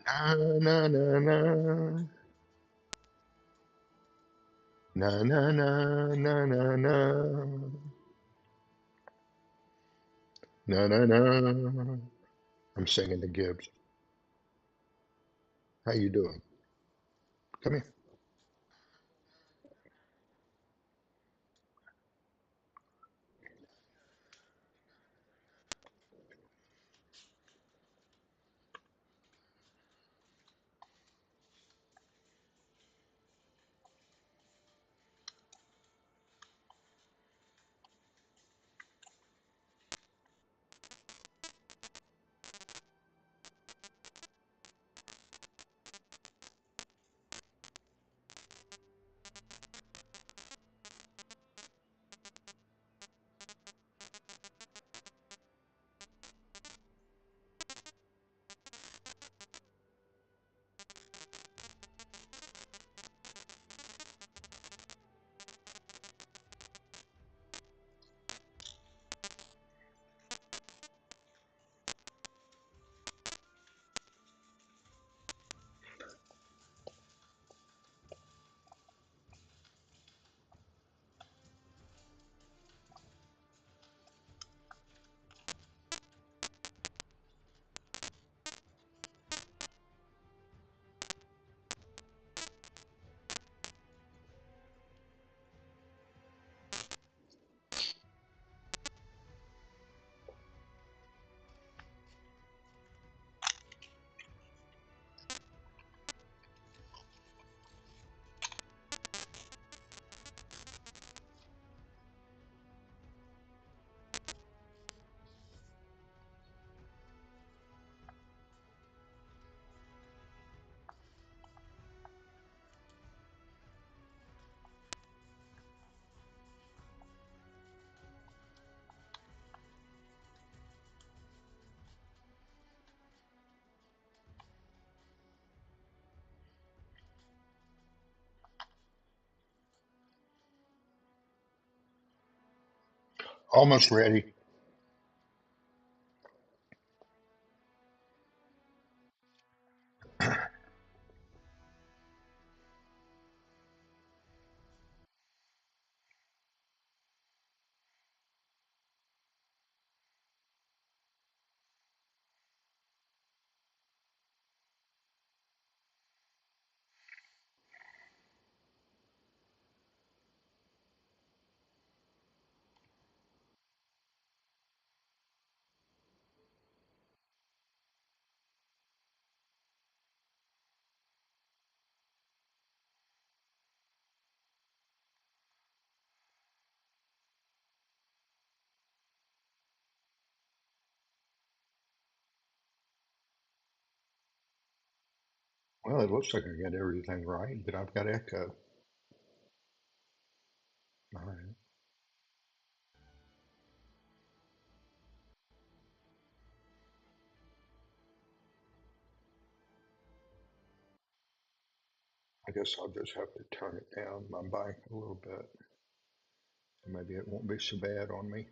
Na na na na. Na na na na na na. Na na na. I'm singing to Gibbs. How you doing? Come here. Almost ready. Well, it looks like I got everything right, but I've got echo. All right. I guess I'll just have to turn it down my mic a little bit. Maybe it won't be so bad on me.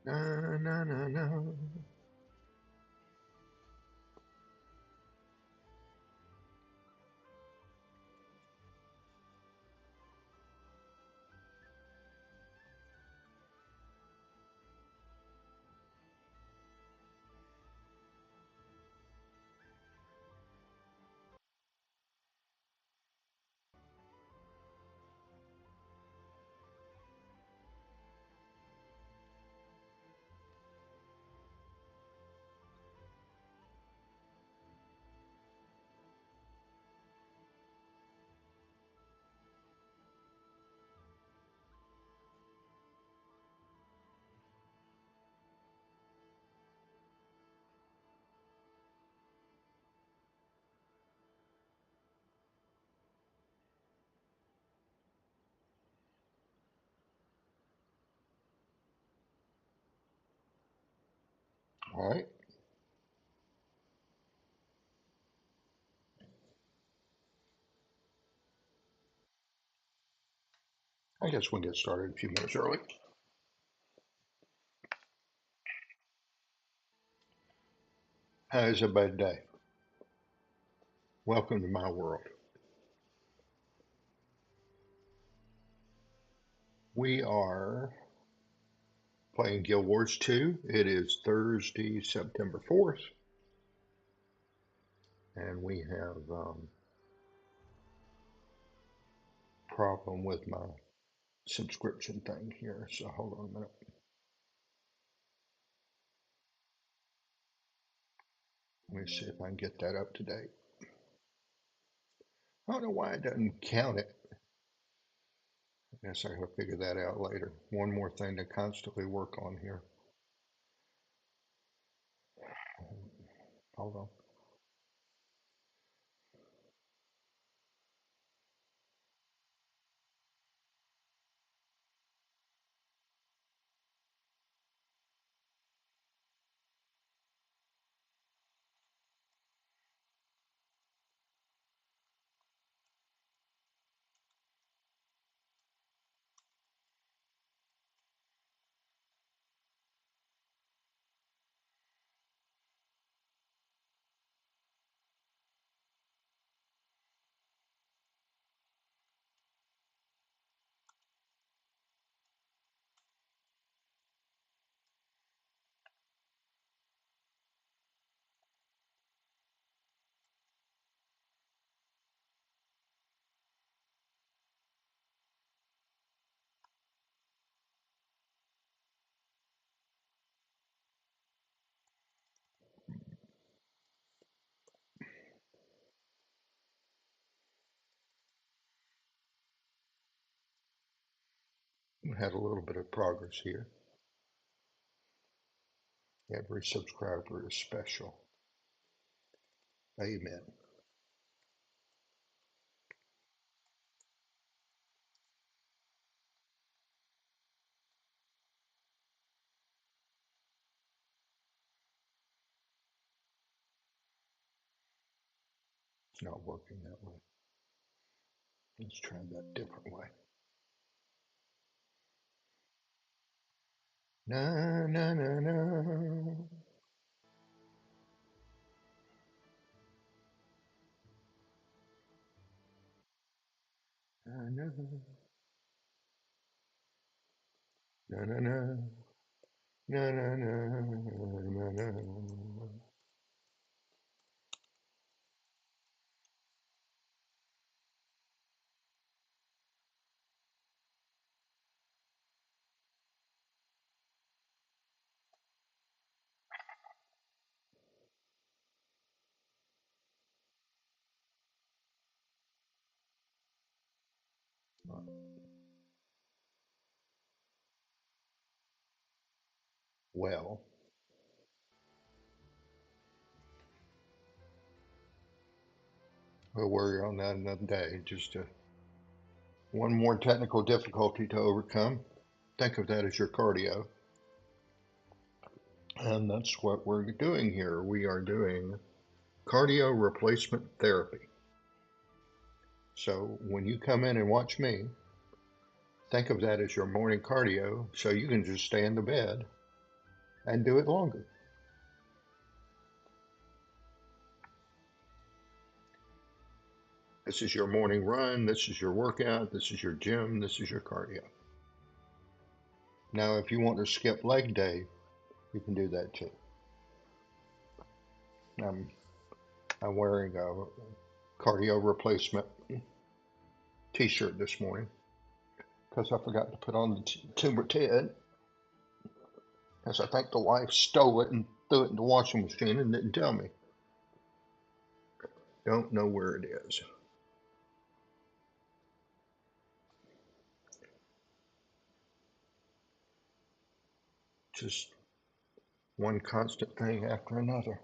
Na na na na. All right. I guess we'll get started a few minutes early. How's everybody today? Welcome to my world. We are playing Guild Wars 2. It is Thursday, September 4th. And we have problem with my subscription thing here. So hold on a minute. Let me see if I can get that up to date. I don't know why it doesn't count it. I guess I'll figure that out later. One more thing to constantly work on here. Hold on. We had a little bit of progress here. Every subscriber is special. Amen. It's not working that way. Let's try that different way. Na na na na. Na na na na na na na na na. Well, we'll worry on that another day. Just one more technical difficulty to overcome. Think of that as your cardio. And that's what we're doing here. We are doing cardio replacement therapy. So when you come in and watch me, think of that as your morning cardio so you can just stay in the bed and do it longer. This is your morning run, this is your workout, this is your gym, this is your cardio. Now, if you want to skip leg day, you can do that too. I'm wearing a cardio replacement t-shirt this morning because I forgot to put on the Tuberted because I think the wife stole it and threw it in the washing machine and didn't tell me. Don't know where it is. Just one constant thing after another.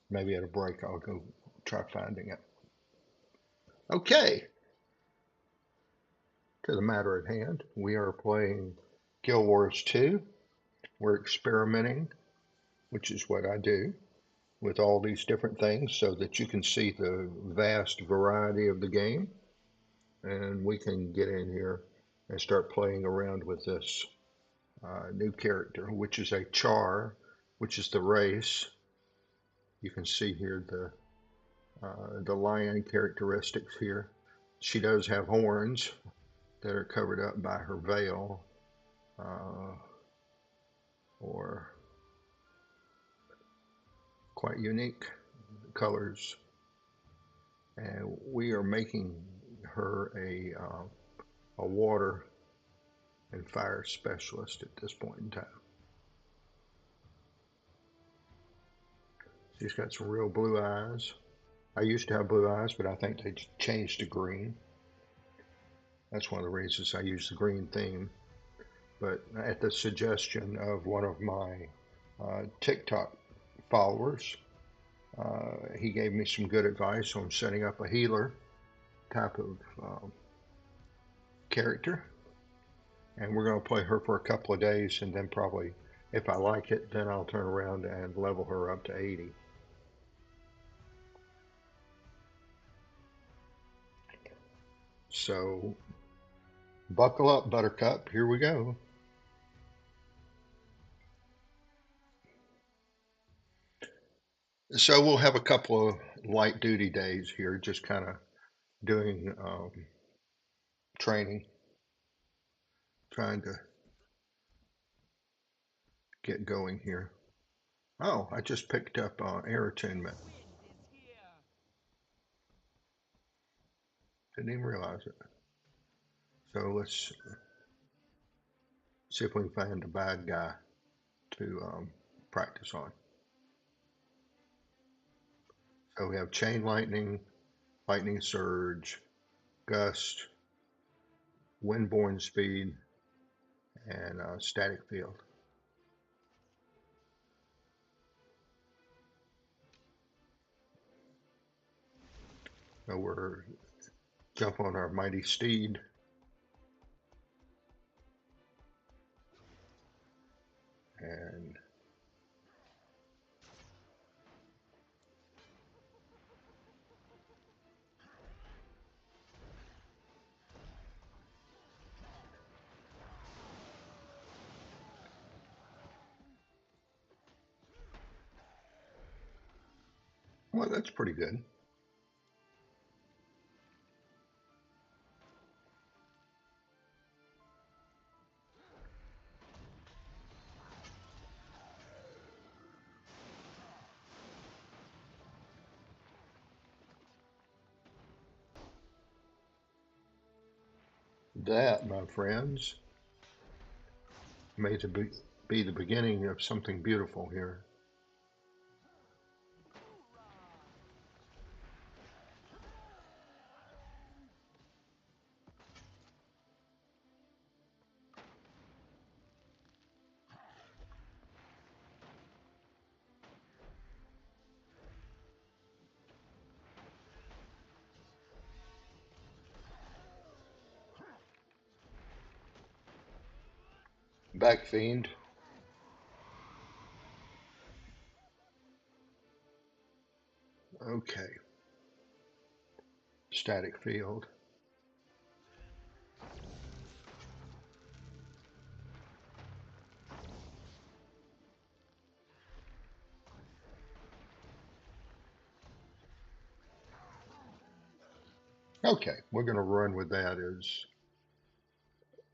Maybe at a break I'll go try finding it. Okay. to the matter at hand. We are playing Guild Wars 2. We're experimenting, which is what I do, with all these different things so that you can see the vast variety of the game. And we can get in here and start playing around with this new character, which is a Charr, which is the race. You can see here the lion characteristics here. She does have horns that are covered up by her veil, or quite unique colors. And we are making her a water and fire specialist at this point in time. She's got some real blue eyes. I used to have blue eyes, but I think they changed to green. That's one of the reasons I use the green theme. But at the suggestion of one of my TikTok followers, he gave me some good advice on setting up a healer type of character. And we're going to play her for a couple of days, and then probably, if I like it, then I'll turn around and level her up to 80. So, buckle up, Buttercup. Here we go. So we'll have a couple of light duty days here, just kind of doing training, trying to get going here. Oh, I just picked up air attunement. Didn't even realize it. So let's see if we can find a bad guy to practice on. So we have chain lightning, lightning surge, gust, windborne speed, and static field. So we're jump on our mighty steed. And well, that's pretty good. That, my friends, may be the beginning of something beautiful here. Back fiend. Okay. Static field. Okay, we're going to run with that as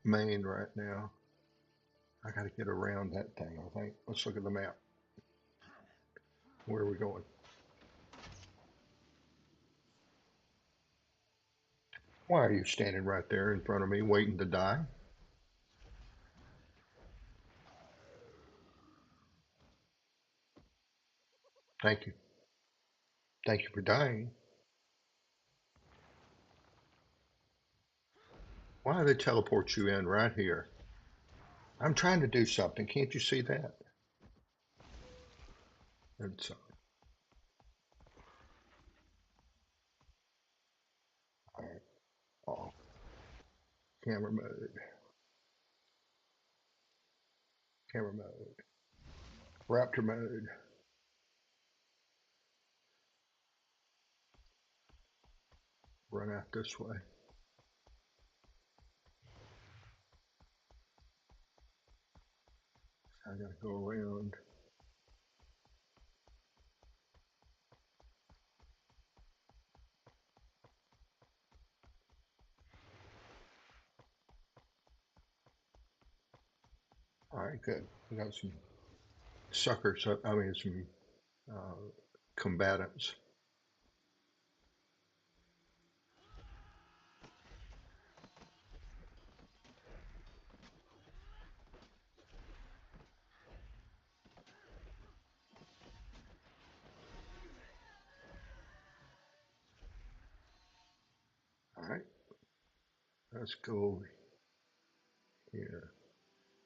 main right now. I got to get around that thing, I think. Let's look at the map. Where are we going? Why are you standing right there in front of me waiting to die? Thank you. Thank you for dying. Why do they teleport you in right here? I'm trying to do something. Can't you see that? It's, all right. Oh. Camera mode. Camera mode. Raptor mode. Run out this way. I gotta go around. Alright, good. We got some suckers, I mean, some combatants. Alright, let's go here.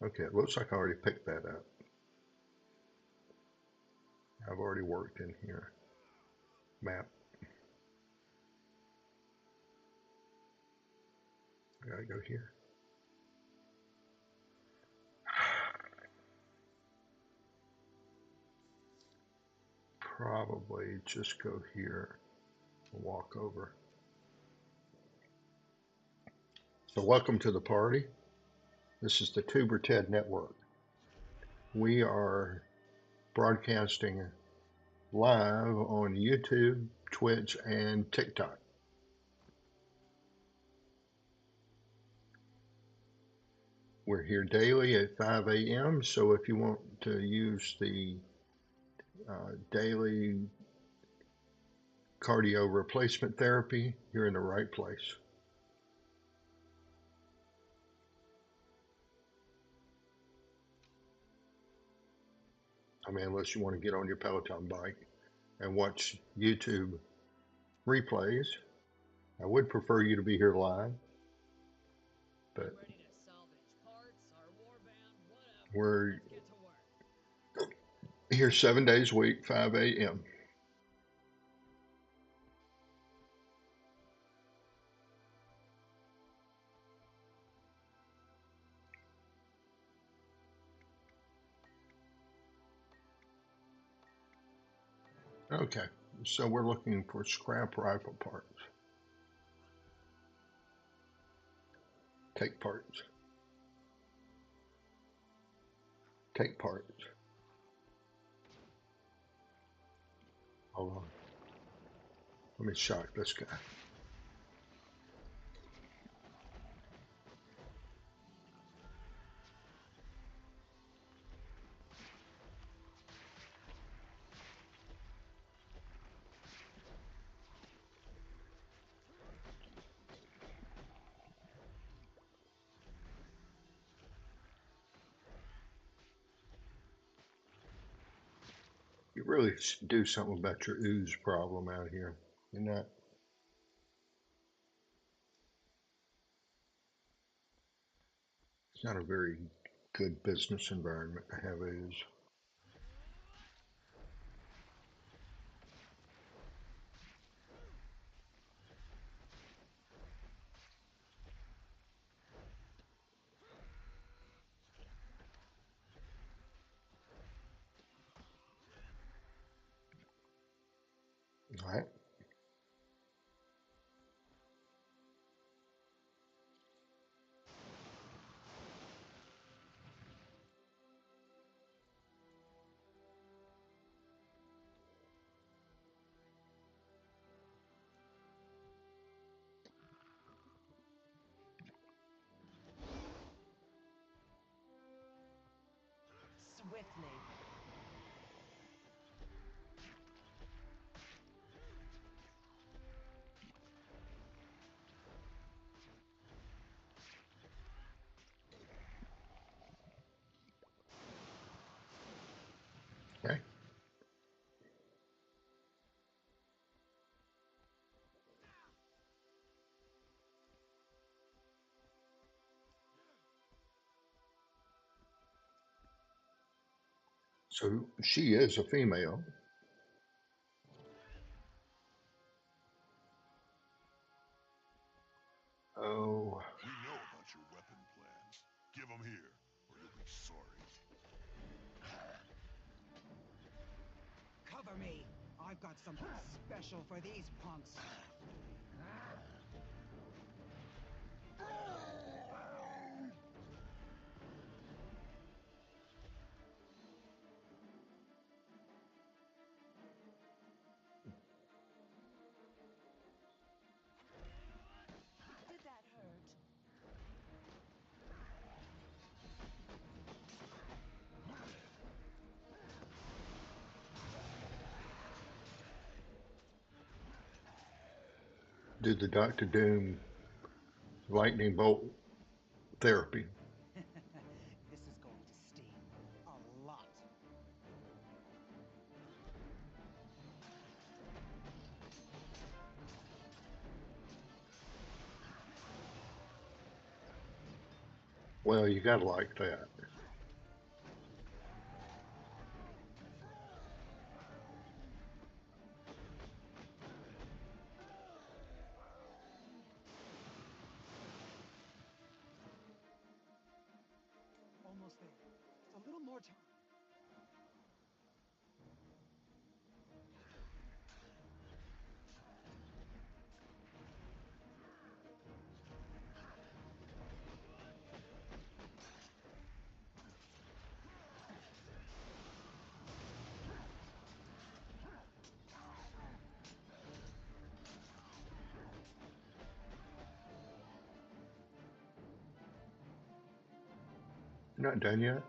Okay, it looks like I already picked that up. I've already worked in here. Map. I gotta go here. Probably just go here and walk over. So welcome to the party. This is the Tuberted Network. We are broadcasting live on YouTube, Twitch, and TikTok. We're here daily at 5 a.m. So if you want to use the daily cardio replacement therapy, you're in the right place. I mean, unless you want to get on your Peloton bike and watch YouTube replays. I would prefer you to be here live, but we're here 7 days a week, 5 a.m. Okay, so we're looking for scrap rifle parts. Take parts. Take parts. Hold on. Let me shock this guy. You really do something about your ooze problem out here. You're not. It's not a very good business environment to have ooze. All right. Swiftly. Okay. So she is a female. Oh. Come here, or you'll be sorry. Cover me! I've got something special for these punks. Did that hurt? Do the Dr. Doom lightning bolt therapy. This is going to sting a lot. Well, you gotta like that. Almost there. Just a little more time. You're not done yet?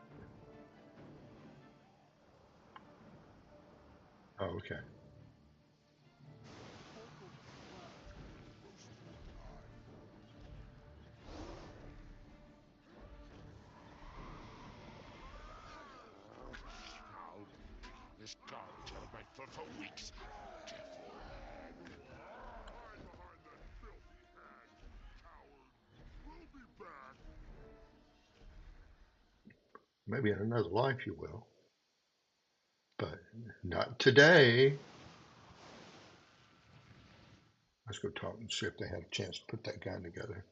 Oh, okay. I'll be this garbage element for weeks. Devil. Hide behind that filthy hag, coward. We'll be back. Maybe in another life you will. But not today. Let's go talk and see if they had a chance to put that gun together.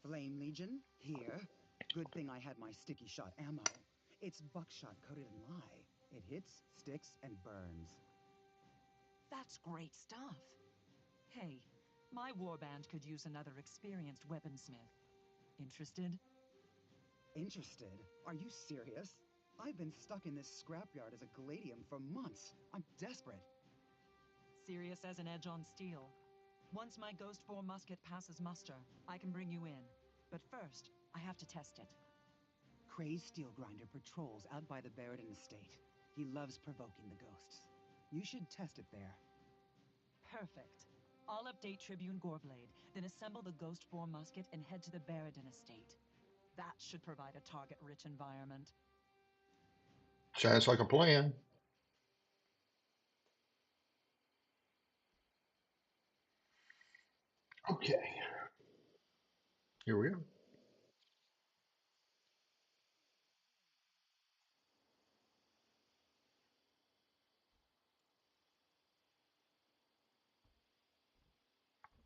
Flame Legion, here. Good thing I had my sticky shot ammo. It's buckshot coated in lye. It hits, sticks, and burns. That's great stuff. Hey, my warband could use another experienced weaponsmith. Interested? Interested? Are you serious? I've been stuck in this scrapyard as a gladium for months. I'm desperate. Serious as an edge on steel. Once my Ghost 4 musket passes muster, I can bring you in. But first, I have to test it. Crazed Steel Grinder patrols out by the Barradin estate. He loves provoking the ghosts. You should test it there. Perfect. I'll update Tribune Goreblade, then assemble the Ghost 4 musket and head to the Barradin estate. That should provide a target-rich environment. Sounds like a plan. Okay, here we go.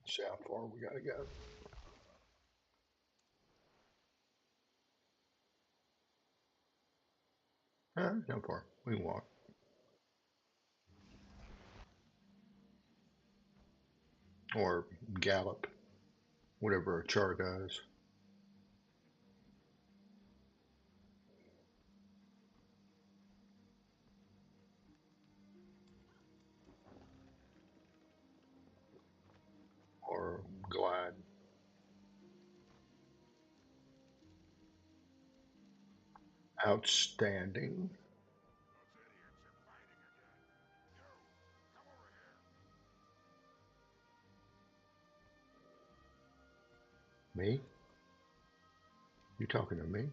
See how far we gotta go. No far. We can walk. Or gallop. Whatever a Charr does. Or glide. Outstanding. Those idiots are fighting again. You, come over here. Me? You talking to me?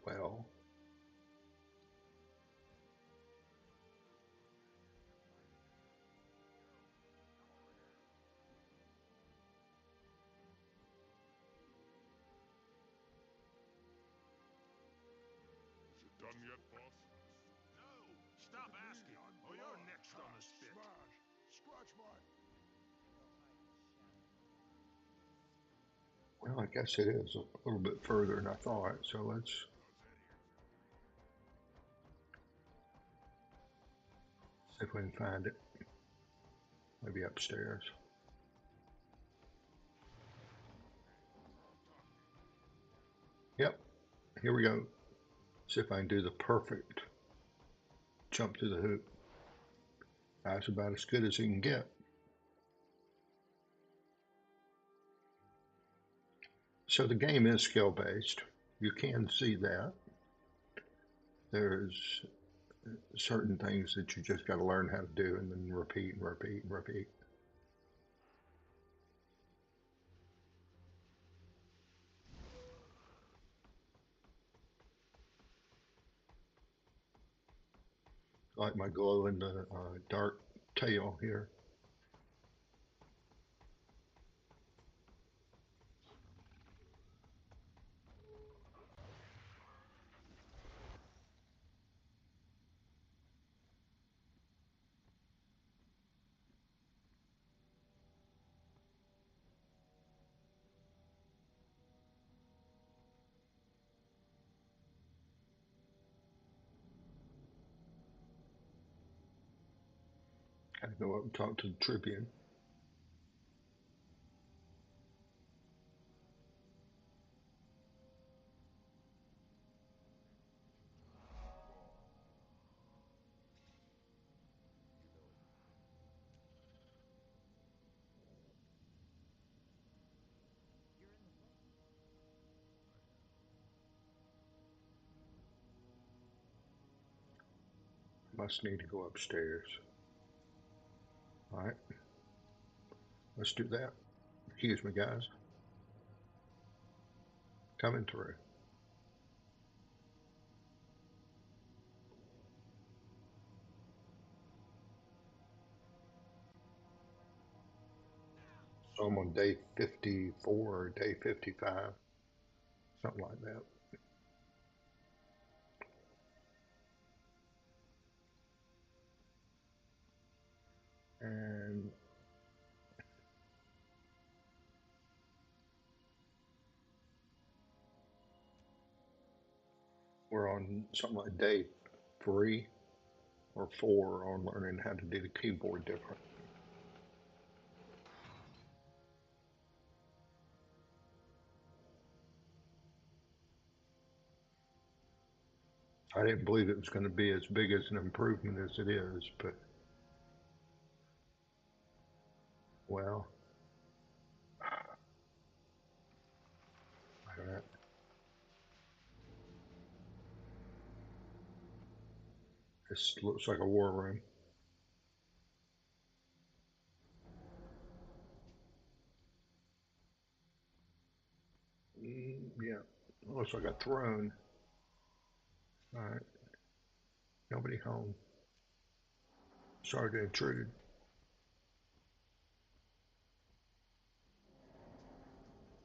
Well, come yet, boss? No! Stop asking, or you're next on the spit. Smash! Scratch my... Well, I guess it is a little bit further than I thought, so let's see if we can find it. Maybe upstairs. Yep, here we go. See if I can do the perfect jump through the hoop. That's about as good as you can get. So the game is skill based. You can see that. There's certain things that you just got to learn how to do and then repeat and repeat and repeat. Like my glow in the dark tail here. Gotta go up and talk to the Tribune. Must need to go upstairs. Alright. Let's do that. Excuse me, guys. Coming through. So I'm on day 54 or day 55. Something like that. And we're on something like day 3 or 4 on learning how to do the keyboard different. I didn't believe it was going to be as big as an improvement as it is, but well, all right. This looks like a war room. Yeah, looks like a throne. All right, nobody home. Sorry to intrude.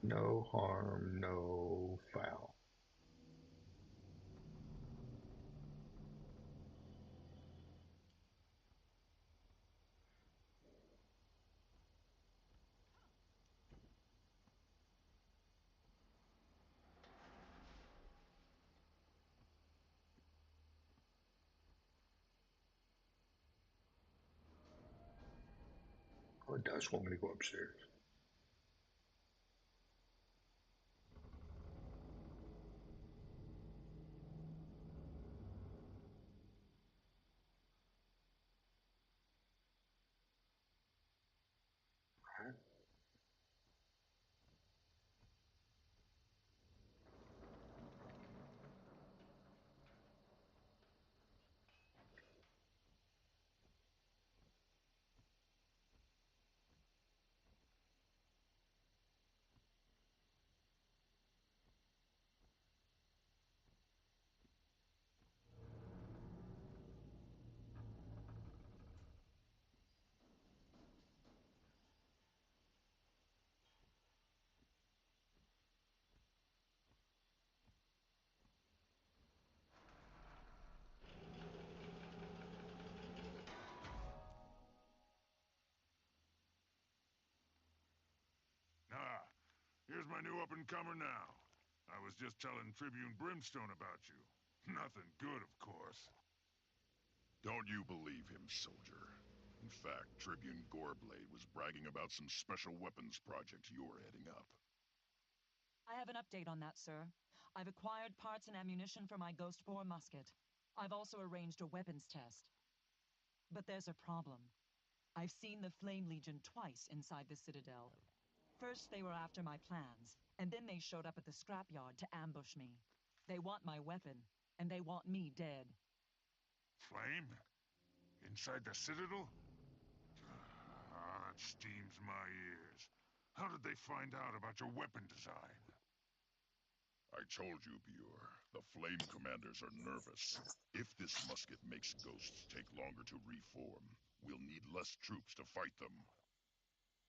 No harm, no foul. Oh, it does want me to go upstairs. All right. my new up-and-comer now? I was just telling Tribune Brimstone about you. Nothing good, of course. Don't you believe him, soldier. In fact, Tribune Goreblade was bragging about some special weapons project you're heading up. I have an update on that, sir. I've acquired parts and ammunition for my ghost bore musket. I've also arranged a weapons test. But there's a problem. I've seen the Flame Legion twice inside the Citadel. First, they were after my plans, and then they showed up at the scrapyard to ambush me. They want my weapon, and they want me dead. Flame? Inside the Citadel? Ah, that steams my ears. How did they find out about your weapon design? I told you, Bjor, the Flame Commanders are nervous. If this musket makes ghosts take longer to reform, we'll need less troops to fight them.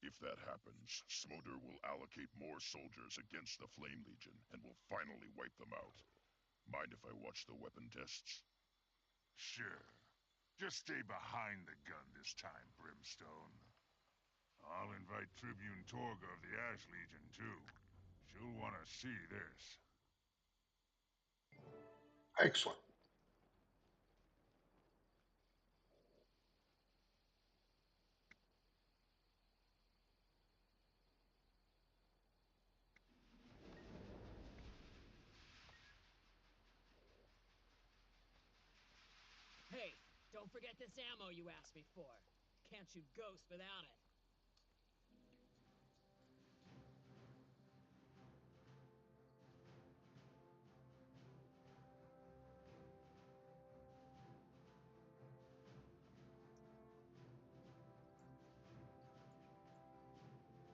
If that happens, Smolder will allocate more soldiers against the Flame Legion and will finally wipe them out. Mind if I watch the weapon tests? Sure. Just stay behind the gun this time, Brimstone. I'll invite Tribune Torga of the Ash Legion, too. She'll want to see this. Excellent. Hey, don't forget this ammo you asked me for. Can't shoot ghosts without it.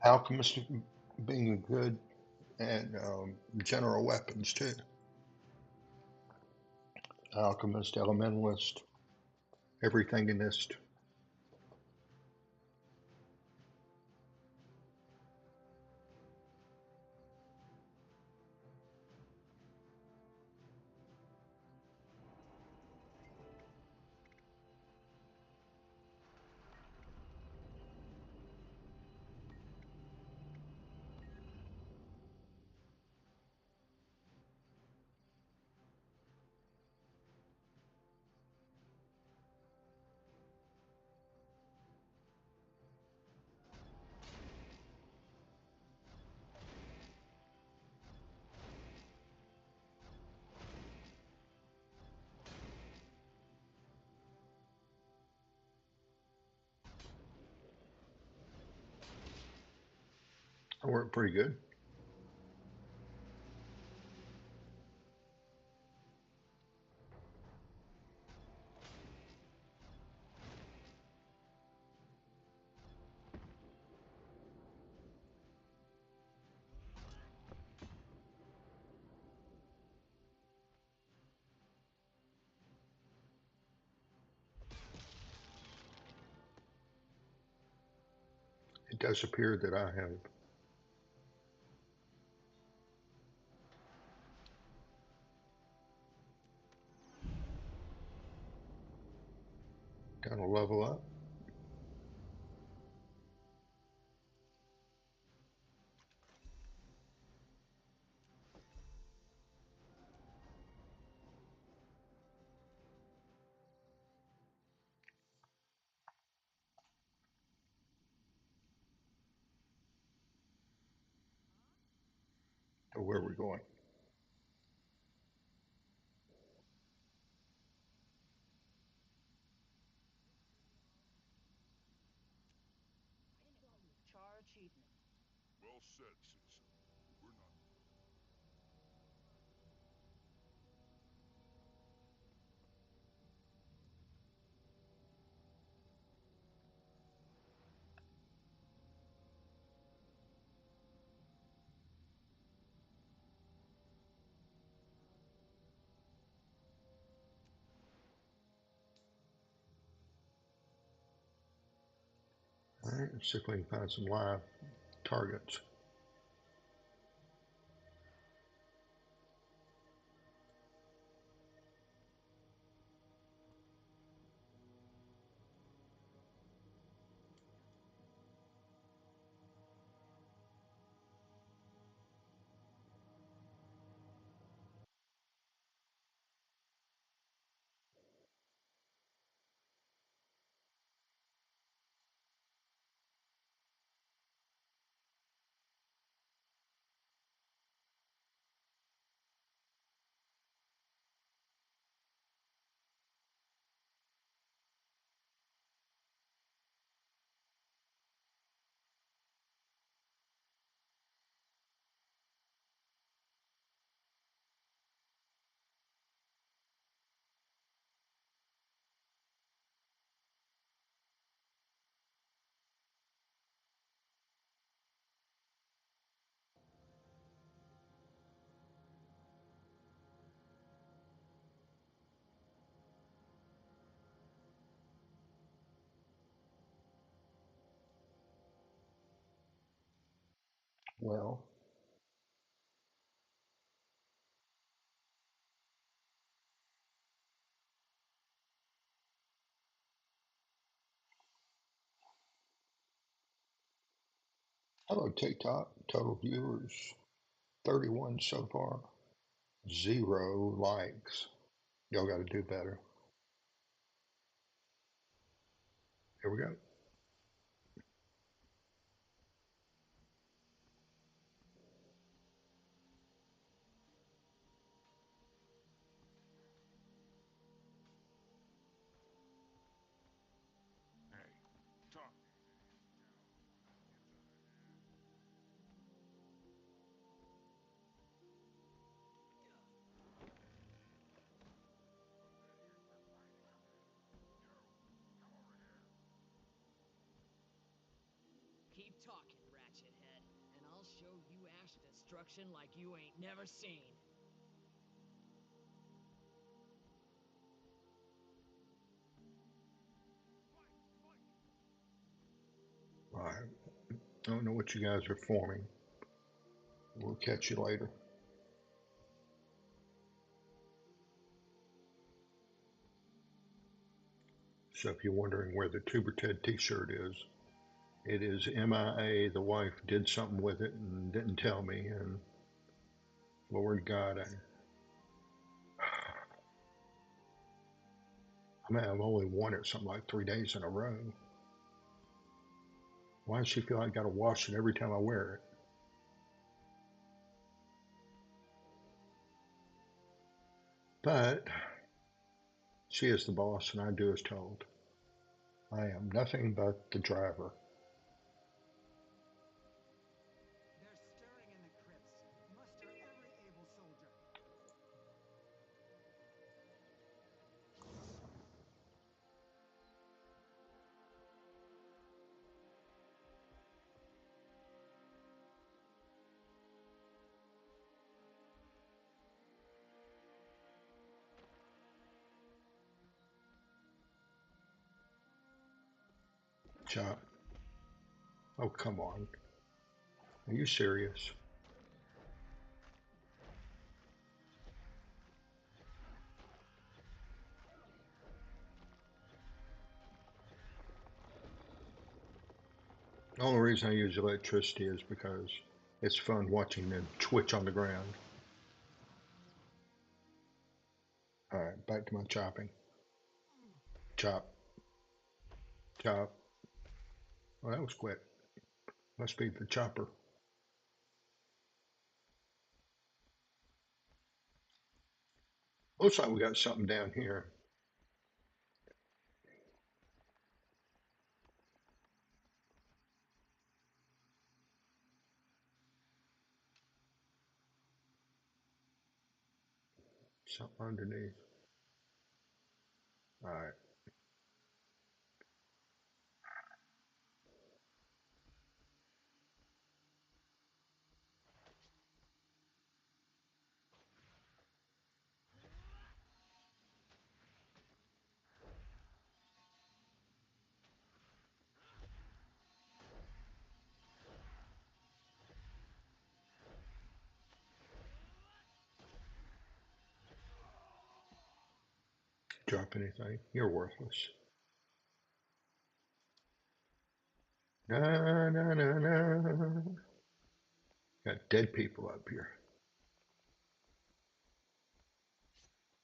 Alchemist being good, and general weapons too. Alchemist, Elementalist, everythingist. That worked pretty good. It does appear that I have done a level up. So where are we going? Charr achievement. Well said, citizen. We're not... All right, let's see if we can find some live targets. Well, hello TikTok. Total viewers 31 so far. 0 likes. Y'all got to do better. Here we go. Hey, talk. Keep talking, Ratchet Head, and I'll show you Ash destruction like you ain't never seen. All right. I don't know what you guys are forming. We'll catch you later. So if you're wondering where the Tuberted t-shirt is, it is MIA. The wife did something with it and didn't tell me. And Lord God, I mean, I've only worn it something like 3 days in a row. Why does she feel like I got to wash it every time I wear it? But she is the boss, and I do as told. I am nothing but the driver. They're stirring in the crypts. Muster every able soldier. Chop. Oh, come on. Are you serious? The only reason I use electricity is because it's fun watching them twitch on the ground. Alright, back to my chopping. Chop, chop. Well, that was quick. Must be the chopper. Looks like we got something down here. Something underneath. Alright, drop anything. You're worthless. Na na na na. Got dead people up here.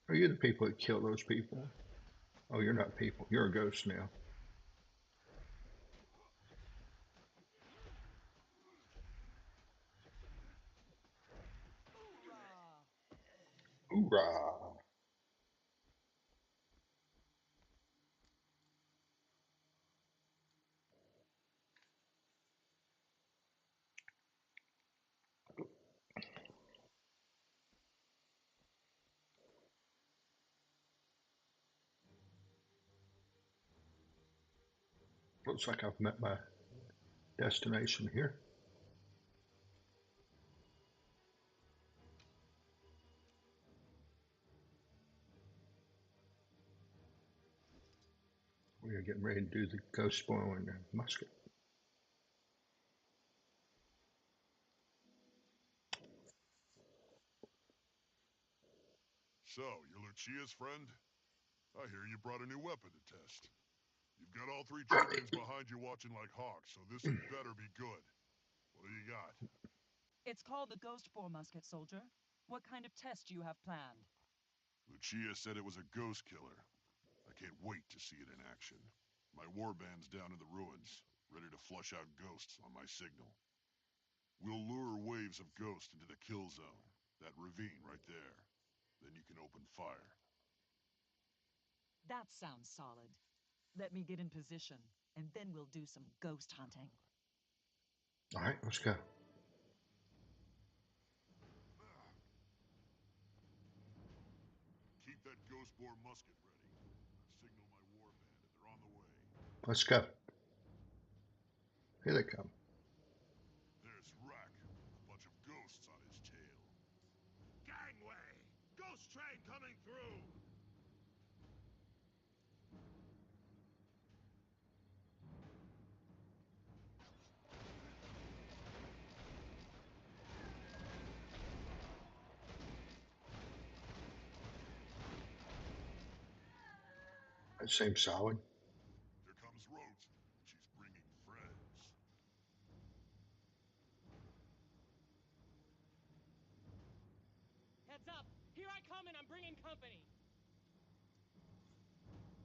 Are you the people that kill those people? Oh, you're not people. You're a ghost now. Hoorah! Hoorah! Looks like I've met my destination here. We are getting ready to do the ghost bow and the musket. So, you're Lucia's friend? I hear you brought a new weapon to test. You've got all 3 tribunes behind you watching like hawks, so this had better be good. What do you got? It's called the Ghost Boar Musket, soldier. What kind of test do you have planned? Lucia said it was a ghost killer. I can't wait to see it in action. My warband's down in the ruins, ready to flush out ghosts on my signal. We'll lure waves of ghosts into the kill zone, that ravine right there. Then you can open fire. That sounds solid. Let me get in position, and then we'll do some ghost hunting. All right, let's go. Keep that ghost boar musket ready. I've signaled my warband and they're on the way. Let's go. Here they come. There's Rack, with a bunch of ghosts on his tail. Gangway! Ghost train coming through! That seems solid. Here comes Rose. She's bringing friends. Heads up! Here I come and I'm bringing company! Timber's coming in.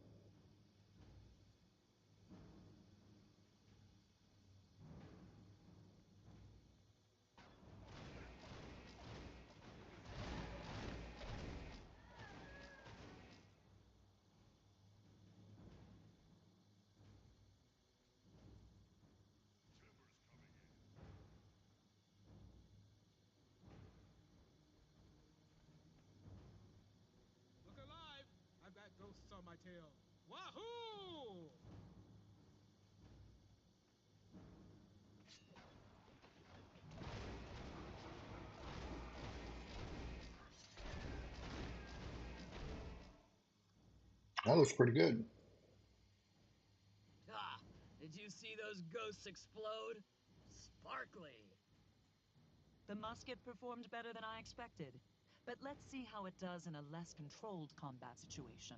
Look alive! I've got ghosts on my tail. Wahoo! That looks pretty good. Ah! Did you see those ghosts explode? Sparkly! The musket performed better than I expected. But let's see how it does in a less controlled combat situation.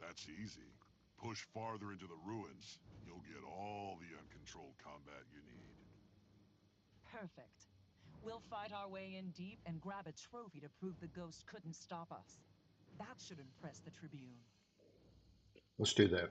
That's easy. Push farther into the ruins, and you'll get all the uncontrolled combat you need. Perfect. We'll fight our way in deep and grab a trophy to prove the ghost couldn't stop us. That should impress the Tribune. Let's do that.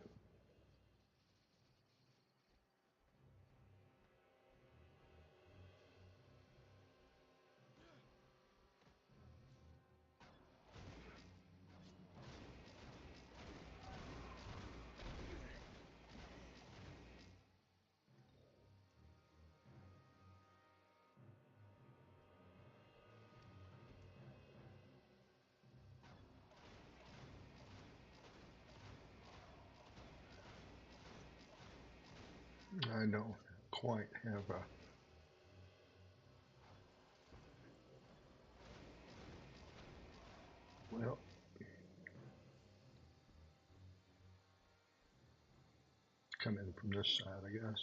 I don't quite have a... Well, come in from this side, I guess.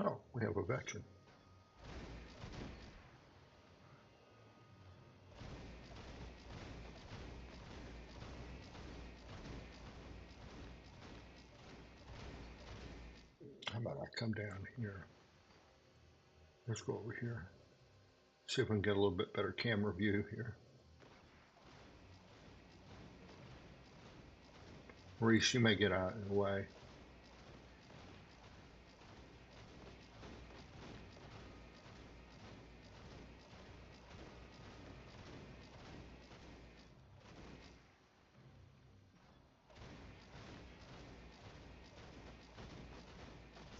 Oh, we have a veteran. How about I come down here? Let's go over here. See if we can get a little bit better camera view here. Reese, you may get out of the way.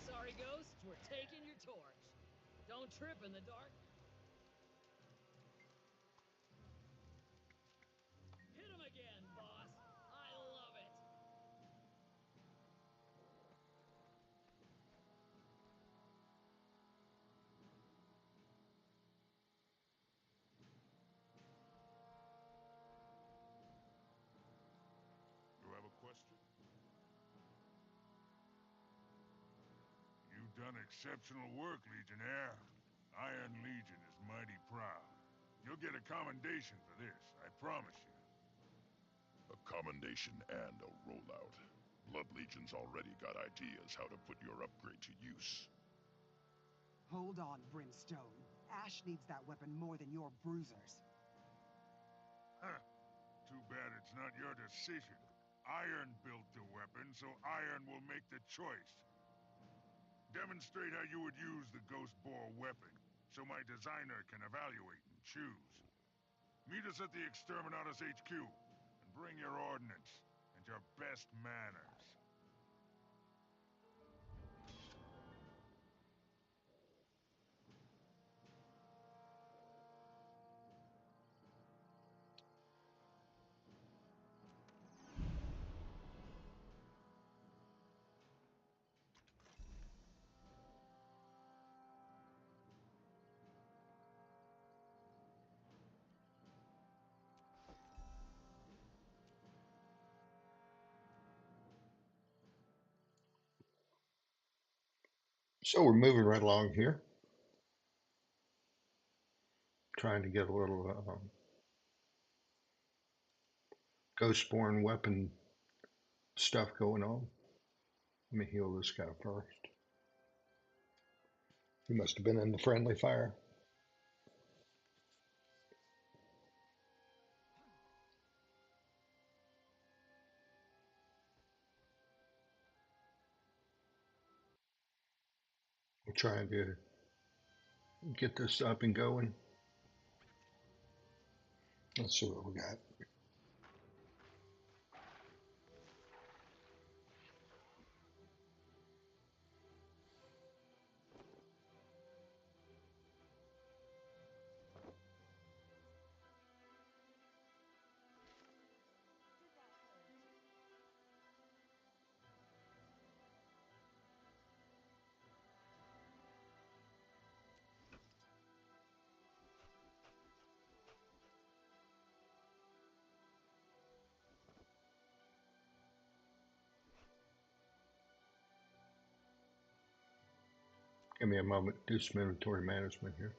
Sorry, ghosts, we're taking your torch. Don't trip in the dark. Hit him again, boss. I love it. You have a question? You've done exceptional work, Legionnaire. Iron Legion is mighty proud. You'll get a commendation for this, I promise you. A commendation and a rollout. Blood Legion's already got ideas how to put your upgrade to use. Hold on, Brimstone. Ash needs that weapon more than your bruisers. Huh. Too bad it's not your decision. Iron built the weapon, so Iron will make the choice. Demonstrate how you would use the Ghost Boar weapon, so my designer can evaluate and choose. Meet us at the Exterminatus HQ, and bring your ordnance, and your best manners. So we're moving right along here, trying to get a little Ghostborn weapon stuff going on. Let me heal this guy first. He must have been in the friendly fire. We're trying to get this up and going. Let's see what we got. Give me a moment to do some inventory management here.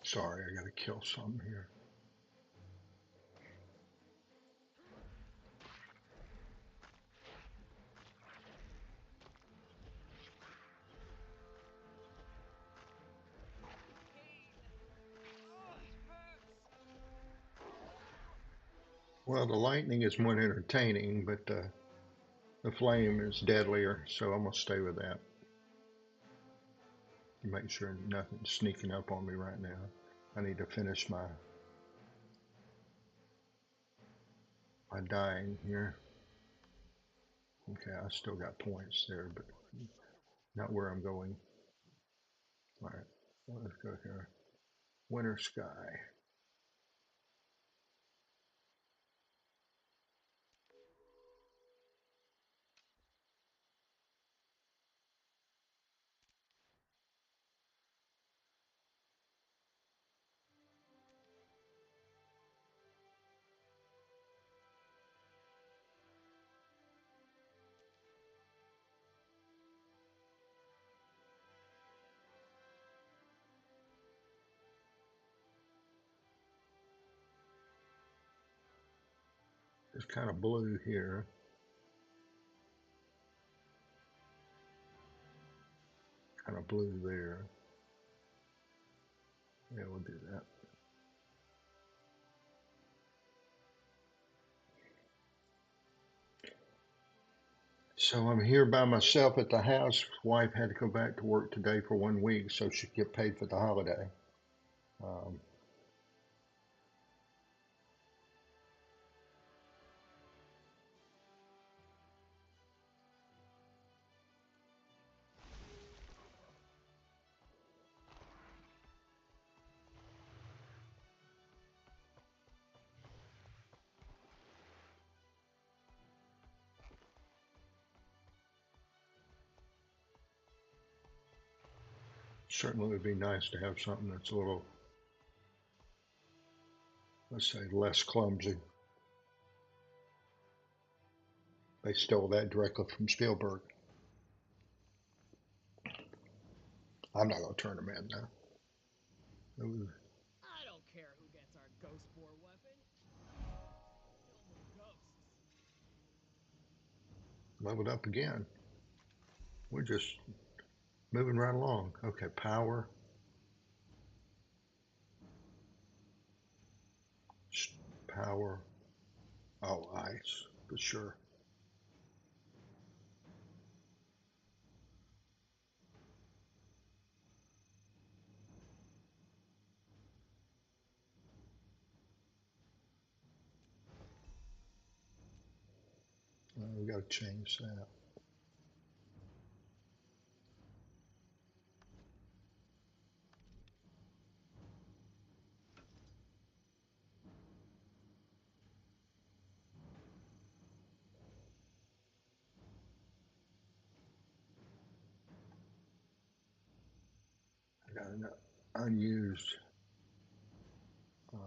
Sorry, I gotta kill some here. Well, the lightning is more entertaining, but the flame is deadlier, so I'm gonna stay with that. Make sure nothing's sneaking up on me right now. I need to finish my dying here. Okay, I still got points there, but not where I'm going. All right, well, let's go here. Winter sky. It's kind of blue here. Kind of blue there. Yeah, we'll do that. So I'm here by myself at the house. Wife had to go back to work today for 1 week, so she could get paid for the holiday. Um, certainly would be nice to have something that's a little, let's say, less clumsy. They stole that directly from Spielberg. I'm not going to turn them in now. Ooh, I don't care who gets our ghost boar weapon. Kill more ghosts. leveled up again. We're just moving right along. Okay, power. Power. Oh, ice, for sure. We got to change that. I got an unused. Um,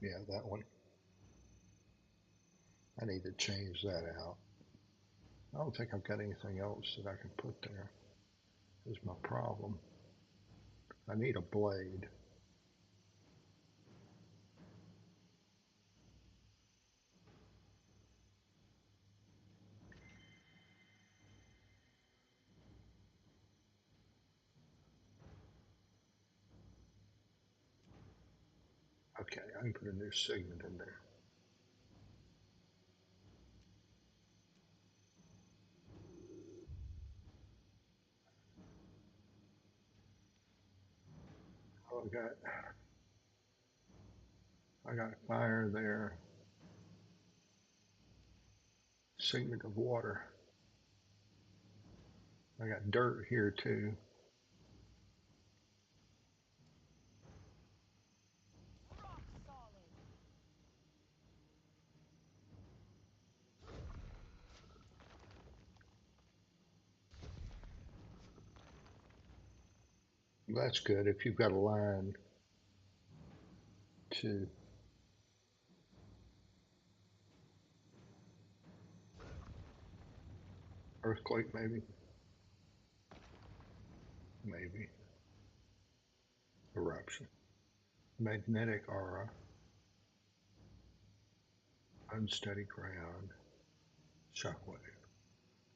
yeah, that one. I need to change that out. I don't think I've got anything else that I can put there. Is my problem. I need a blade. Okay, I can put a new segment in there. Oh, I got fire there. Segment of water. I got dirt here too. Rock solid. That's good if you've got a line to Earthquake, maybe? Maybe. Eruption. Magnetic aura. Unsteady ground. Shockwave.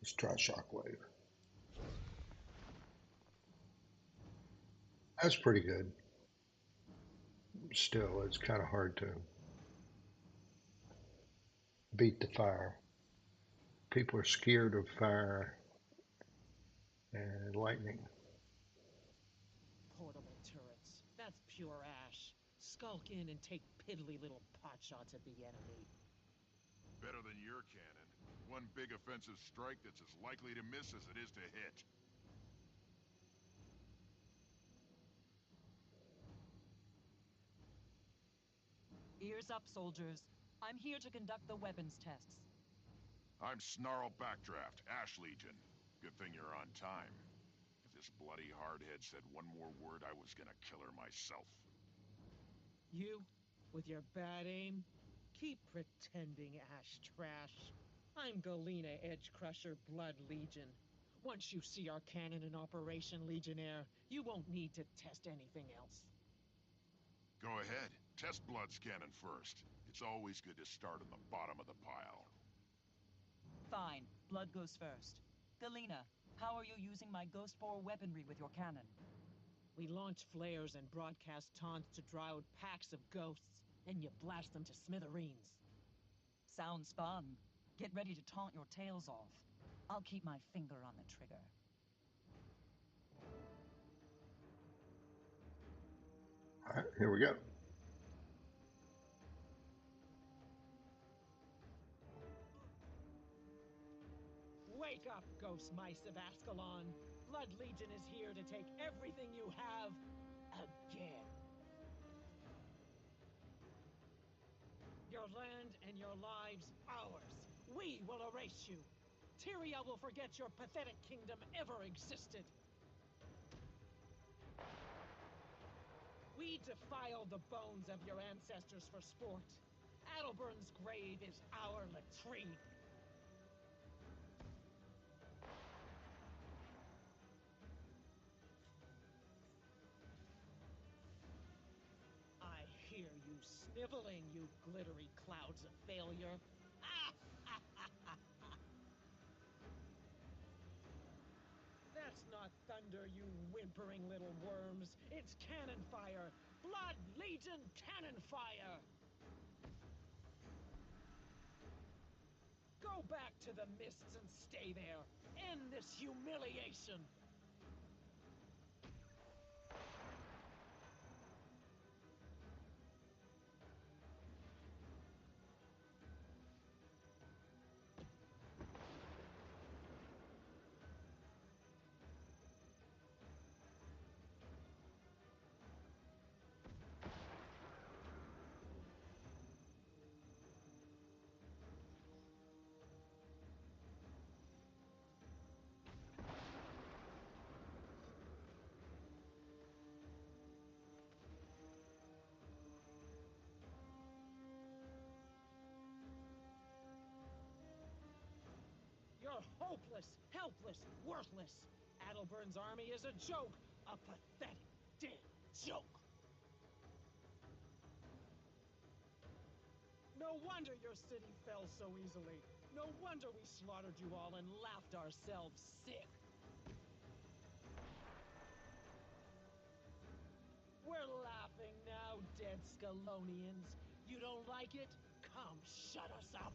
Let's try shockwave. That's pretty good. Still, it's kind of hard to beat the fire. People are scared of fire and lightning. Portable turrets. That's pure ash. Skulk in and take piddly little potshots at the enemy. Better than your cannon. One big offensive strike that's as likely to miss as it is to hit. Ears up, soldiers. I'm here to conduct the weapons tests. I'm Snarl Backdraft, Ash Legion. Good thing you're on time. If this bloody hardhead said one more word, I was gonna kill her myself. You, with your bad aim, keep pretending, Ash Trash. I'm Galena Edgecrusher Blood Legion. Once you see our cannon in operation, Legionnaire, you won't need to test anything else. Go ahead. Test Blood's cannon first. It's always good to start on the bottom of the pile. Fine. Blood goes first. Galena, how are you using my ghost bore weaponry with your cannon? We launch flares and broadcast taunts to draw out packs of ghosts, then you blast them to smithereens. Sounds fun. Get ready to taunt your tails off. I'll keep my finger on the trigger. All right, here we go. Wake up, ghost mice of Ascalon. Blood Legion is here to take everything you have again. Your land and your lives, ours. We will erase you. Tyria will forget your pathetic kingdom ever existed. We defiled the bones of your ancestors for sport. Adelbern's grave is our latrine. I hear you sniveling, you glittery clouds of failure. That's not thunder, you whimpering little worms. It's cannon fire. Blood Legion cannon fire! Go back to the mists and stay there. End this humiliation. You're hopeless, helpless, worthless. Adelbern's army is a joke, a pathetic, dead joke. No wonder your city fell so easily. No wonder we slaughtered you all and laughed ourselves sick. We're laughing now, dead Scalonians. You don't like it? Come shut us up.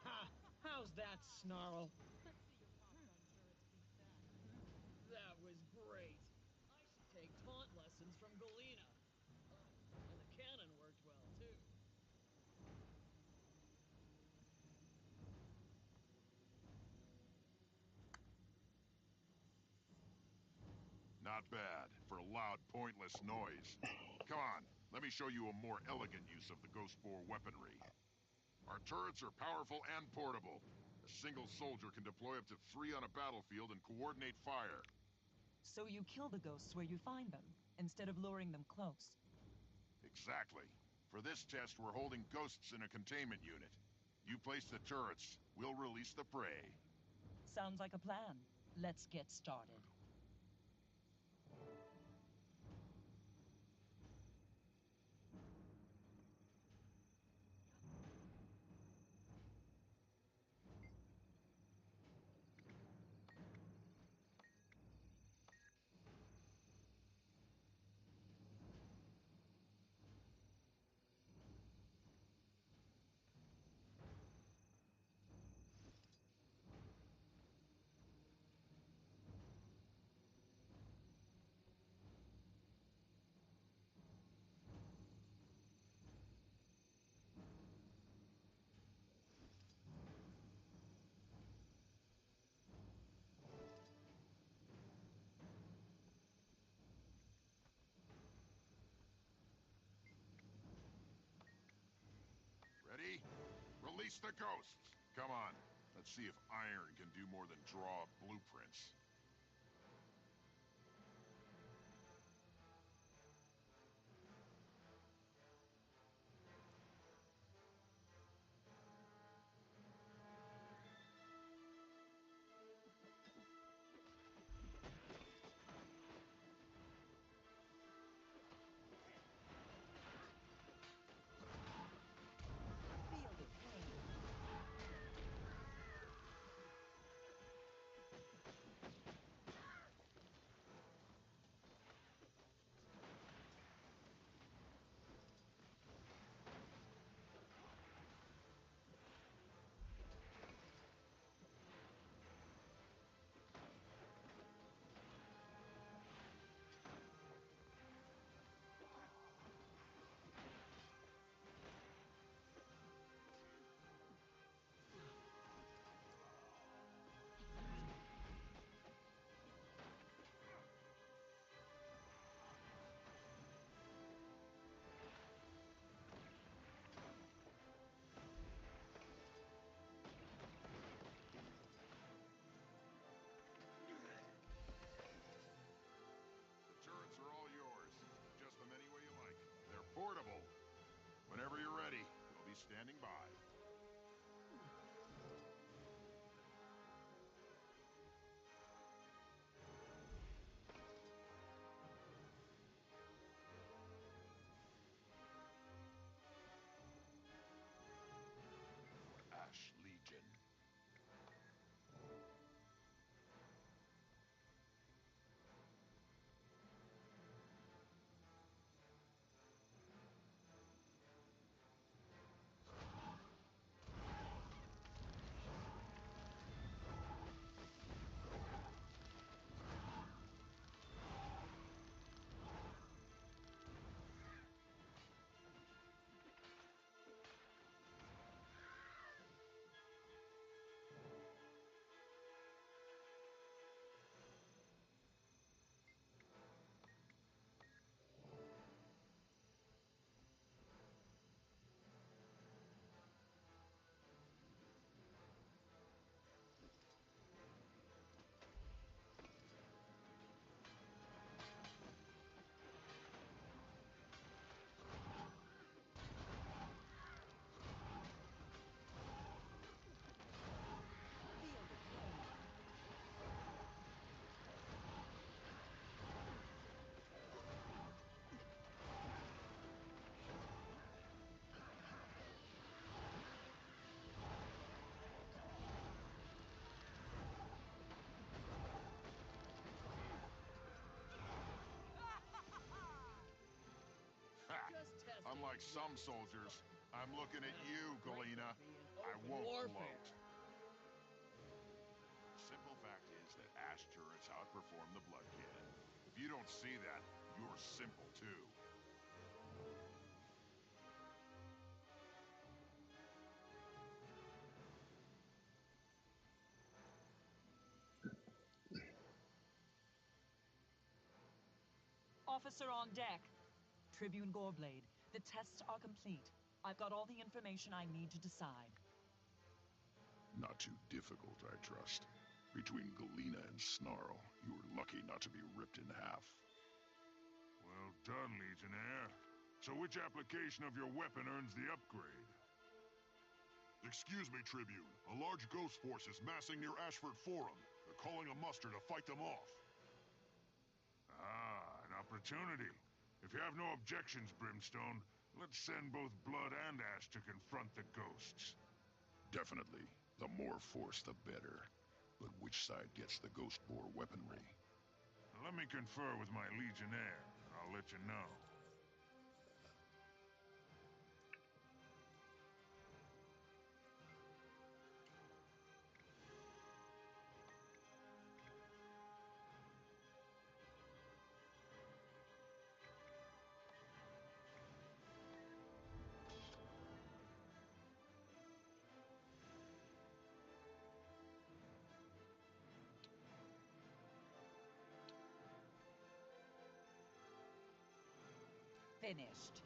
Ha! How's that, Snarl? from Galena. Oh, and the cannon worked well, too. Not bad for loud, pointless noise. Come on, let me show you a more elegant use of the ghost boar weaponry. Our turrets are powerful and portable. A single soldier can deploy up to 3 on a battlefield and coordinate fire. So you kill the ghosts where you find them, instead of luring them close. Exactly. For this test, we're holding ghosts in a containment unit. You place the turrets, we'll release the prey. Sounds like a plan. Let's get started. Ready? Release the ghosts! Come on, let's see if iron can do more than draw up blueprints. Feel the pain. The turrets are all yours. Adjust them any way you like. They're portable. Whenever you're ready, we'll be standing by. Ash Legion. Feel the pain. Ha! Just testing. Unlike some soldiers, I'm looking at you, Galena. I won't gloat. The simple fact is that Ash turrets outperform the Blood Cannon. If you don't see that, you're super simple, too. Officer on deck. Tribune Goreblade, the tests are complete. I've got all the information I need to decide. Not too difficult, I trust. Between Galena and Snarl, you were lucky not to be ripped in half. Well done, Legionnaire. So which application of your weapon earns the upgrade? Excuse me, Tribune. A large ghost force is massing near Ashford Forum. They're calling a muster to fight them off. Ah, an opportunity. If you have no objections, Brimstone, let's send both Blood and Ash to confront the ghosts. Definitely. The more force, the better. But which side gets the ghost boar weaponry? Let me confer with my Legionnaire, and I'll let you know. Finished.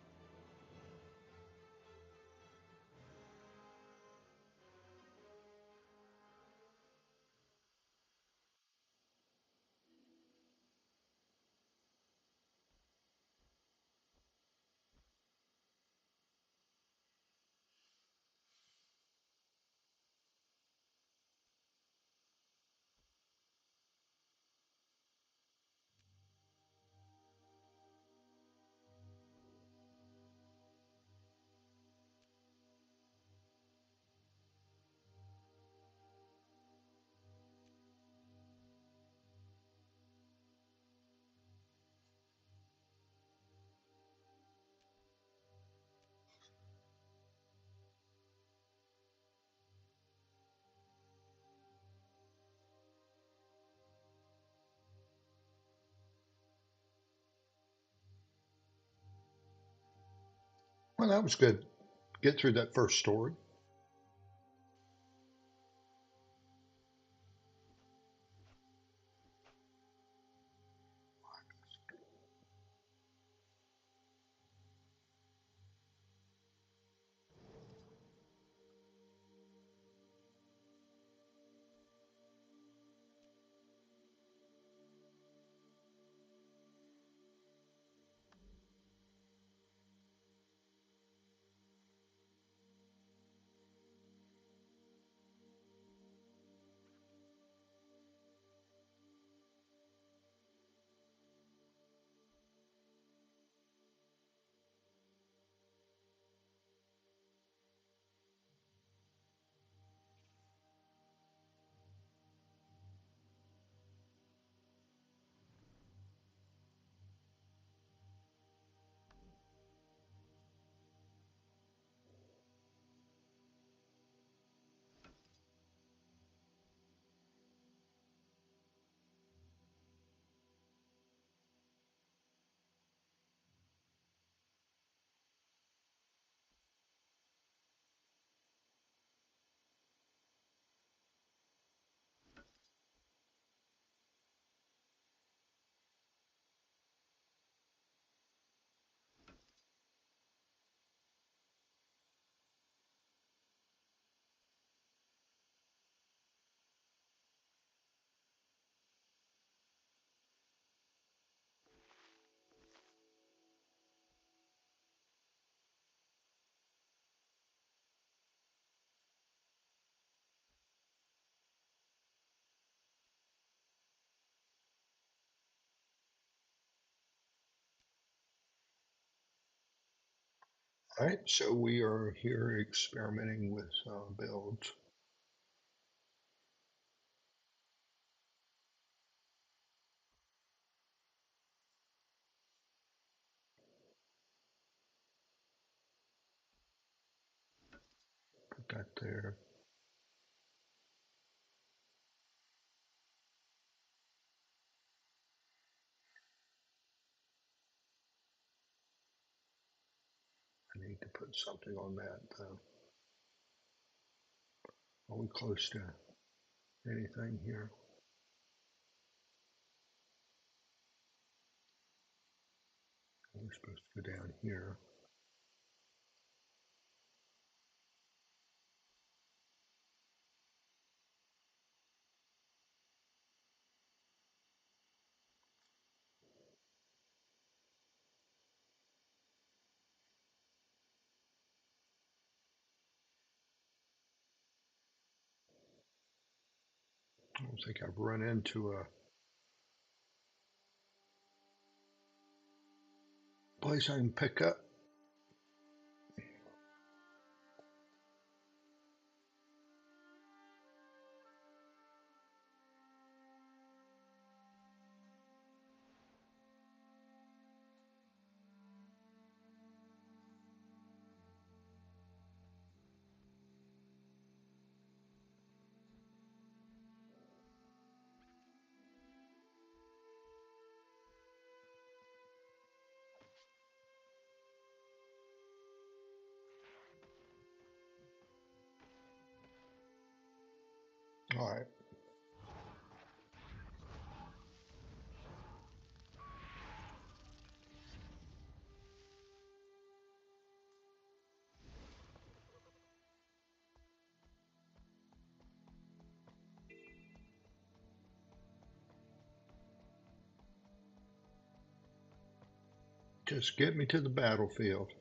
Well, that was good. Get through that first story. All right, so we are here experimenting with builds. Put that there. put something on that, though. Are we close to anything here? We're supposed to go down here. I don't think I've run into a place I can pick up. All right. Just get me to the battlefield.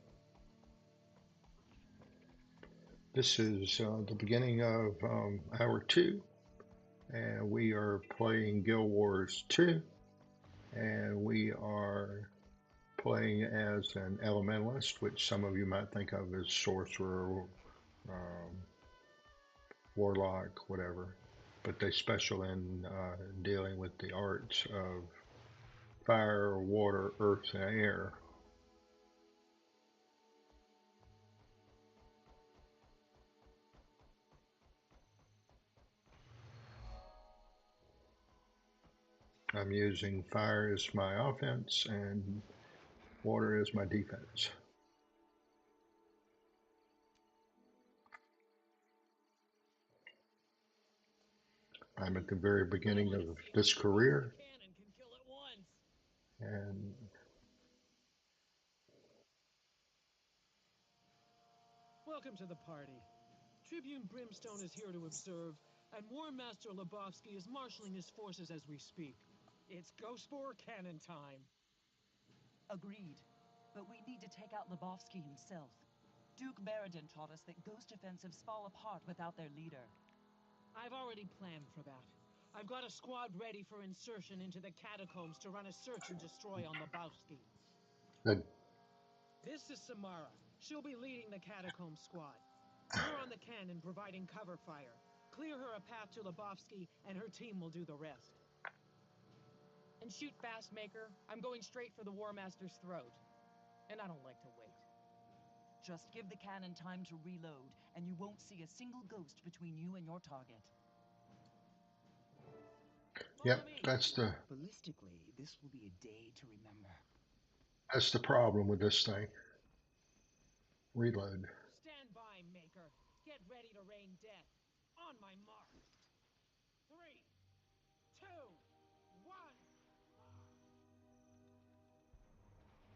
This is the beginning of hour 2, and we are playing Guild Wars 2, and we are playing as an elementalist, which some of you might think of as sorcerer, warlock, whatever, but they special in dealing with the arts of fire, water, earth, and air. I'm using fire as my offense and water as my defense. I'm at the very beginning of this career, and Welcome to the party. Tribune Brimstone is here to observe, and War Master Lebowski is marshaling his forces as we speak. It's Ghost Boar cannon time. Agreed. But we need to take out Lebowski himself. Duke Baradin taught us that ghost offensives fall apart without their leader. I've already planned for that. I've got a squad ready for insertion into the catacombs to run a search and destroy on Lebowski. Good. This is Samara. She'll be leading the catacomb squad. You're on the cannon providing cover fire. Clear her a path to Lebowski, and her team will do the rest. And shoot fast, Maker. I'm going straight for the War Master's throat. And I don't like to wait. Just give the cannon time to reload, and you won't see a single ghost between you and your target. Yep, that's the Ballistically, this will be a day to remember. problem with this thing. Reload. Stand by, Maker. Get ready to rain death. On my mark. 3, 2, 1.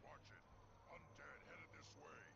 Watch it. Undead headed this way.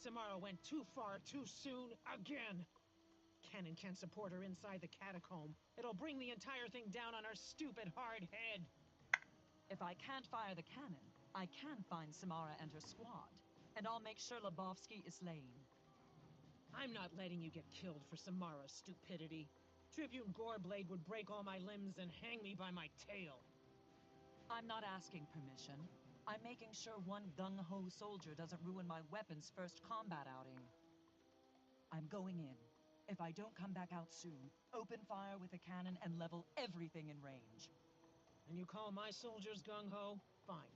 Samara went too far too soon again. Cannon can't support her inside the catacomb. It'll bring the entire thing down on her stupid hard head. If I can't fire the cannon, I can find Samara and her squad, and I'll make sure Lebowski is slain. I'm not letting you get killed for Samara's stupidity. Tribune Goreblade would break all my limbs and hang me by my tail. I'm not asking permission. I'm making sure one gung-ho soldier doesn't ruin my weapon's first combat outing. I'm going in. If I don't come back out soon, open fire with a cannon and level everything in range. And you call my soldiers gung-ho? Fine.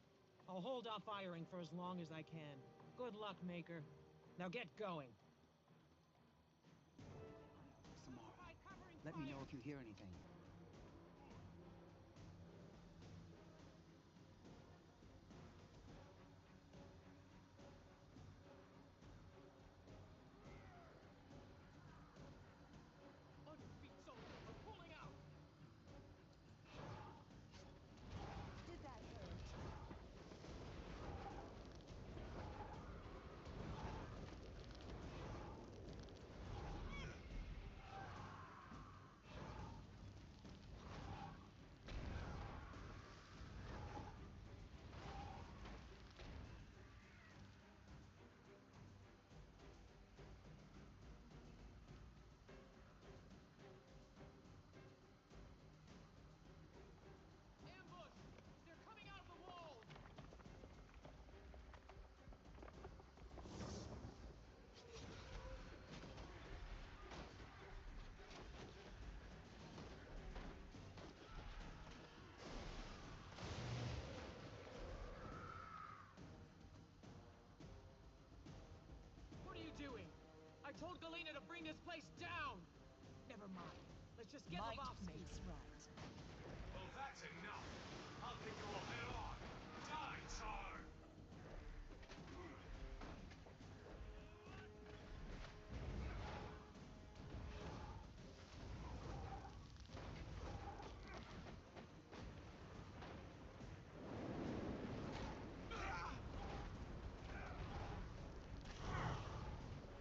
I'll hold off firing for as long as I can. Good luck, Maker. Now get going. Samara, let me know if you hear anything. Underfeet soldiers are pulling out! Did that hurt? Ambush! They're coming out of the walls! What are you doing? I told Galena to bring this place down! Never mind. Let's just get Might Lebowski. makes right. Well, that's enough. I'll take you all head on. Die, Charr!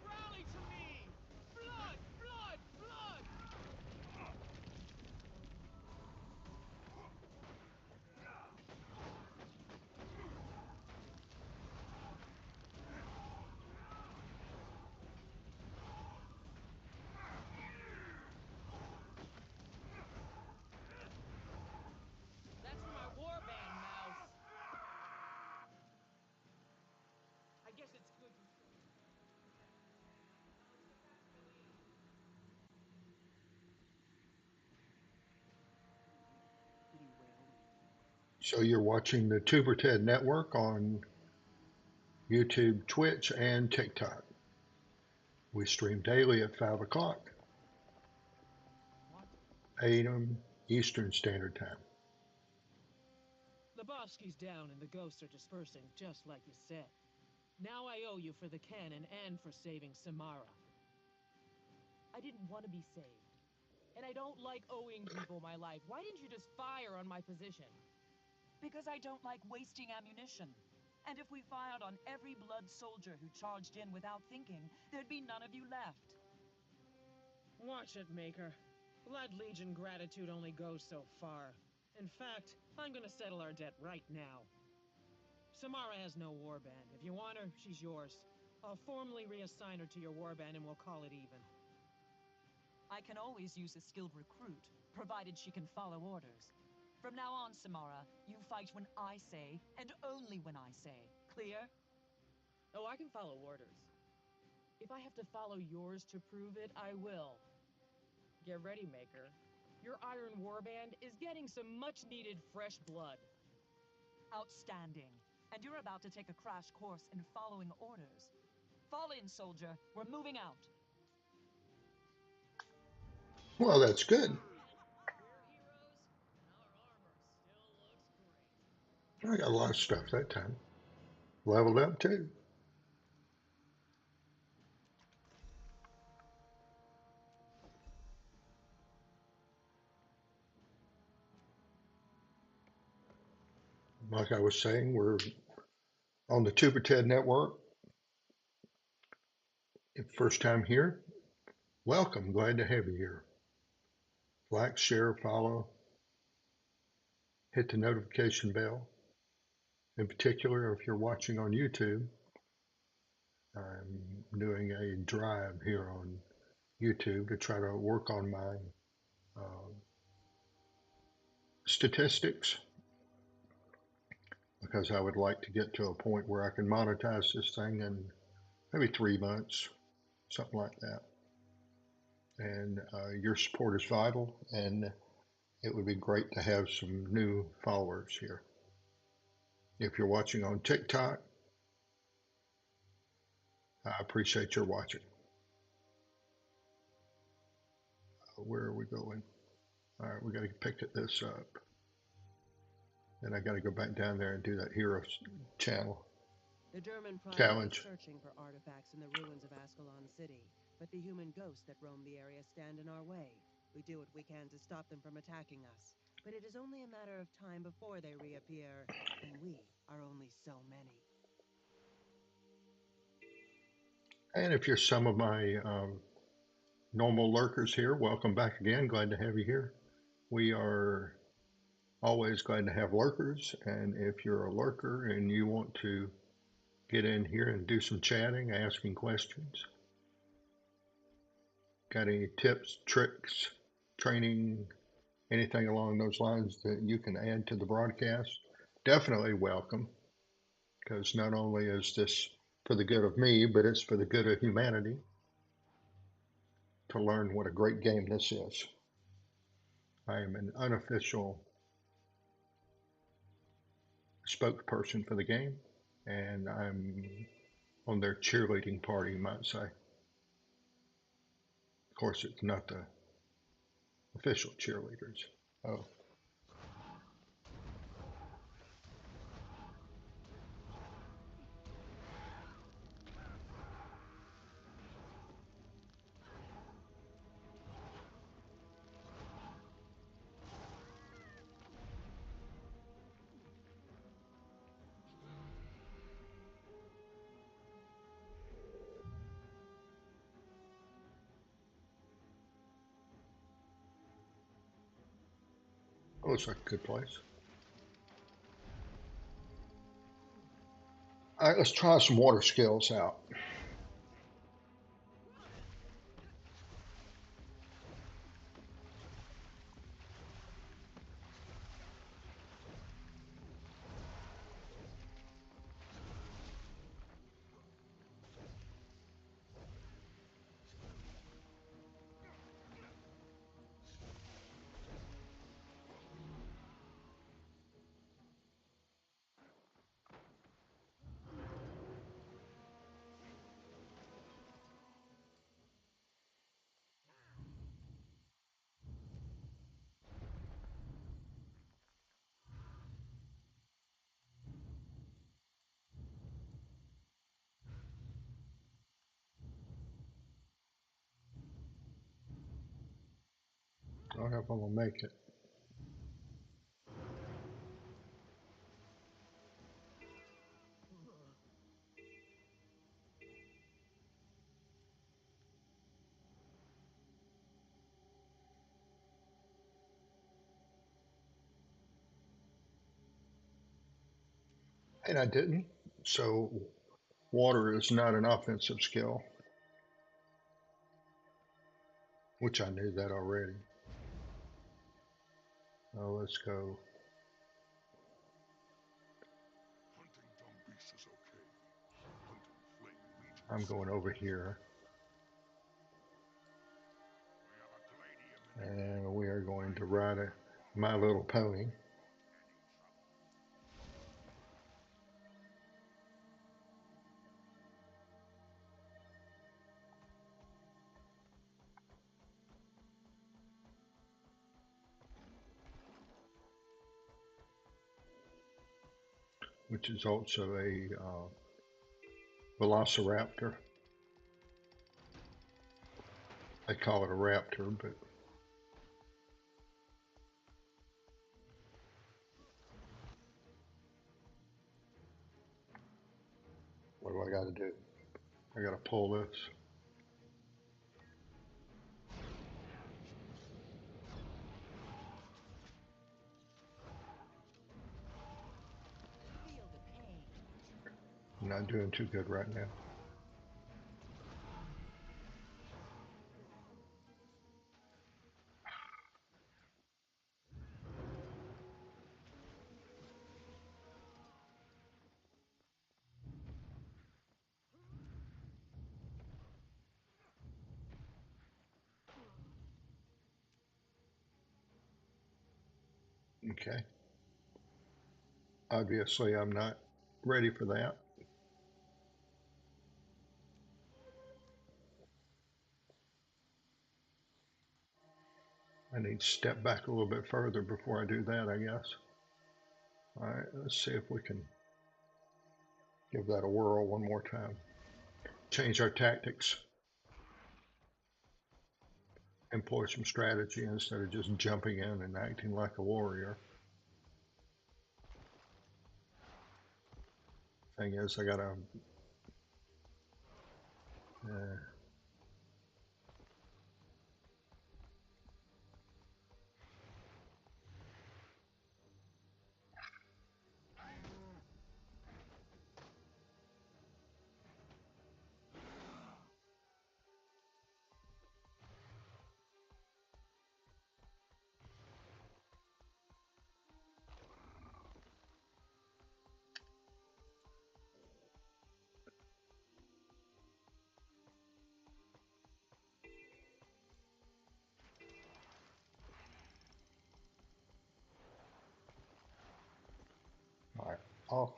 Rally to me! Blood! Blood! Blood! That's for my warband, Mouse. I guess it's good you said. Did he wail when he So you're watching the Tuberted Network on YouTube, Twitch, and TikTok. We stream daily at 5 o'clock, What? 8 a.m. Eastern Standard Time. Lebowski's down and the ghosts are dispersing, just like you said. Now I owe you for the cannon and for saving Samara. I didn't want to be saved. And I don't like owing people my life. Why didn't you just fire on my position? Because I don't like wasting ammunition. And if we fired on every blood soldier who charged in without thinking, there'd be none of you left. Watch it, Maker. Blood Legion gratitude only goes so far. In fact, I'm gonna settle our debt right now. Samara has no warband. If you want her, she's yours. I'll formally reassign her to your warband and we'll call it even. I can always use a skilled recruit, provided she can follow orders. From now on, Samara, you fight when I say, and only when I say. Clear? Oh, I can follow orders. If I have to follow yours to prove it, I will. Get ready, Maker. Your Iron Warband is getting some much-needed fresh blood. Outstanding. And you're about to take a crash course in following orders. Fall in, soldier. We're moving out. Well, that's good. We're heroes, and our armor still looks great. I got a lot of stuff that time. Leveled up too. Like I was saying, we're on the Tuberted Network, If first time here, welcome. Glad to have you here. Like, share, follow, hit the notification bell. In particular, if you're watching on YouTube, I'm doing a drive here on YouTube to try to work on my uh, statistics because I would like to get to a point where I can monetize this thing in maybe 3 months, something like that. And your support is vital, and it would be great to have some new followers here. If you're watching on TikTok, I appreciate your watching. Where are we going? All right, we got to pick this up. And I got to go back down there and do that hero channel. The German prime challenge. is searching for artifacts in the ruins of Ascalon City, but the human ghosts that roam the area stand in our way. We do what we can to stop them from attacking us, but it is only a matter of time before they reappear, and we are only so many. And if you're some of my normal lurkers here, welcome back again. Glad to have you here. We are always glad to have lurkers, and if you're a lurker and you want to get in here and do some chatting, asking questions, got any tips, tricks, training, anything along those lines that you can add to the broadcast, definitely welcome, because not only is this for the good of me, but it's for the good of humanity to learn what a great game this is. I am an unofficial spokesperson for the game, and I'm on their cheerleading party, you might say. Of course, it's not the official cheerleaders. Oh. Oh, looks like a good place. All right, let's try some water skills out. I don't know if I'm gonna make it. And I didn't. So water is not an offensive skill, which I knew that already. Oh, let's go. Hunting dumb beasts is okay. Hunting flame legions. I'm going over here. And we are going to ride My Little Pony. Which is also a velociraptor. They call it a raptor, but what do I got to do? I got to pull this. Not doing too good right now. Okay. Obviously, I'm not ready for that. I need to step back a little bit further before I do that, I guess. All right, let's see if we can give that a whirl one more time. Change our tactics. Employ some strategy instead of just jumping in and acting like a warrior. Thing is, I gotta. All right, off.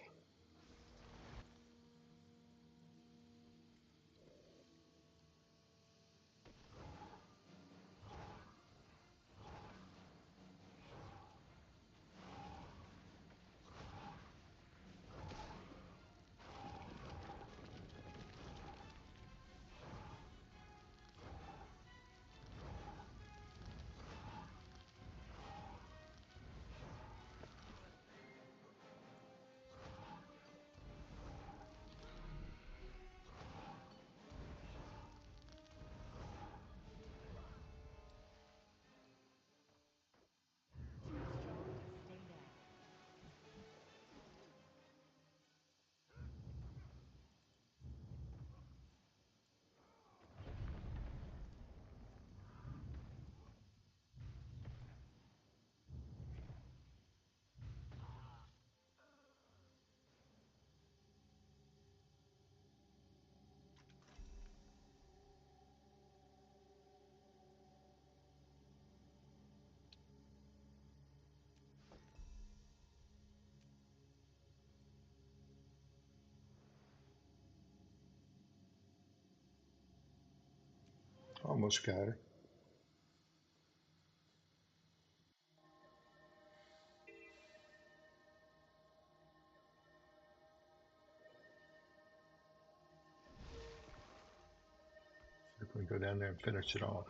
Too strong to stay down. Almost got her. See if we can go down there and finish it off.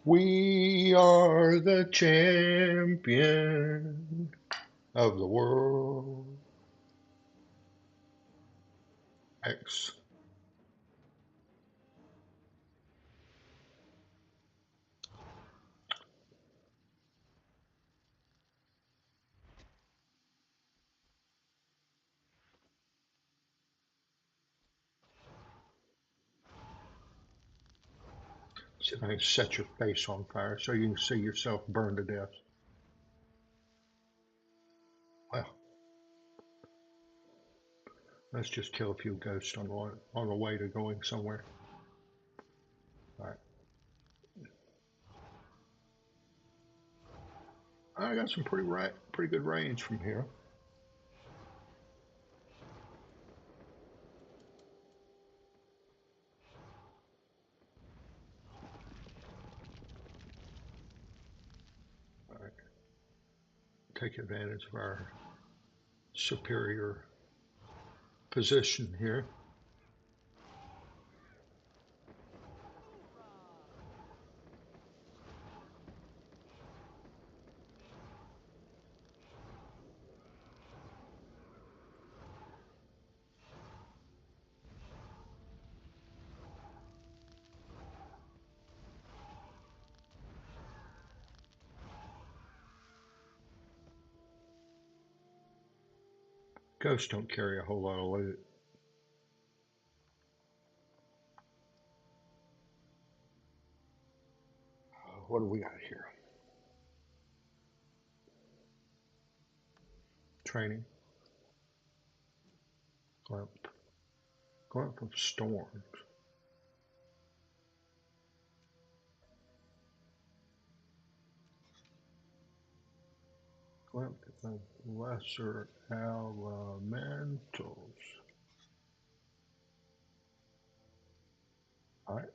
We are the champion of the world. X. See if I can set your face on fire so you can see yourself burn to death. Let's just kill a few ghosts on the way to going somewhere. All right. I got some pretty good range from here. All right. Take advantage of our superior position here. Ghosts don't carry a whole lot of loot. What do we got here? Training. Glimpse of storms. Glimpse of lesser elementals. All right.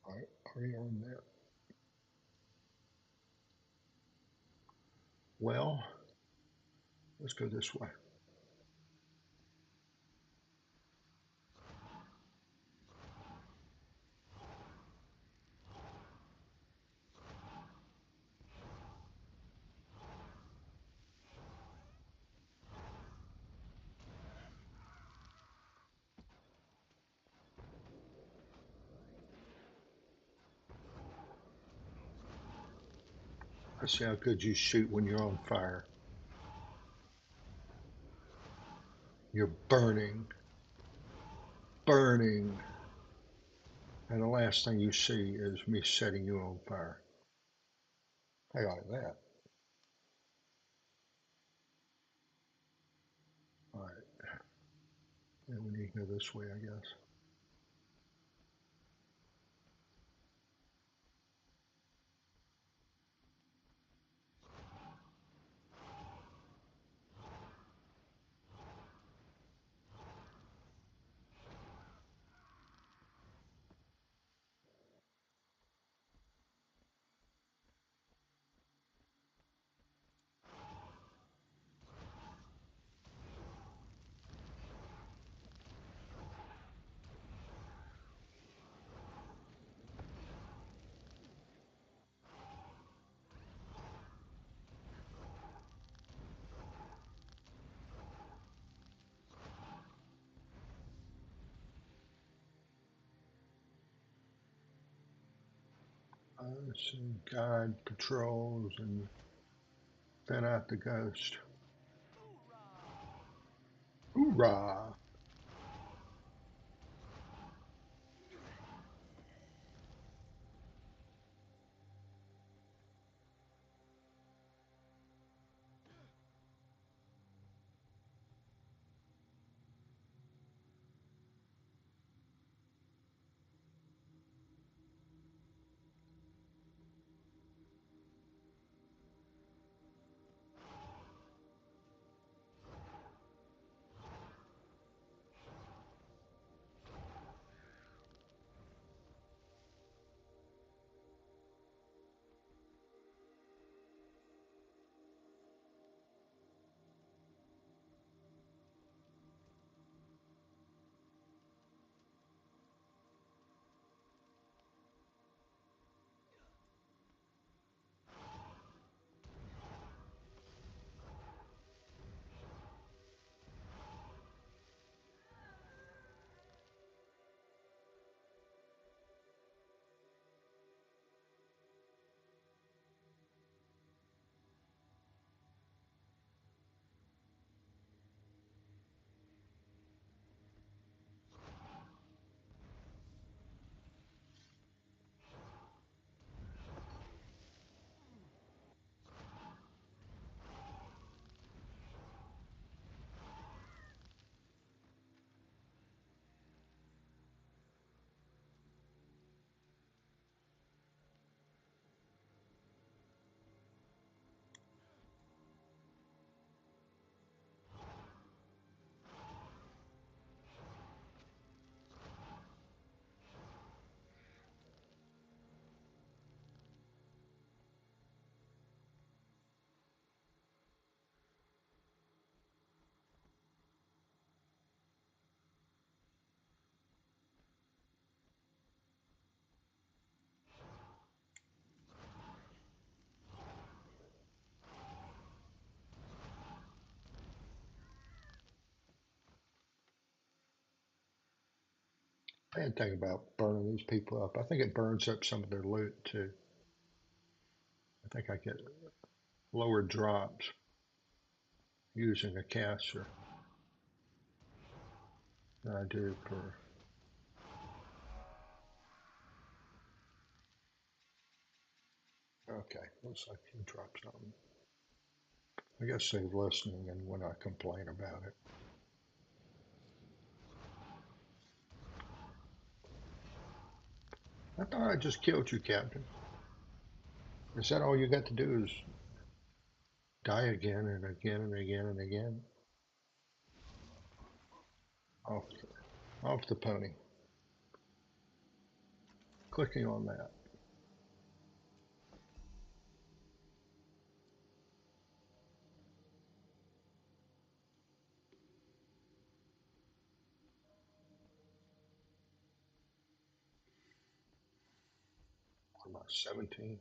All right. Already on that. Well, let's go this way. Let's see how good you shoot when you're on fire. You're burning. Burning. And the last thing you see is me setting you on fire. I like that. All right. Yeah, we need to go this way, I guess. Some guide patrols and thin out the ghost. Hoorah! I didn't think about burning these people up. I think it burns up some of their loot too. I think I get lower drops using a caster than I do per. Okay, looks like he dropped something. I guess they're listening and when I complain about it. I thought I just killed you, Captain. Is that all you got to do is die again and again and again and again? Off, off the pony. Clicking on that. I'm about 17.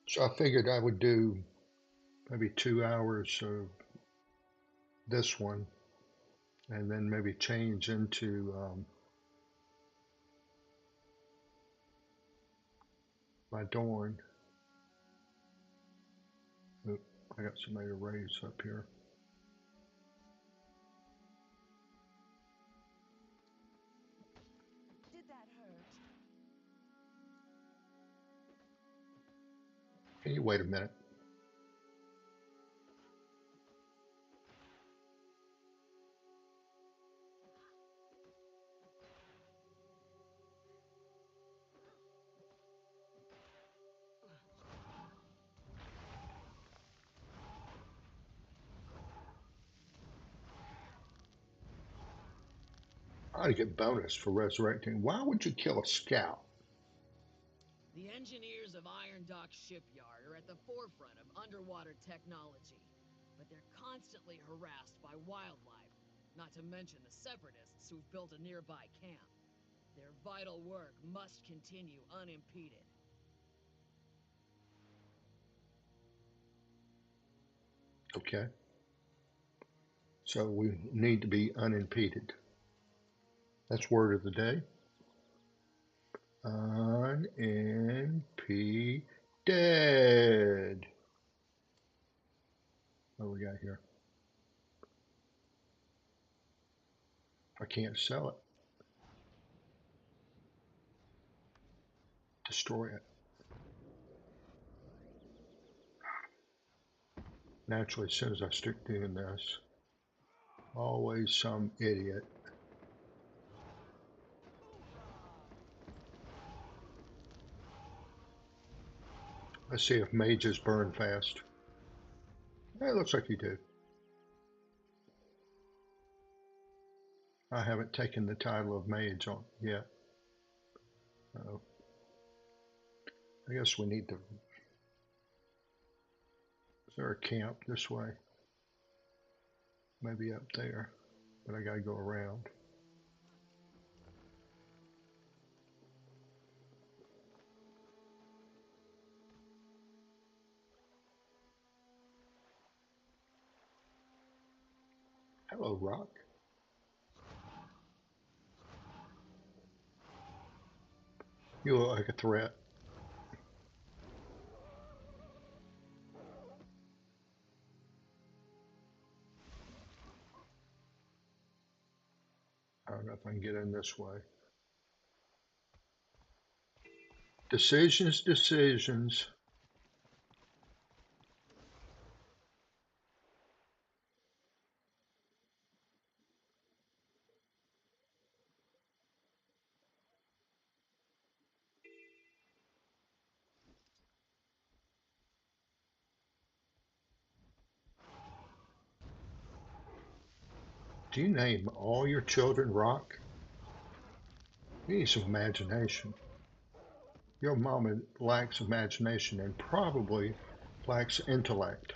So I figured I would do maybe 2 hours of this one and then maybe change into my Dorn. Oop, I got somebody to raise up here. Did that hurt? Can you wait a minute? I get bonus for resurrecting. Why would you kill a scout? The engineers of Iron Dock Shipyard are at the forefront of underwater technology, but they're constantly harassed by wildlife, not to mention the separatists who've built a nearby camp. Their vital work must continue unimpeded. Okay. So we need to be unimpeded. That's word of the day. Unimpeded. What do we got here? I can't sell it. Destroy it. Naturally, as soon as I start doing this, always some idiot. Let's see if mages burn fast. It looks like you do. I haven't taken the title of mage on yet. So I guess we need to. Is there a camp this way? Maybe up there, but I gotta go around. Hello, Rock. You look like a threat. I don't know if I can get in this way. Decisions, decisions. Do you name all your children Rock? You need some imagination. Your mama lacks imagination and probably lacks intellect.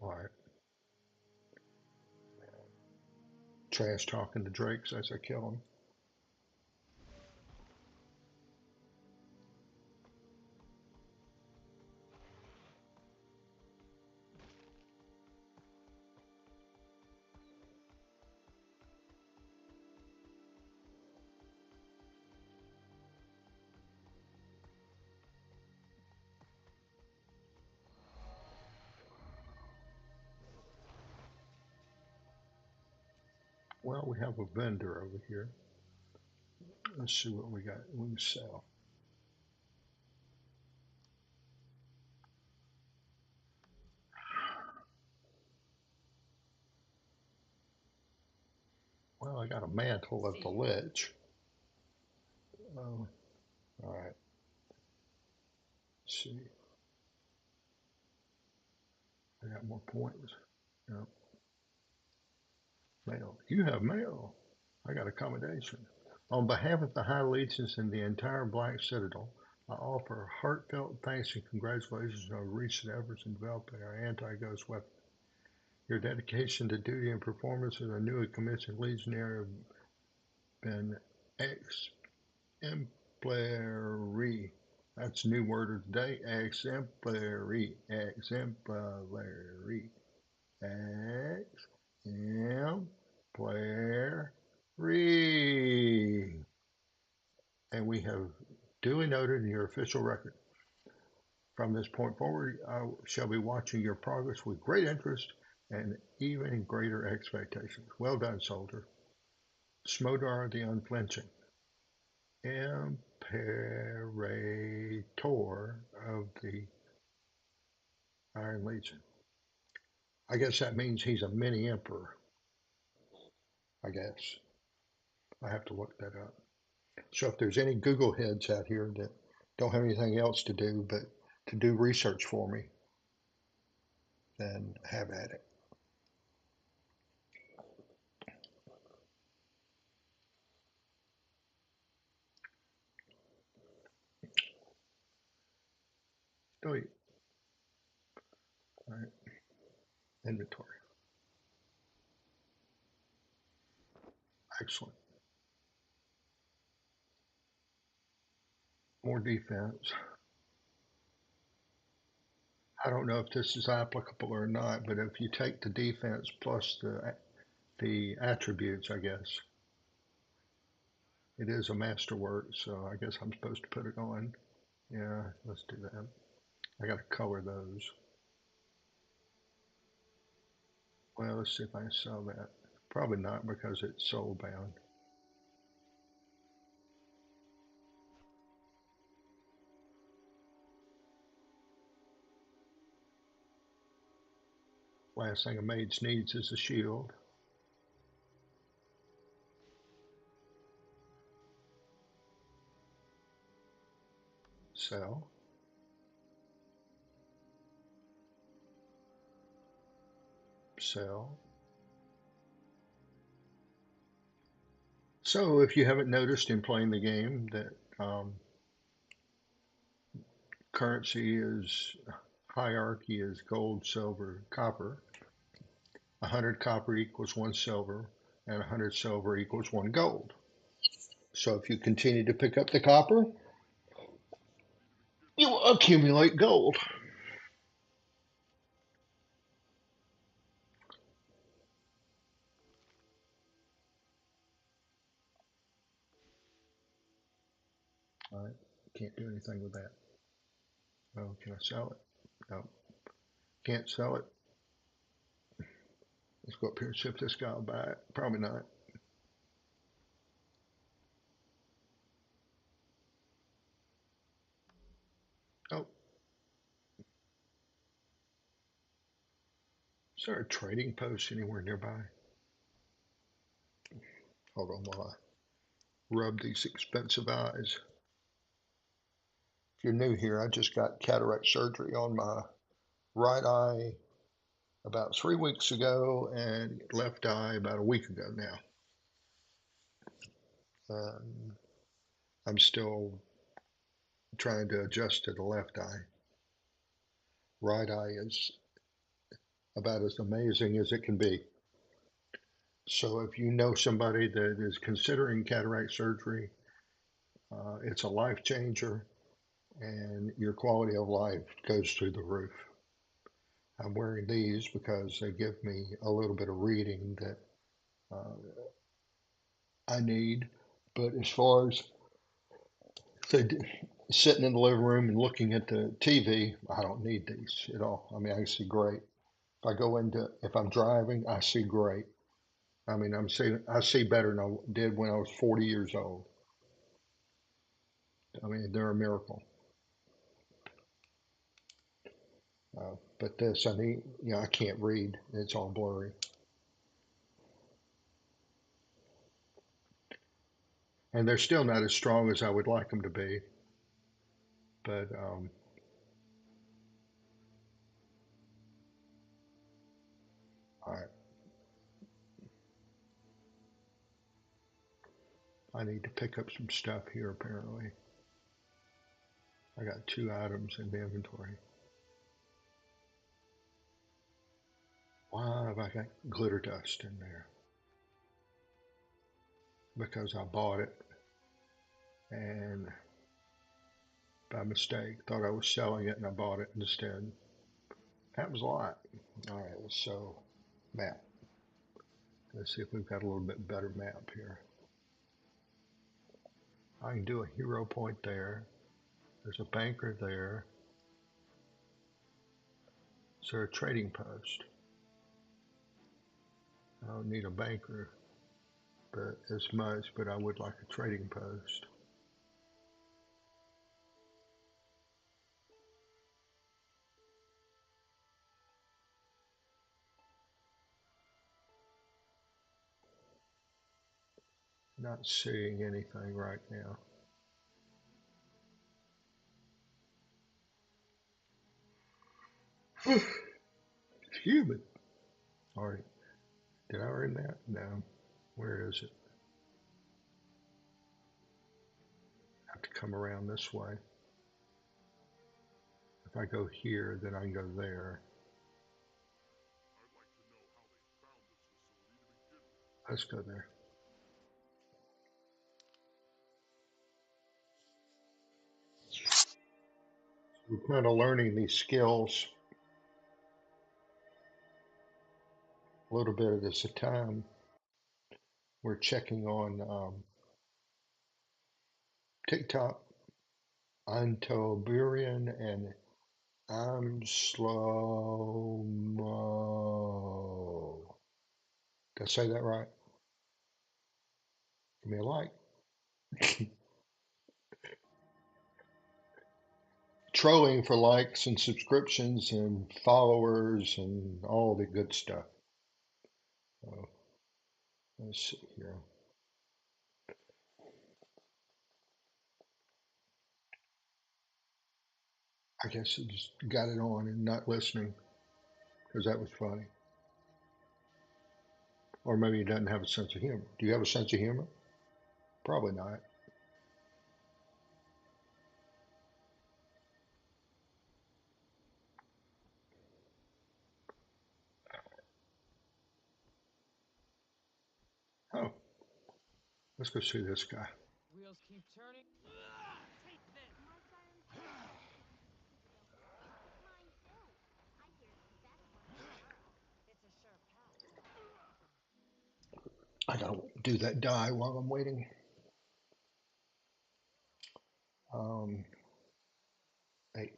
All right. Trash talking to Drakes as I kill him. Well, we have a vendor over here. Let's see what we got. We can sell. Well, I got a mantle of the Lich. All right. Let's see. I got more points. Yep. Mail. You have mail. I got accommodation. On behalf of the High Legions and the entire Black Citadel, I offer heartfelt thanks and congratulations on recent efforts in developing our anti-ghost weapon. Your dedication to duty and performance as a newly commissioned Legionnaire have been exemplary. That's a new word of the day. Exemplary. Exemplary. Exemplary. And we have duly noted in your official record. From this point forward, I shall be watching your progress with great interest and even greater expectations. Well done, soldier. Smodar the Unflinching, Imperator of the Iron Legion. I guess that means he's a mini emperor. I guess. I have to look that up. So if there's any Google heads out here that don't have anything else to do but to do research for me, then have at it. Delete. All right. Inventory. Excellent. More defense. I don't know if this is applicable or not, but if you take the defense plus the attributes, I guess it is a masterwork, so I guess I'm supposed to put it on. Yeah, let's do that. I got to color those. Well, let's see if I can sell that. Probably not because it's soul bound. Last thing a mage needs is a shield. Sell. Sell. So if you haven't noticed in playing the game that currency is hierarchy is gold, silver, copper. 100 copper equals 1 silver, and 100 silver equals 1 gold. So if you continue to pick up the copper, you will accumulate gold. All right, can't do anything with that. Oh, can I sell it? No, can't sell it. Let's go up here and see if this guy will buy it. Probably not. Oh, is there a trading post anywhere nearby? Hold on while I rub these expensive eyes. If you're new here, I just got cataract surgery on my right eye about 3 weeks ago, and left eye about a week ago now. I'm still trying to adjust to the left eye. Right eye is about as amazing as it can be. So if you know somebody that is considering cataract surgery, it's a life changer, and your quality of life goes through the roof. I'm wearing these because they give me a little bit of reading that I need. But as far as say, sitting in the living room and looking at the TV, I don't need these at all. I mean, I see great. If I'm driving, I see great. I mean, I see better than I did when I was 40 years old. I mean, they're a miracle. But this, I need, I can't read. It's all blurry. And they're still not as strong as I would like them to be. But all right, I need to pick up some stuff here. Apparently, I got 2 items in the inventory. Why have I got glitter dust in there? Because I bought it and by mistake thought I was selling it, and I bought it instead. Happens a lot. All right, so map. Let's see if we've got a little bit better map here. I can do a hero point there. There's a banker there. Is there a trading post? I don't need a banker but as much, but I would like a trading post. Not seeing anything right now. It's humid. All right. Did I earn that? No. Where is it? I have to come around this way. If I go here, then I can go there. Let's go there. We're kind of learning these skills a little bit at a time. We're checking on TikTok, Antoburian, and I'm slow mo. Did I say that right? Give me a like. Trolling for likes and subscriptions and followers and all the good stuff. So, let's see here. I guess I just got it on and not listening because that was funny. Or maybe he doesn't have a sense of humor. Do you have a sense of humor? Probably not. Oh, let's go see this guy. Wheels keep turning. Take this. It's a sure pass. I gotta do that die while I'm waiting. 8.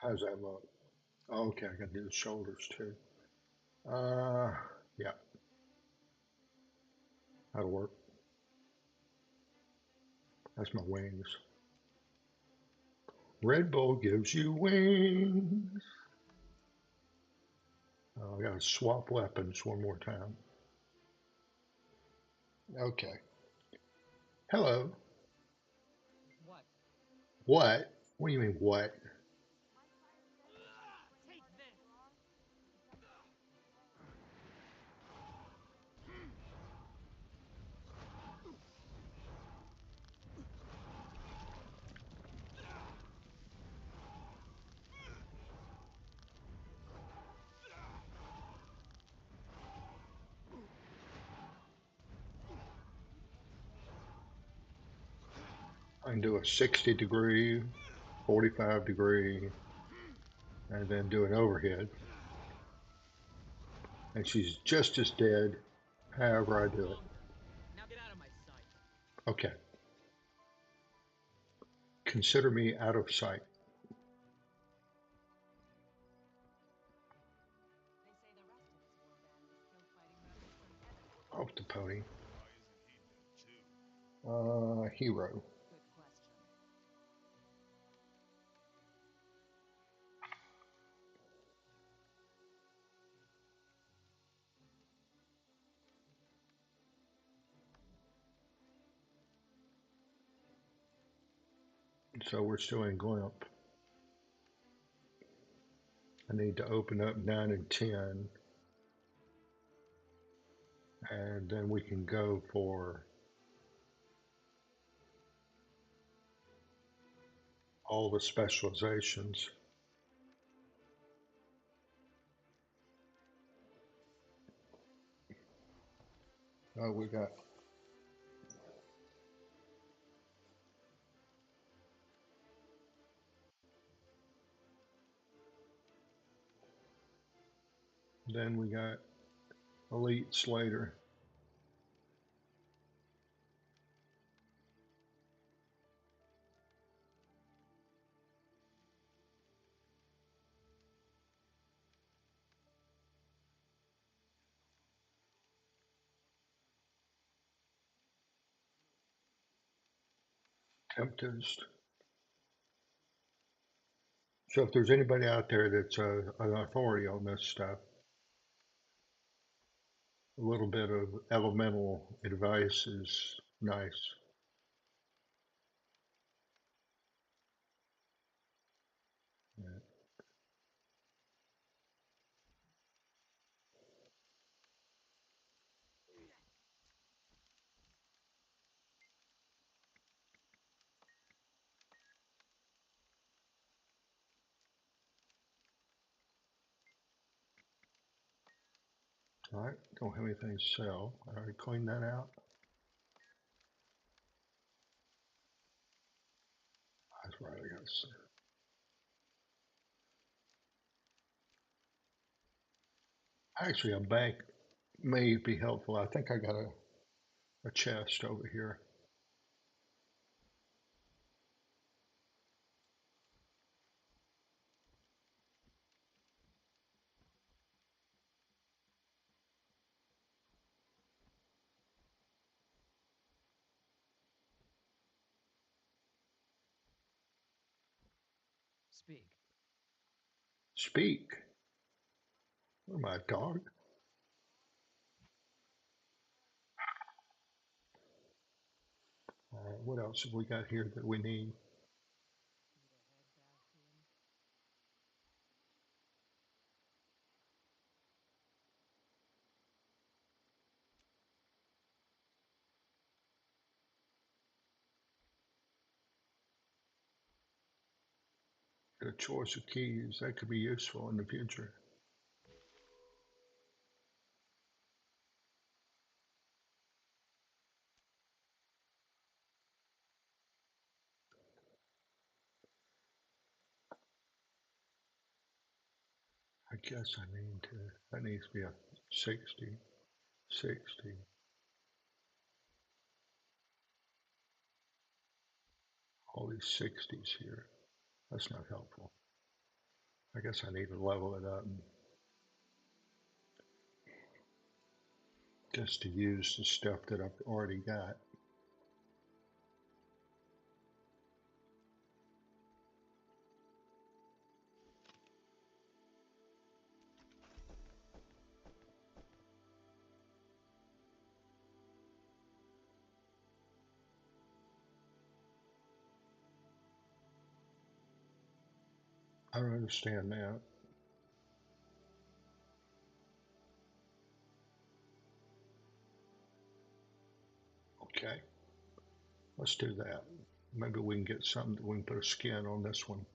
How's that look? Oh, okay, I got to do the shoulders too. Uh, yeah, that'll work. That's my wings. Red Bull gives you wings. Oh, I got to swap weapons one more time. Okay. Hello. What? What? What do you mean, what? Take this! I can do a 60-degree, 45-degree, and then do an overhead. And she's just as dead, however I do it. Now get out of my sight. Okay. Consider me out of sight. They say the rest of this warband is still fighting rebels from heaven. Off the pony. Why isn't he dead too? Hero. Good question. So we're still in Glimp. I need to open up 9 and 10. And then we can go for all the specializations. Oh, we got then we got elites later. Tempest. So if there's anybody out there that's an authority on this stuff, a little bit of elemental advice is nice. Yeah. All right, don't have anything to sell. I already cleaned that out. That's right, I got to sell. Actually, a bank may be helpful. I think I got a chest over here. Speak. Speak. What am I, a dog? All right, what else have we got here that we need? A choice of keys that could be useful in the future. I guess I need to, that needs to be a 60, 60. All these 60s here. That's not helpful. I guess I need to level it up just to use the stuff that I've already got. I don't understand that. Okay, let's do that. Maybe we can get something that we can put a skin on this one.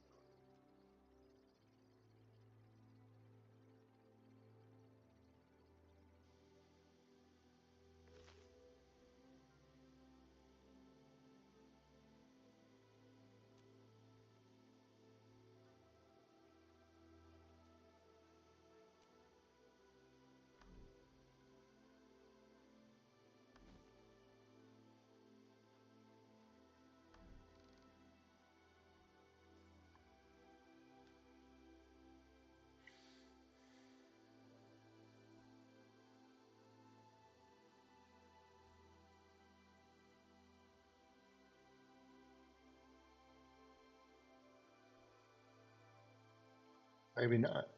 Maybe not.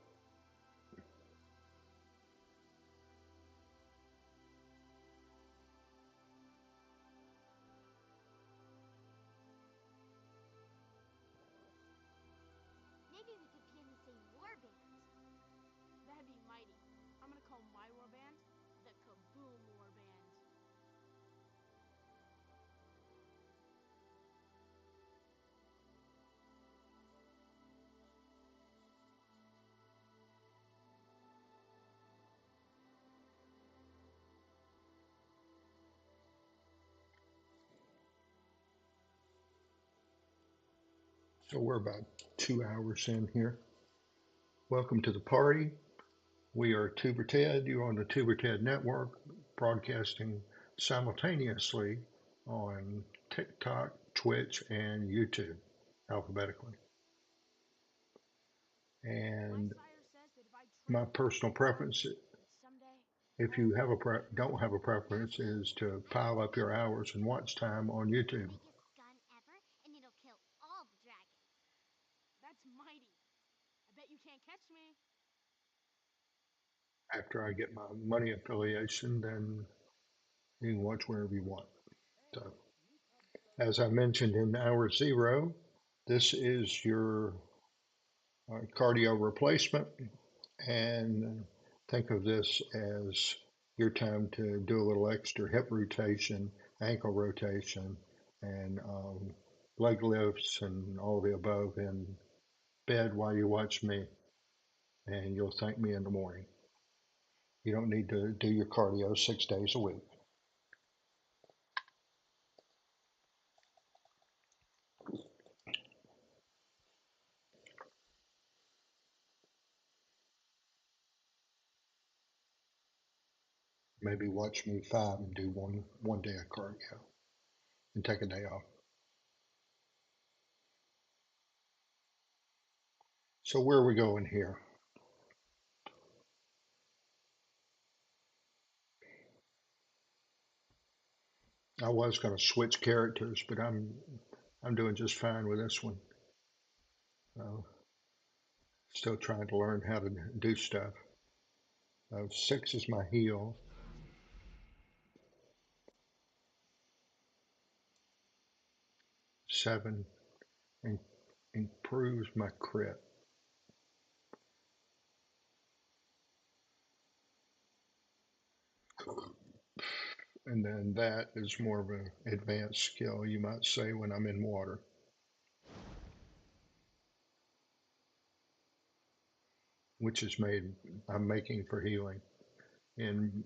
Maybe we could be in the same warband. That'd be mighty. I'm gonna call my warband the Kaboom Warband. So we're about 2 hours in here. Welcome to the party. We are Tuberted. You're on the Tuberted Network, broadcasting simultaneously on TikTok, Twitch, and YouTube, alphabetically. And my personal preference, if you have don't have a preference, is to pile up your hours and watch time on YouTube. Biggest gun ever, and it'll kill all the dragons. That's mighty. I bet you can't catch me. After I get my money affiliation, then you can watch wherever you want. So, as I mentioned in hour 0, this is your cardio replacement, and think of this as your time to do a little extra hip rotation, ankle rotation, and leg lifts and all the above in bed while you watch me, and you'll thank me in the morning. You don't need to do your cardio 6 days a week. Maybe watch me 5 and do one day of cardio and take a day off. So where are we going here? I was going to switch characters, but I'm doing just fine with this one. Still trying to learn how to do stuff. 6 is my heal. 7 improves my crit. And then that is more of an advanced skill, you might say, when I'm in water. Which is I'm making for healing in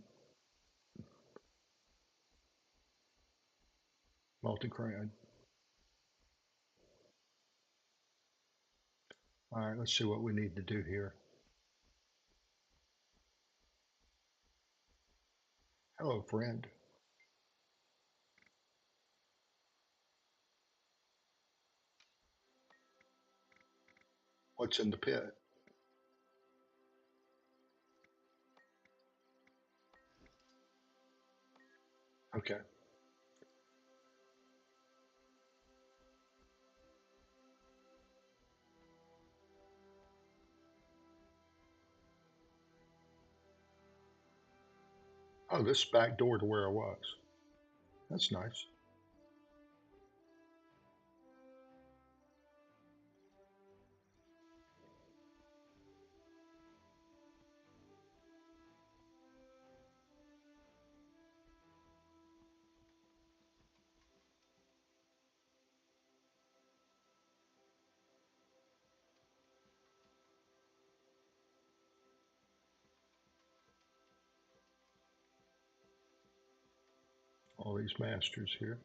multi-crad. All right, let's see what we need to do here. Hello, friend. What's in the pit? Okay. Oh, this is back door to where I was. That's nice. All these masters here.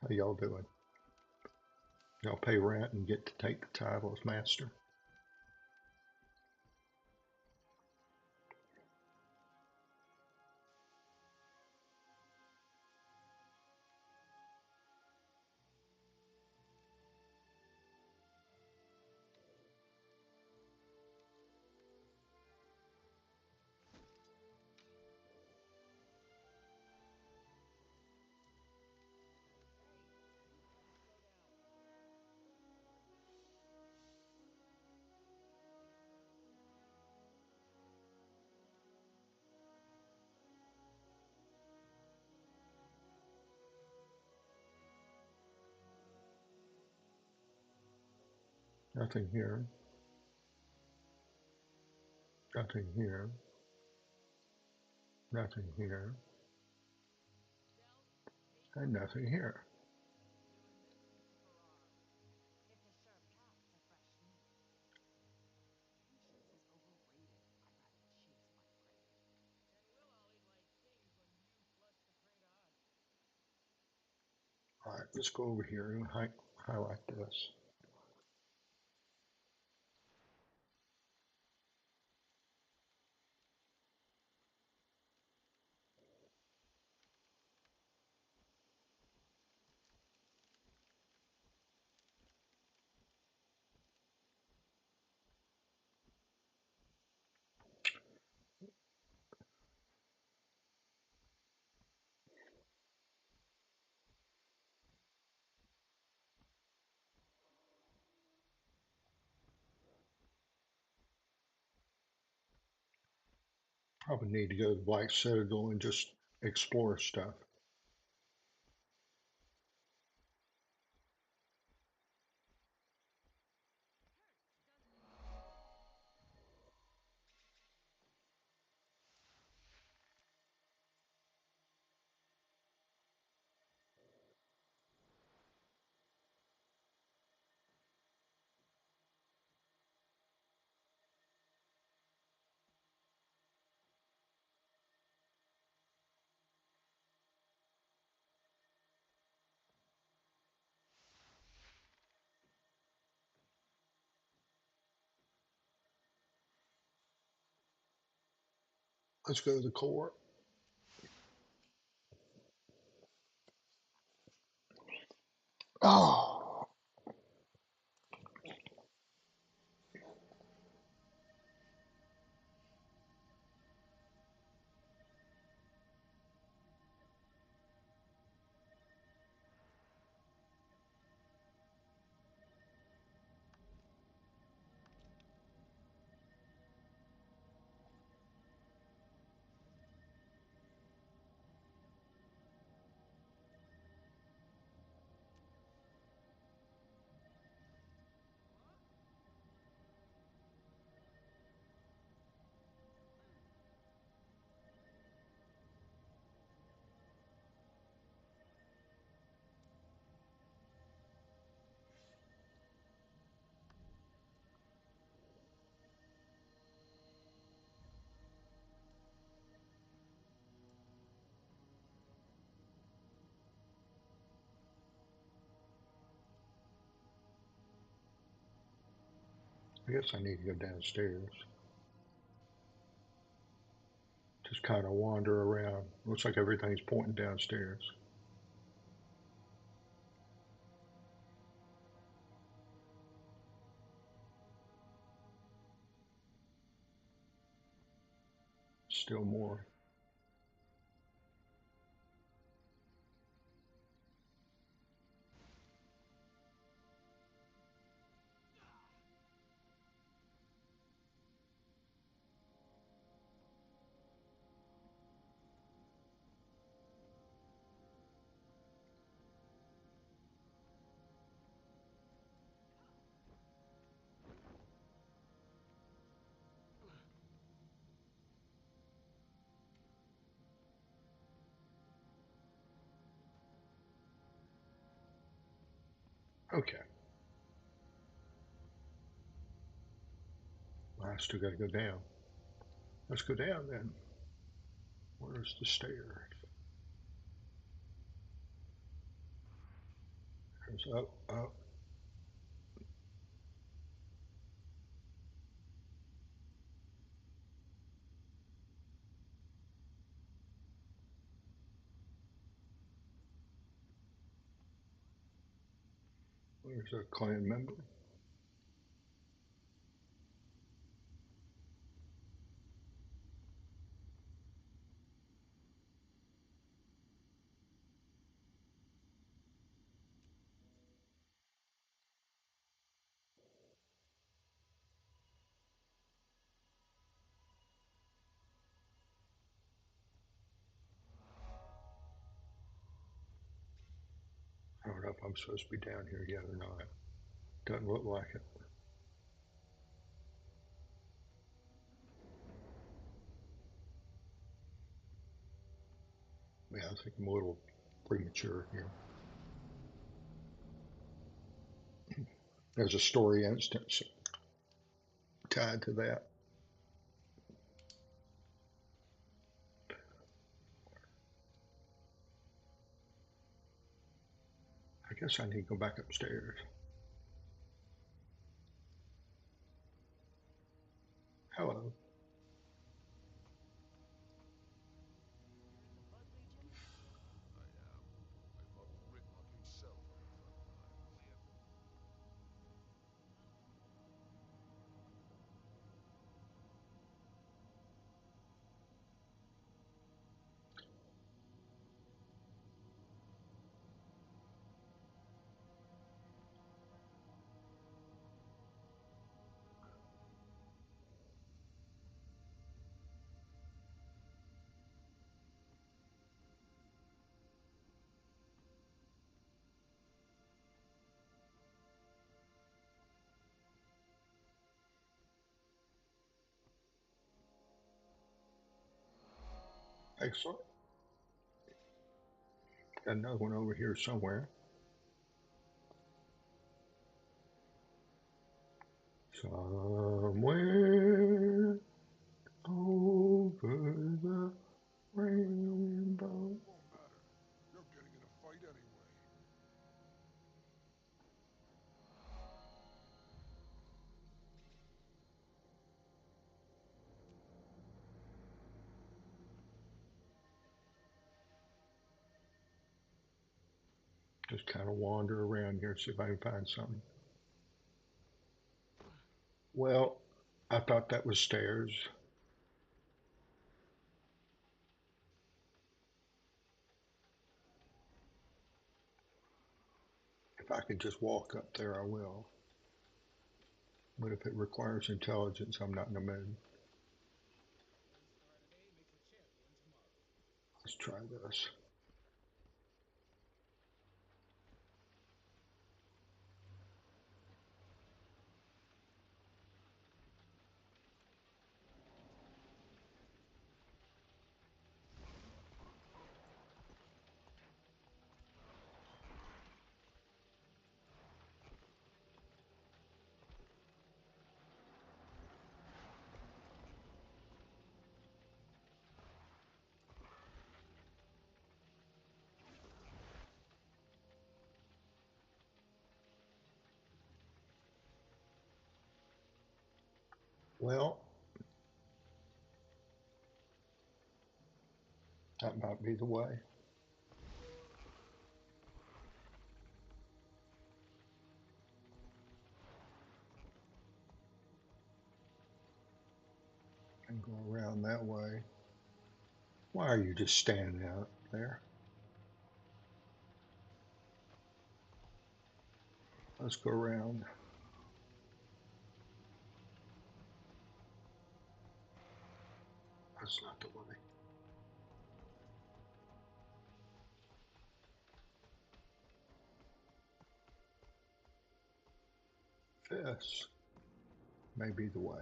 How y'all doing? Y'all pay rent and get to take the title of master? Nothing here. Nothing here. Nothing here. And nothing here. It's a sharp path to fresh meat. Patience is overrated. I'd rather chase my prey. And we'll all eat like kings when you flush the prey to us. All right, let's go over here and highlight this. Probably need to go to the Black Citadel and just explore stuff. Let's go to the core. Oh, I guess I need to go downstairs. Just kind of wander around. Looks like everything's pointing downstairs. Still more. Okay. Well, I still got to go down. Let's go down then. Where's the stairs? There's up, up. There's a clan member. I don't know if I'm supposed to be down here yet or not. Doesn't look like it. Yeah, I think I'm a little premature here. There's a story instance tied to that. I guess I need to go back upstairs. Hello. I am. I fought with Gridlock himself on the front lines. Excellent. Got another one over here somewhere. Somewhere over the rainbow. Won't matter. You're getting in a fight anyway. Just kind of wander around here, see if I can find something. Well, I thought that was stairs. If I could just walk up there, I will. But if it requires intelligence, I'm not in the mood. Let's try this. Well, that might be the way. And go around that way. Why are you just standing out there? Let's go around. That's not the way. This may be the way.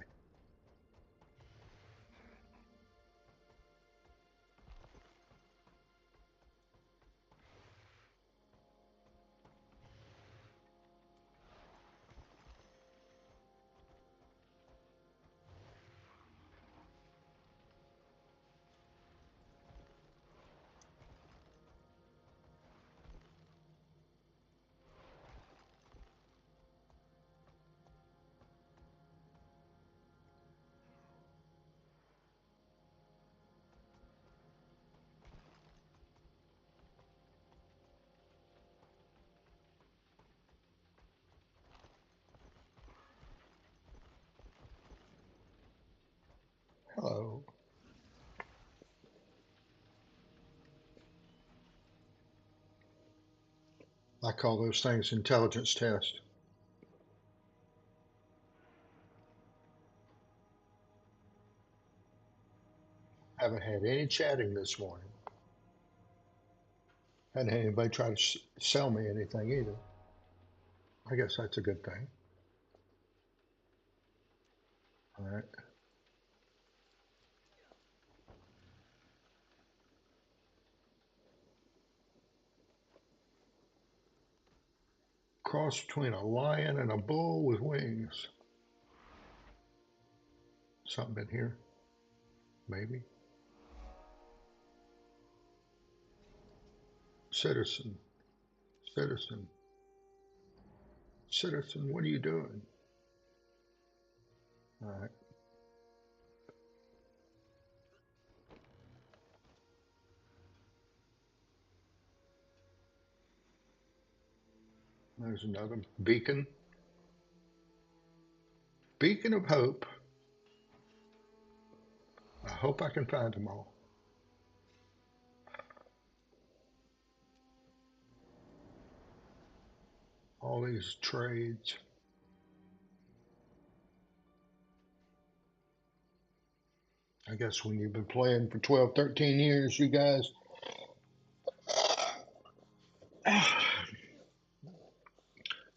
Hello. I call those things intelligence tests. Haven't had any chatting this morning. Hadn't had anybody try to sell me anything either. I guess that's a good thing. All right. Cross between a lion and a bull with wings. Something in here? Maybe. Citizen. Citizen. Citizen, what are you doing? All right. There's another beacon. Beacon of hope. I hope I can find them all. All these trades. I guess when you've been playing for 12, 13 years, you guys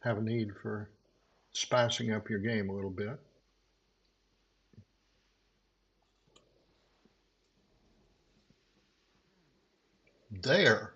have a need for spicing up your game a little bit. There.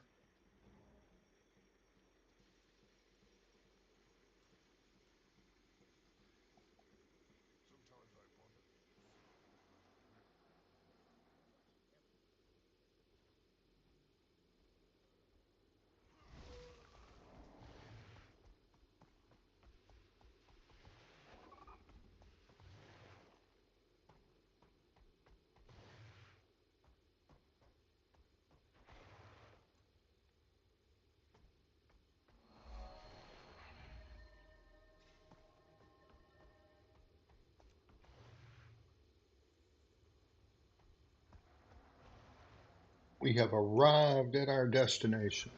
We have arrived at our destination.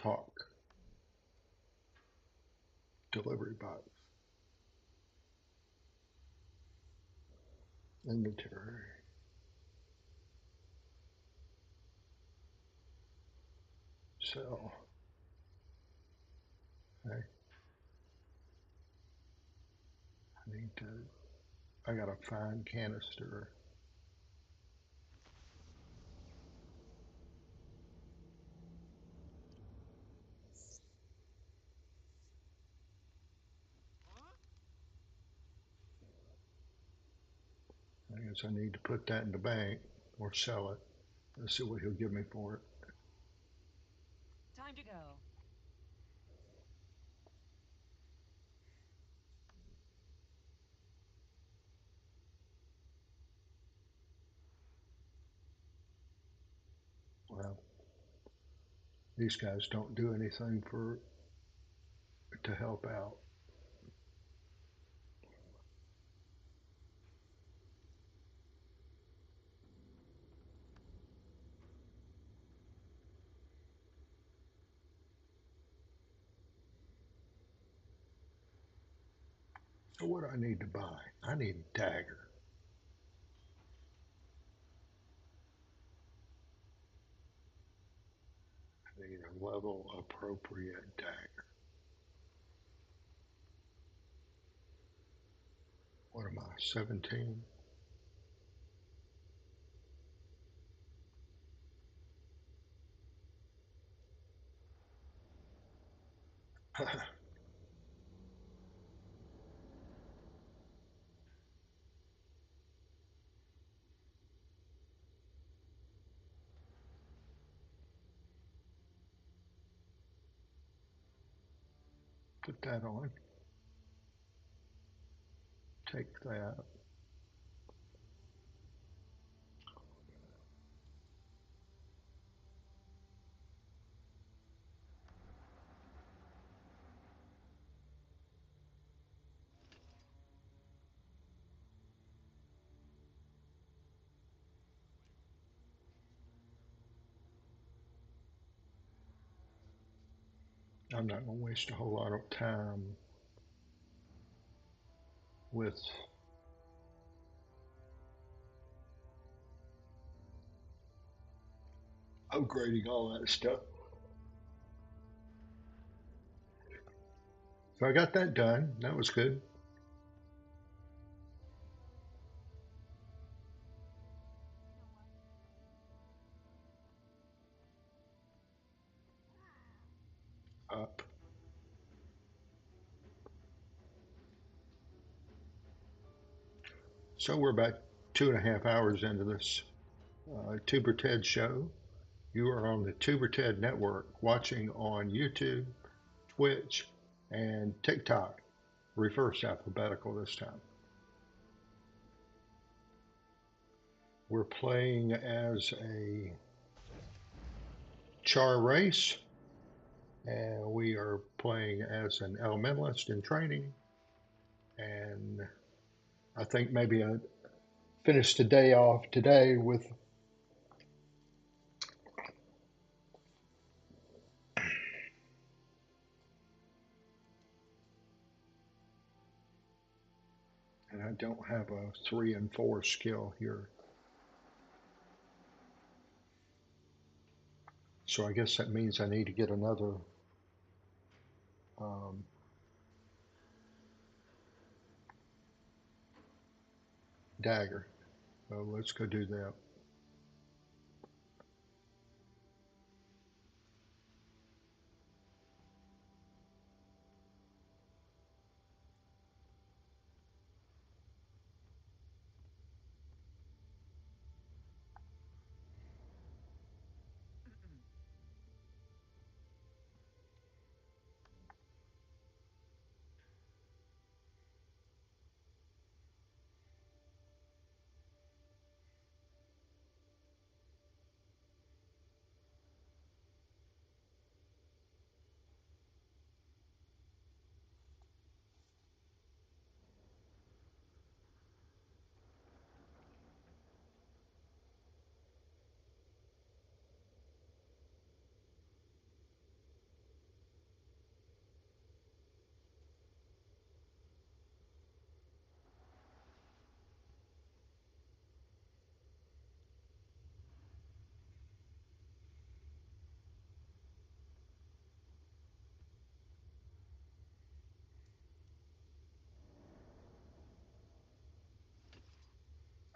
Talk. Delivery box. Inventory. Sell. Okay. I gotta find canister. I guess I need to put that in the bank or sell it. Let's see what he'll give me for it. Time to go. Well, these guys don't do anything to help out. So what do I need to buy? I need a dagger. I need a level appropriate dagger. What am I, 17? Put that on. Take that. I'm not going to waste a whole lot of time with upgrading all that stuff. So I got that done. That was good. Up. So we're about 2.5 hours into this Tuberted show. You are on the Tuberted network, watching on YouTube, Twitch, and TikTok. Reverse alphabetical this time. We're playing as a Charr race, and we are playing as an elementalist in training. And I think maybe I finished the day off today with and I don't have a 3 and 4 skill here. So I guess that means I need to get another dagger. So let's go do that.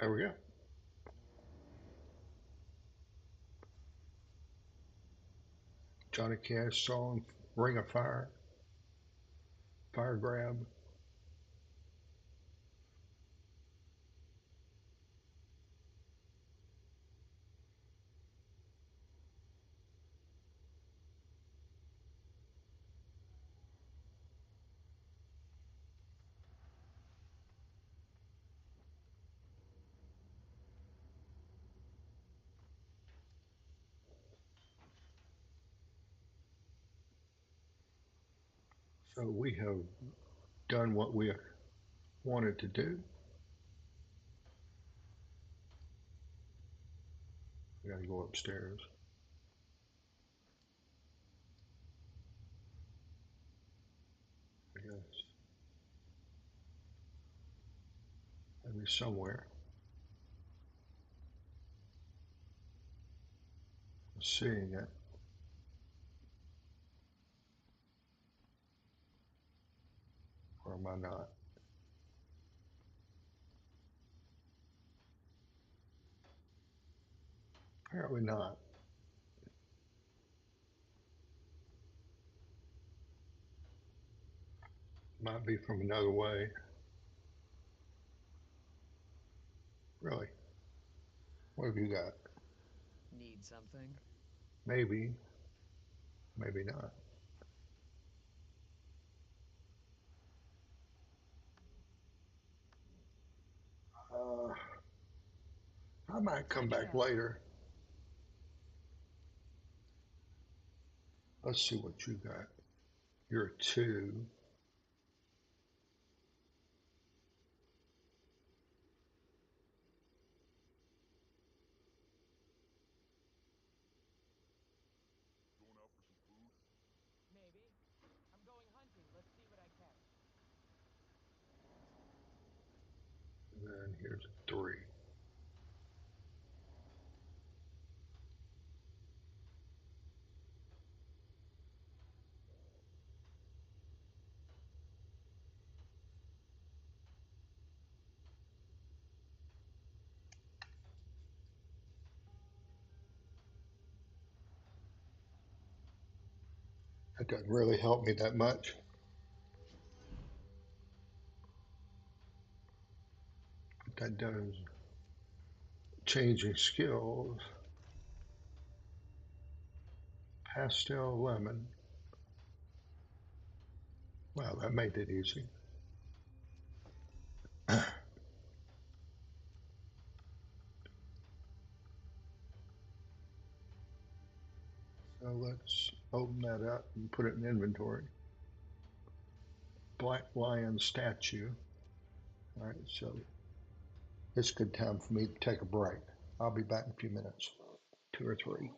There we go. Johnny Cash song, Ring of Fire, Fire Grab. So we have done what we wanted to do. We got to go upstairs. I guess maybe somewhere. Seeing it. Or am I not? Apparently not. Might be from another way. Really? What have you got? Need something? Maybe. Maybe not. I might come back later. Let's see what you got. You're a 2. Going out for some food? Maybe. Here's 3. That doesn't really help me that much. But that does changing skills. Pastel lemon. Well, that made it easy. So let's open that up and put it in inventory. Black lion statue. All right, so it's a good time for me to take a break. I'll be back in a few minutes, 2 or 3.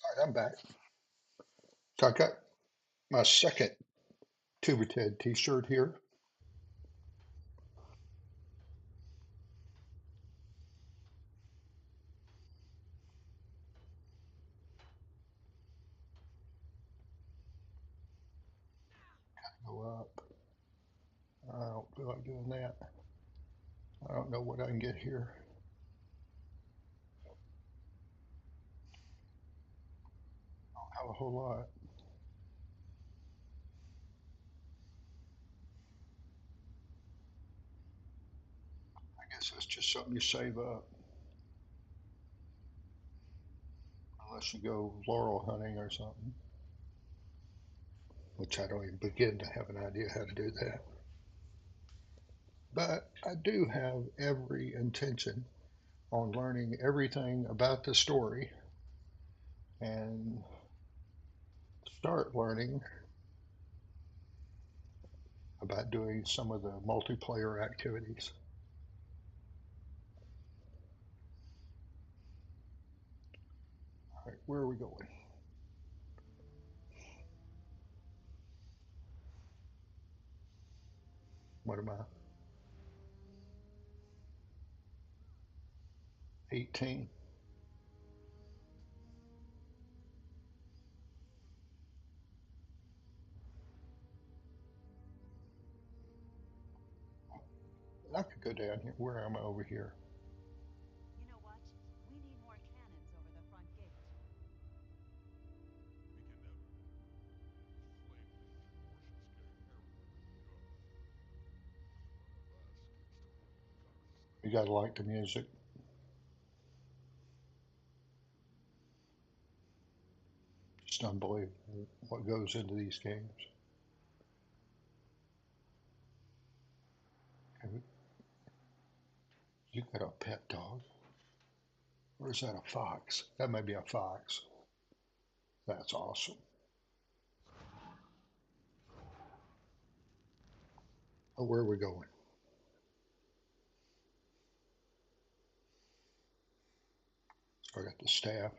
All right, I'm back. So I got my second Tuberted t-shirt here. Go up. I don't feel like doing that. I don't know what I can get here. I don't have a whole lot. I guess it's just something you save up. Unless you go laurel hunting or something. Which I don't even begin to have an idea how to do that. But I do have every intention on learning everything about the story and start learning about doing some of the multiplayer activities. All right, where are we going? What am I? 18. I could go down here. Where am I over here? You know what? We need more cannons over the front gate. We can never. Flame Ranger portions carry heroin and guns. One of us gets to work guns. You gotta like the music. Just unbelievable what goes into these games. You got a pet dog? Or is that a fox? That may be a fox. That's awesome. Oh, where are we going? I got the staff.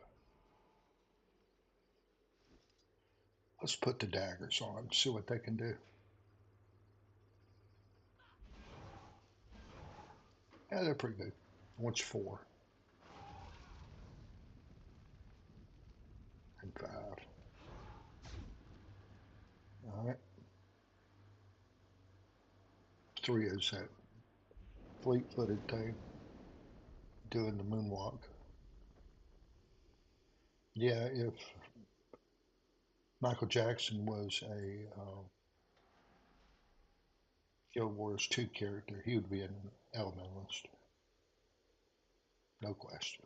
Let's put the daggers on, see what they can do. Yeah, they're pretty good. What's 4? And 5. All right. 3 is that fleet-footed thing, doing the moonwalk. Yeah, if Michael Jackson was a Guild Wars 2 character, he would be an elementalist. No question.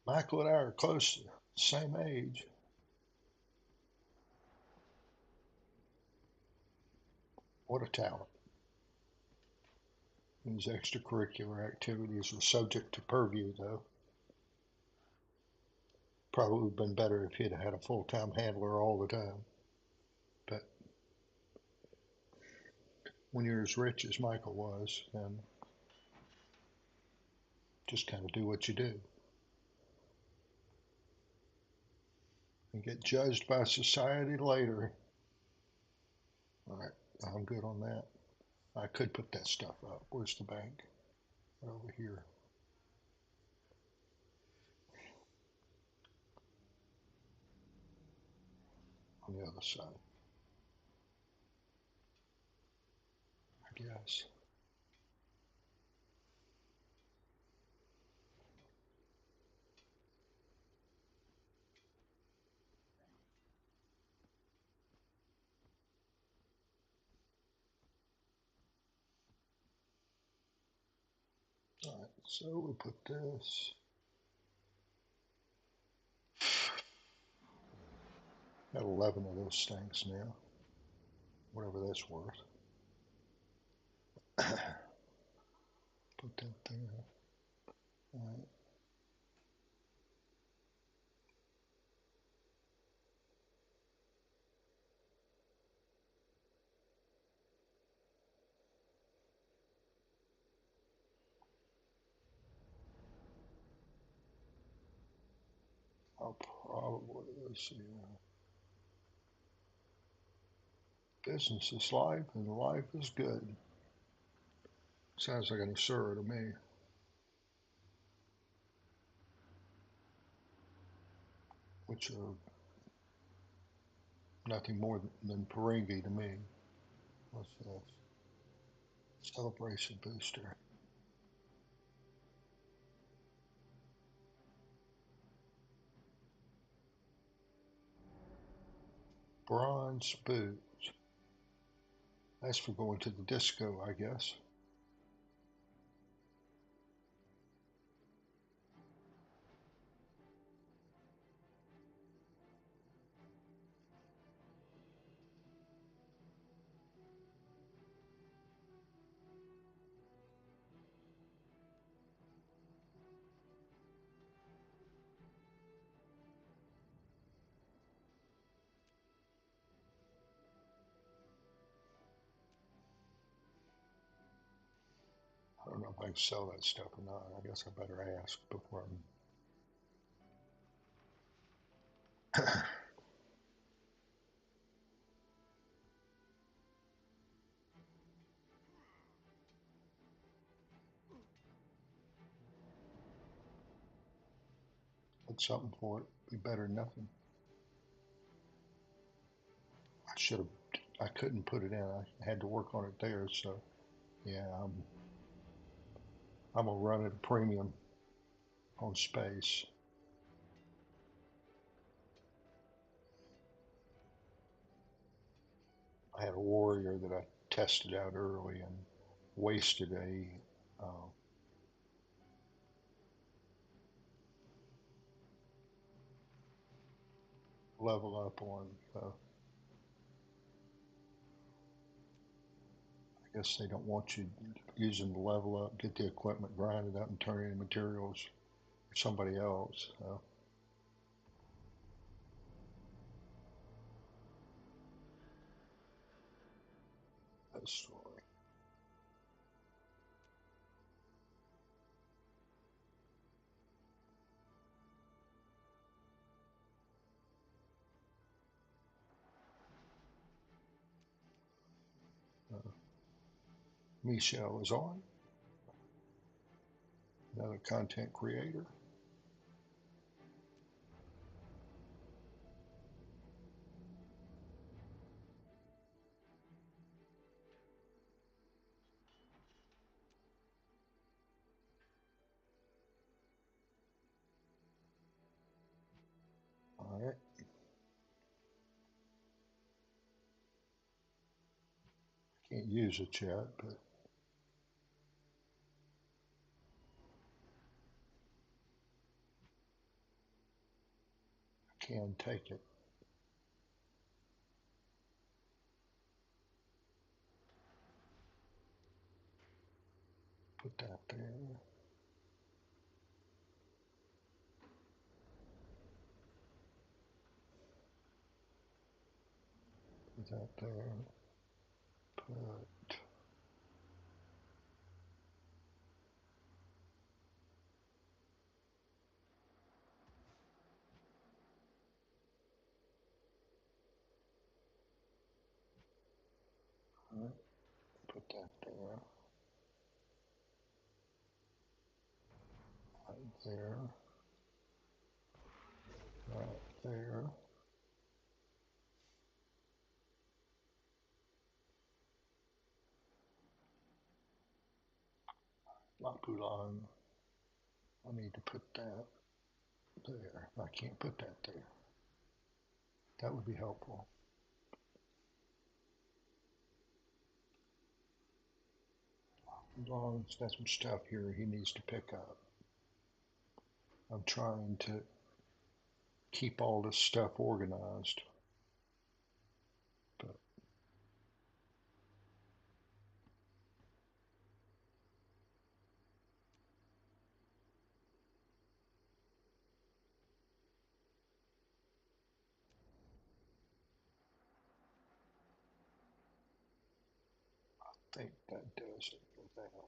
Michael and I are close, same age. What a talent. His extracurricular activities were subject to purview, though. Probably would have been better if he'd had a full-time handler all the time. But when you're as rich as Michael was, then just kind of do what you do. And get judged by society later. All right, I'm good on that. I could put that stuff up. Where's the bank? Right over here. On the other side, I guess. All right, so we put this. Got 11 of those things now, whatever that's worth. Put that there. All right. I'll probably, let's see, business is life and life is good. Sounds like an Asura to me, which are nothing more than Ferengi to me. What's this? Celebration booster. Bronze boots. That's for going to the disco, I guess. I don't know if I can sell that stuff or not. I guess I better ask before I'm. Put something for it. Be better than nothing. I should have. I couldn't put it in. I had to work on it there. So yeah, I'm gonna run at a premium on space. I had a warrior that I tested out early and wasted a level up on. I guess they don't want you using the level up, get the equipment, grind it up, and turn it into materials for somebody else. So that's the story. Michelle is on, another content creator. All right. Can't use it yet, but I can take it. Put that there. Put that there. Put. All right. Put that there. Right there. Right there. Lapulan. I need to put that there. I can't put that there. That would be helpful. Long's got some stuff here he needs to pick up. I'm trying to keep all this stuff organized. But I think that does it for that.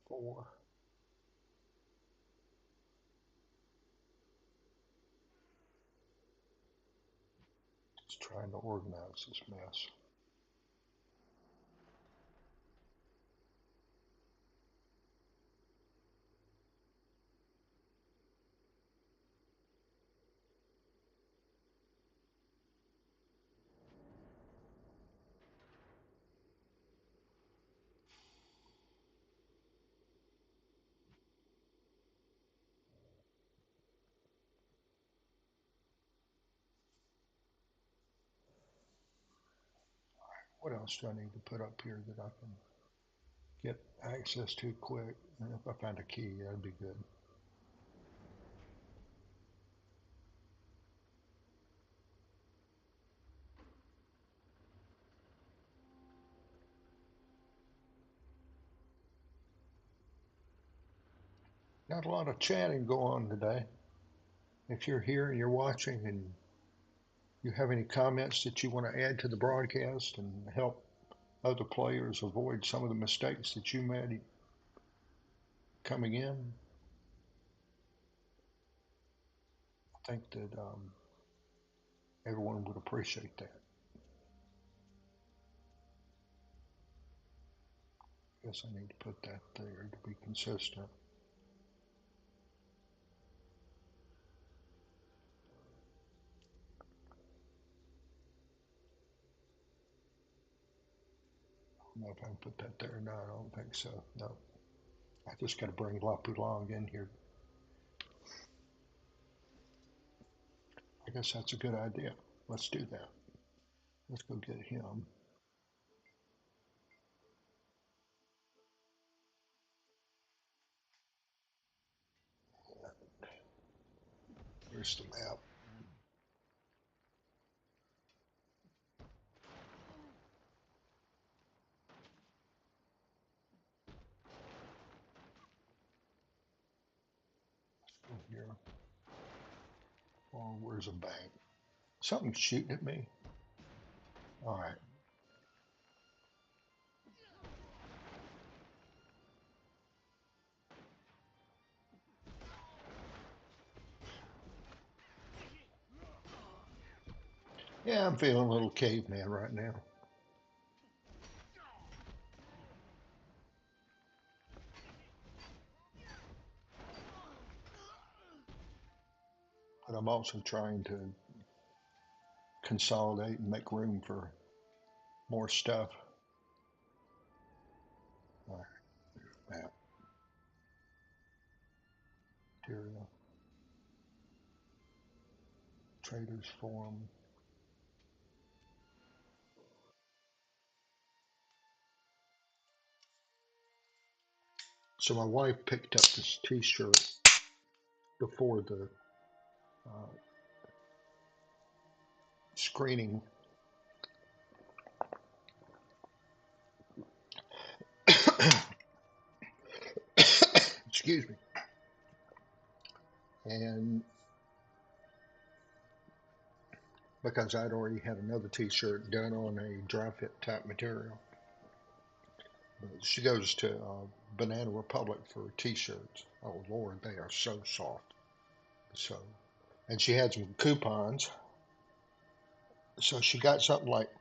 4. Just trying to organize this mess. What else do I need to put up here that I can get access to quick? And if I find a key, that'd be good. Not a lot of chatting going on today. If you're here and you're watching and you have any comments that you want to add to the broadcast and help other players avoid some of the mistakes that you made coming in, I think that everyone would appreciate that. I guess I need to put that there to be consistent. I don't know if I can put that there or not. I don't think so. No. I just got to bring Lapulong in here. I guess that's a good idea. Let's do that. Let's go get him. Here's the map. Let's go here. Oh, where's a bank? Something's shooting at me. All right. Yeah, I'm feeling a little caveman right now. But I'm also trying to consolidate and make room for more stuff. All right, map, material, traders forum. So my wife picked up this T-shirt before the screening. Excuse me. And because I'd already had another T-shirt done on a dry fit type material. But she goes to Banana Republic for T-shirts. Oh Lord, they are so soft. So, and she had some coupons. So she got something like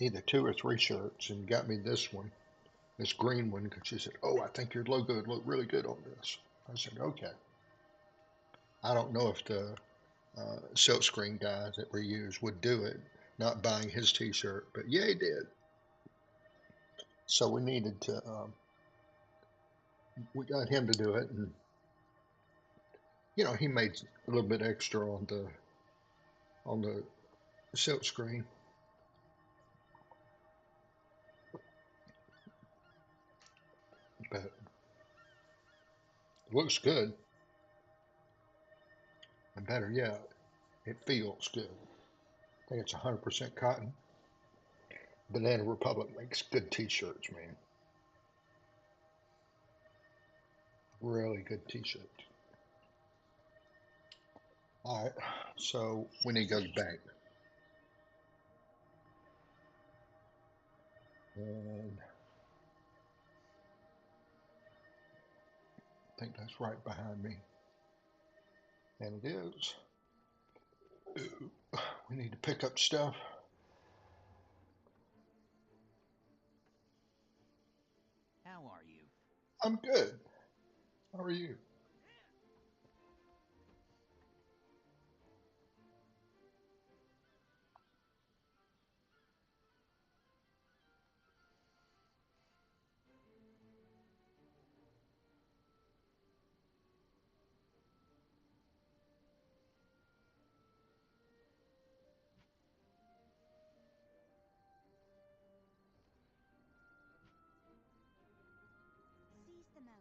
either 2 or 3 shirts and got me this one, this green one, because she said, "Oh, I think your logo would look really good on this." I said, "Okay." I don't know if the silkscreen guys that we use would do it, not buying his T-shirt, but yeah, he did. So we needed to, we got him to do it, and he made a little bit extra on the silkscreen. But it looks good, and better yet, it feels good. I think it's 100% cotton. Banana Republic makes good T-shirts, man. Really good T-shirts. All right, so we need to go to the bank. And think that's right behind me. And it is. We need to pick up stuff. How are you? I'm good. How are you? Seize the moment.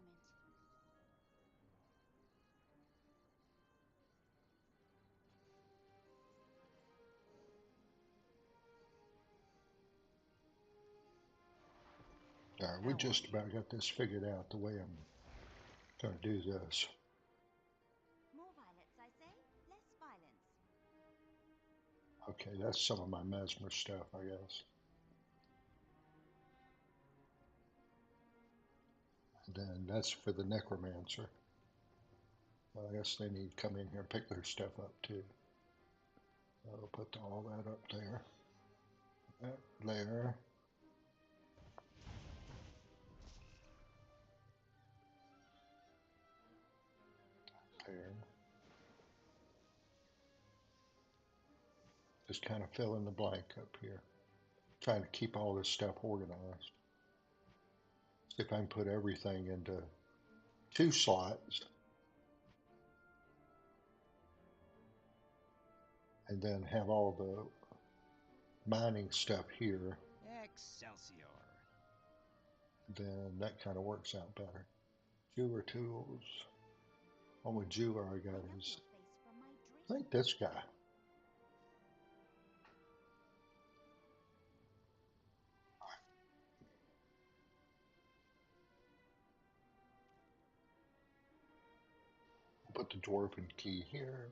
We just about got this figured out the way I'm going to do this. More violence, I say. Less violence. Okay, that's some of my Mesmer stuff, I guess. And then that's for the Necromancer. Well, I guess they need to come in here and pick their stuff up too. I'll put all that up there. That there. There. Just kind of fill in the blank up here. Trying to keep all this stuff organized. See if I can put everything into 2 slots. And then have all the mining stuff here. Excelsior. Then that kind of works out better. Jeweler tools. Only jeweler I got is, I think, this guy. I'll put the dwarven key here.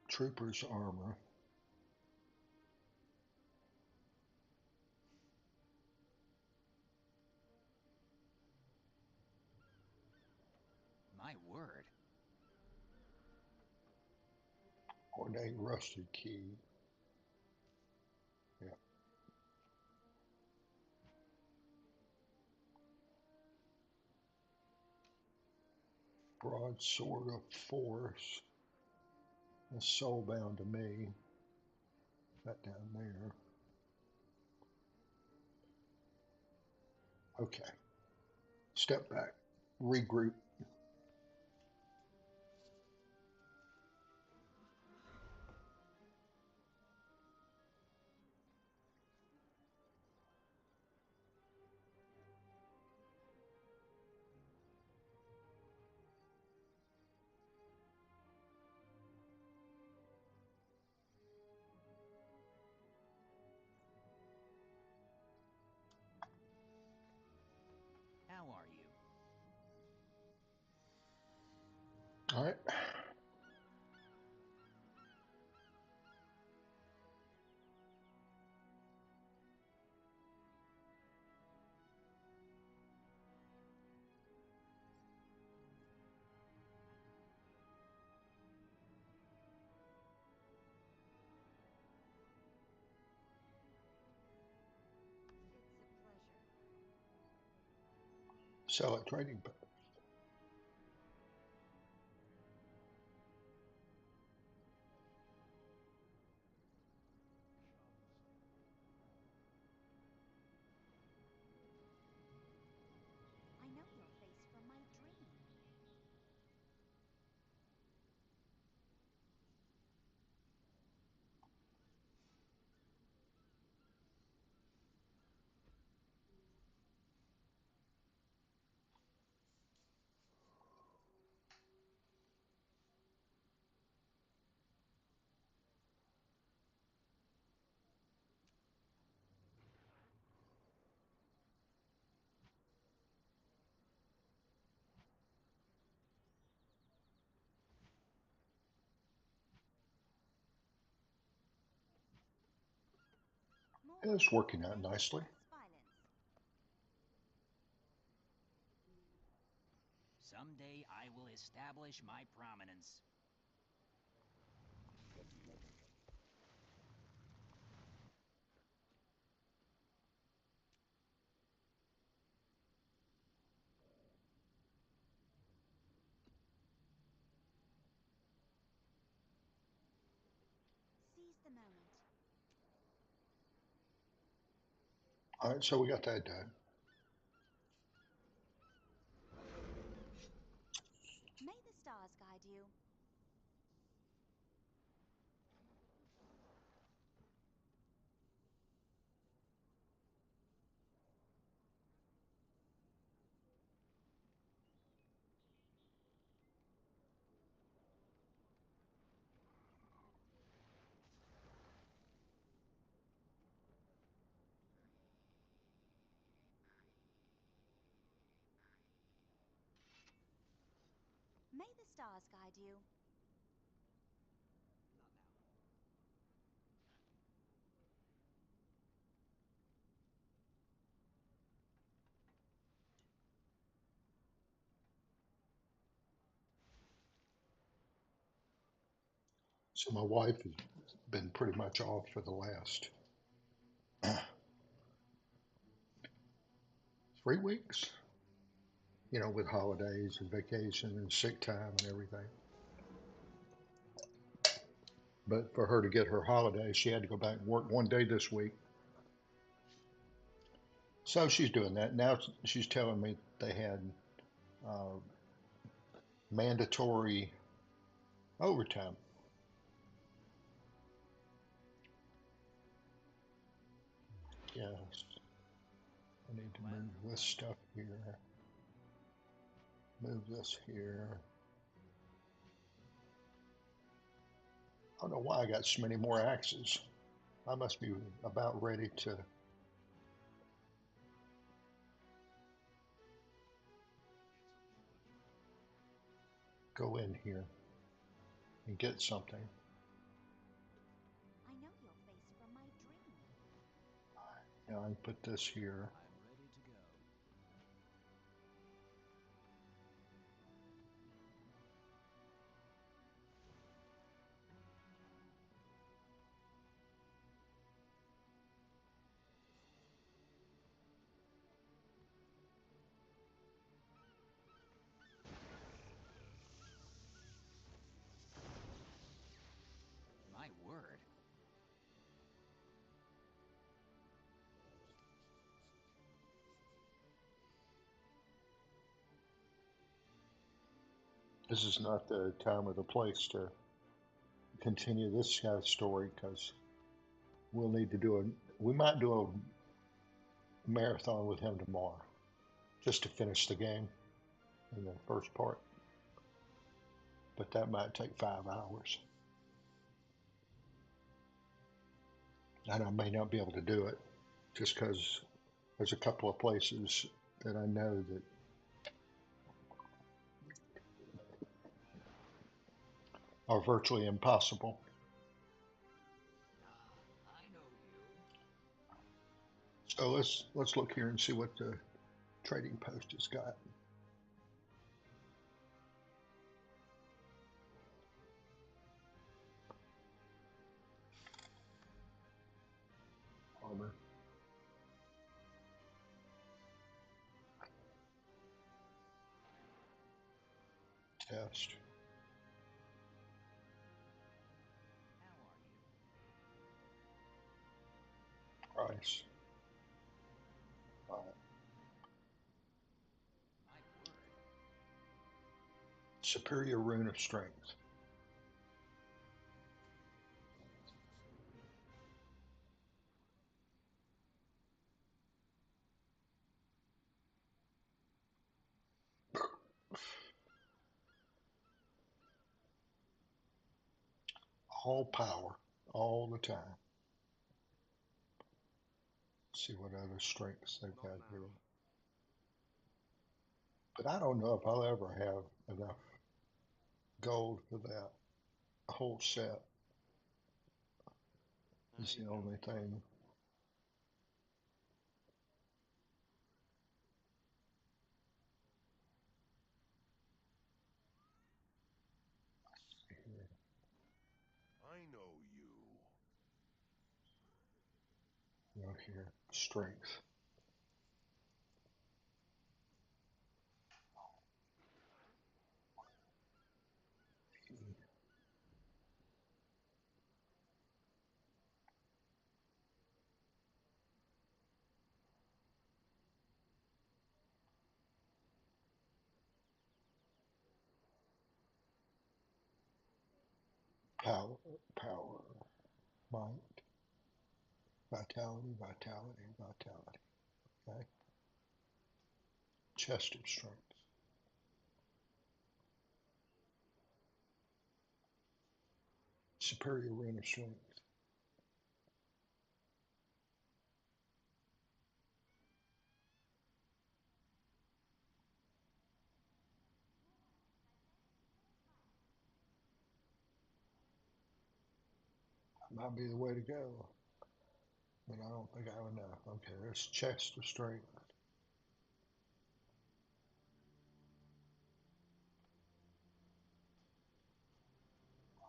Trooper's armor. My word. Ornate rusted key. Yeah. Broadsword of force. That's soulbound to me. That down there. Okay. Step back. Regroup. How are you? All right. Sell at trading post. I know your face from my dream. It's working out nicely. Violence. Someday I will establish my prominence. Seize the moment. All right, so we got that done. May the stars guide you. May the stars guide you. Not now. So my wife has been pretty much off for the last 3 weeks, you know, with holidays and vacation and sick time and everything. But for her to get her holiday, she had to go back and work 1 day this week. So she's doing that. Now she's telling me they had uh, mandatory overtime. Yes. I need to move this stuff here. Move this here. I don't know why I got so many more axes. I must be about ready to go in here and get something. I know your face from my dream. Now I can put this here. I'm ready to go. My word. This is not the time or the place to continue this guy's story because we'll need to do we might do a marathon with him tomorrow just to finish the game in the first part. But that might take 5 hours. And I may not be able to do it just because there's a couple of places that I know that are virtually impossible. I know you. So let's look here and see what the trading post has got. Armor. Test. How are you? Price. My word. Superior rune of strength. All power, all the time. Let's see what other strengths they've got here. But I don't know if I'll ever have enough gold for that whole set. Is the only thing. here? Strength. Power, power, might, vitality, vitality, vitality. Okay. Chest of strength. Superior rune of strength. That might be the way to go. But I don't think I have enough. Okay, there's chest of strength.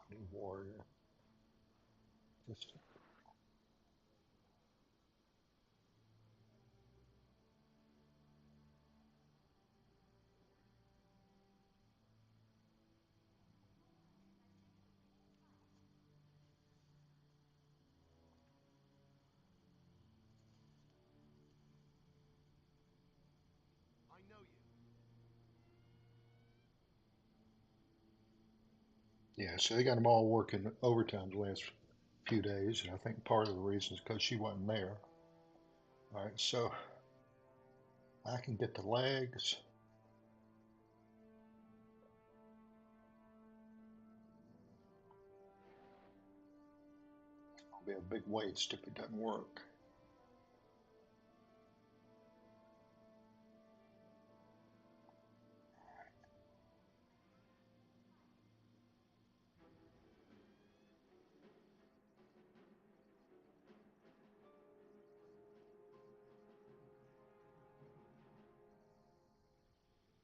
New warrior. Just I know you. yeah, so they got them all working overtime the last few days, and I think part of the reason is because she wasn't there. All right, so I can get the legs. It'll be a big waste if it doesn't work.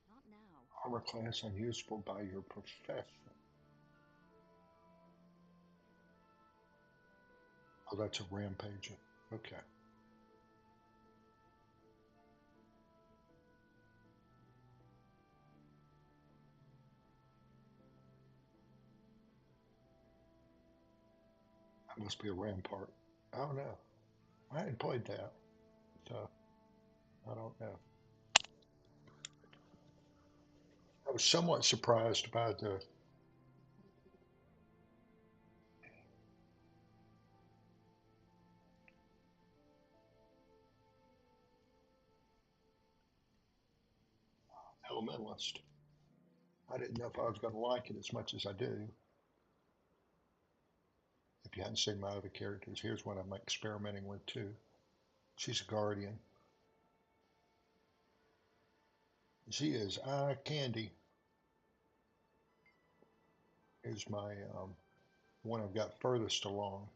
Not now. Armor class unusable by your profession. Oh, that's a rampager. Okay. That must be a rampart. I don't know. I hadn't played that, so I don't know. I was somewhat surprised by the Elementalist. I didn't know if I was going to like it as much as I do. If you hadn't seen my other characters, here's one I'm experimenting with too. She's a guardian. She is eye candy. Here's my one I've got furthest along.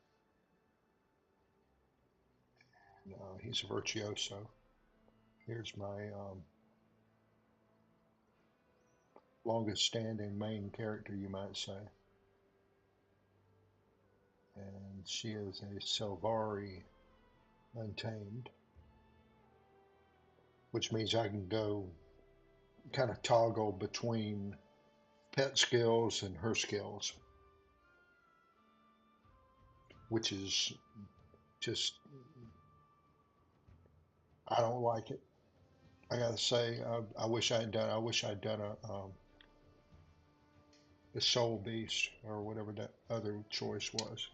He's a virtuoso. Here's my longest standing main character, you might say. And she is a Sylvari Untamed, which means I can go kind of toggle between pet skills and her skills, which is just, I don't like it. I gotta say, I wish I'd done. I wish I'd done a Soul Beast or whatever that other choice was.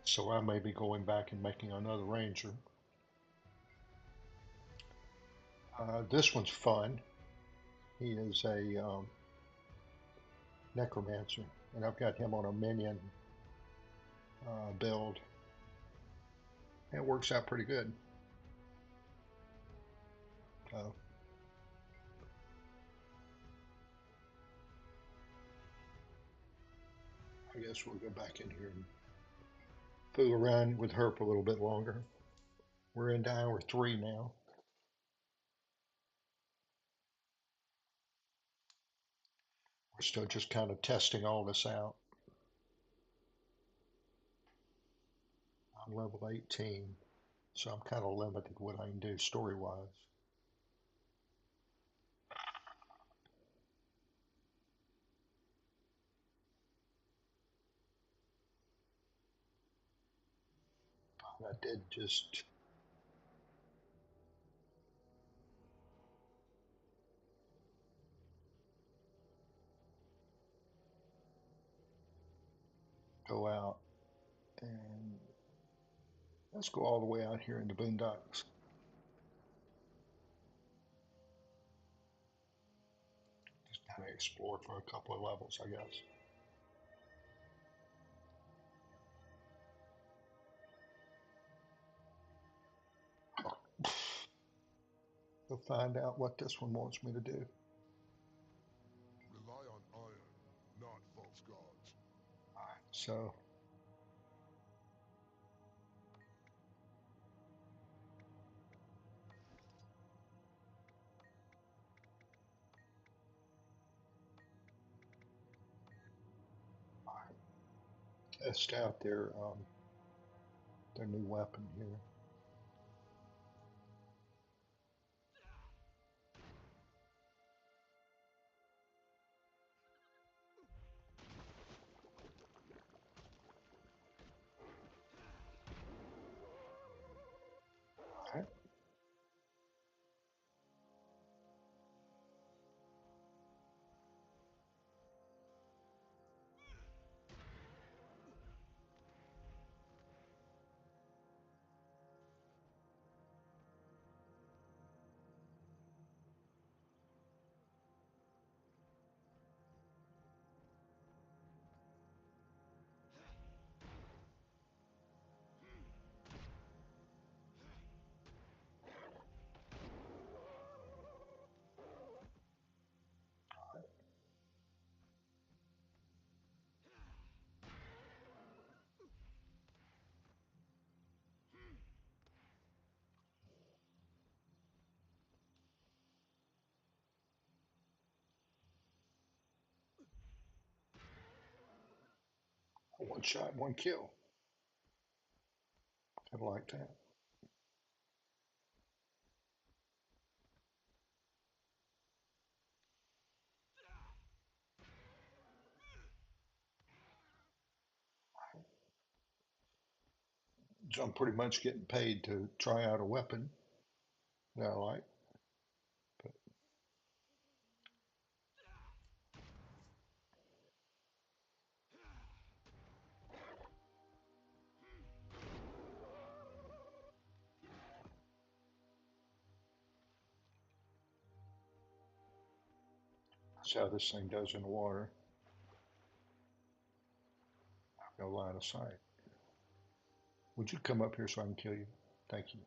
So I may be going back and making another Ranger. This one's fun. He is a Necromancer, and I've got him on a minion build. It works out pretty good. Uh, I guess we'll go back in here and fool around with her for a little bit longer. We're into hour 3 now. We're still just kind of testing all this out. I'm level 18, so I'm kind of limited what I can do story-wise. I did just go out and let's go all the way out here in the boondocks. Just kind of explore for a couple of levels, I guess. We'll find out what this one wants me to do. Rely on iron, not false gods. Alright, so test out their new weapon here. Alright. One shot, one kill. Kind of like that. So I'm pretty much getting paid to try out a weapon that I like. But that's how this thing does in the water. I've no line of sight. Would you come up here so I can kill you? Thank you.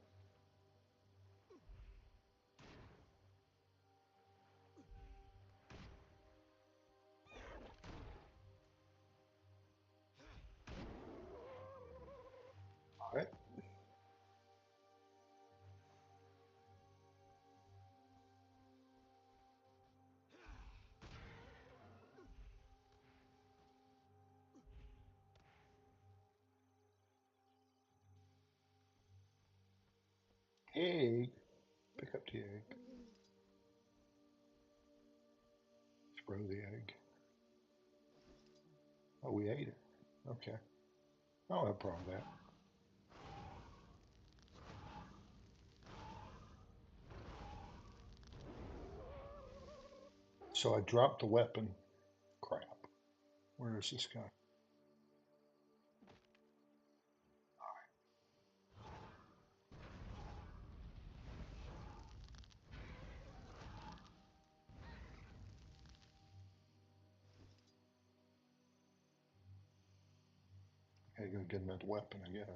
All right. Egg. Pick up the egg. Throw the egg. Oh, we ate it. Okay. I don't have a problem with that. So I dropped the weapon. Crap. Where is this guy? I gotta go get another weapon, I guess.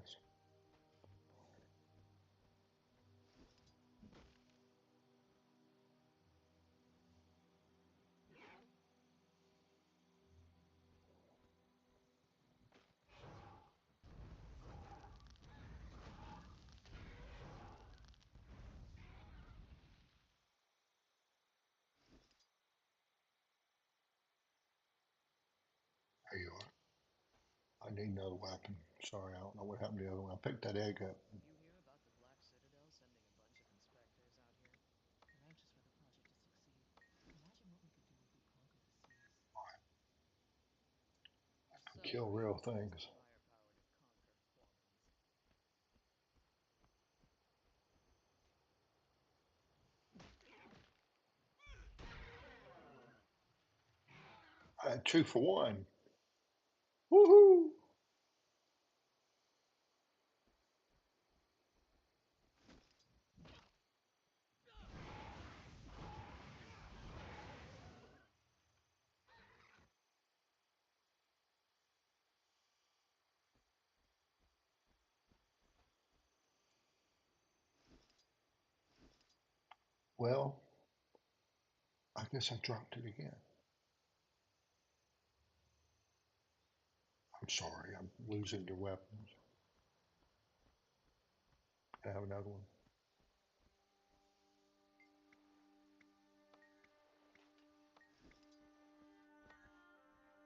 There you are. I need another weapon. Sorry, I don't know what happened to the other one. I picked that egg up. Did you hear about the Black Citadel sending a bunch of inspectors out here? They're anxious for the project to succeed. Imagine what we could do if we conquered the seas. The Kill Sylvari real Ranger has things. the firepower to conquer humans. I had 2 for 1. Woohoo! Well, I guess I dropped it again. I'm sorry, I'm losing your weapons. I have another one.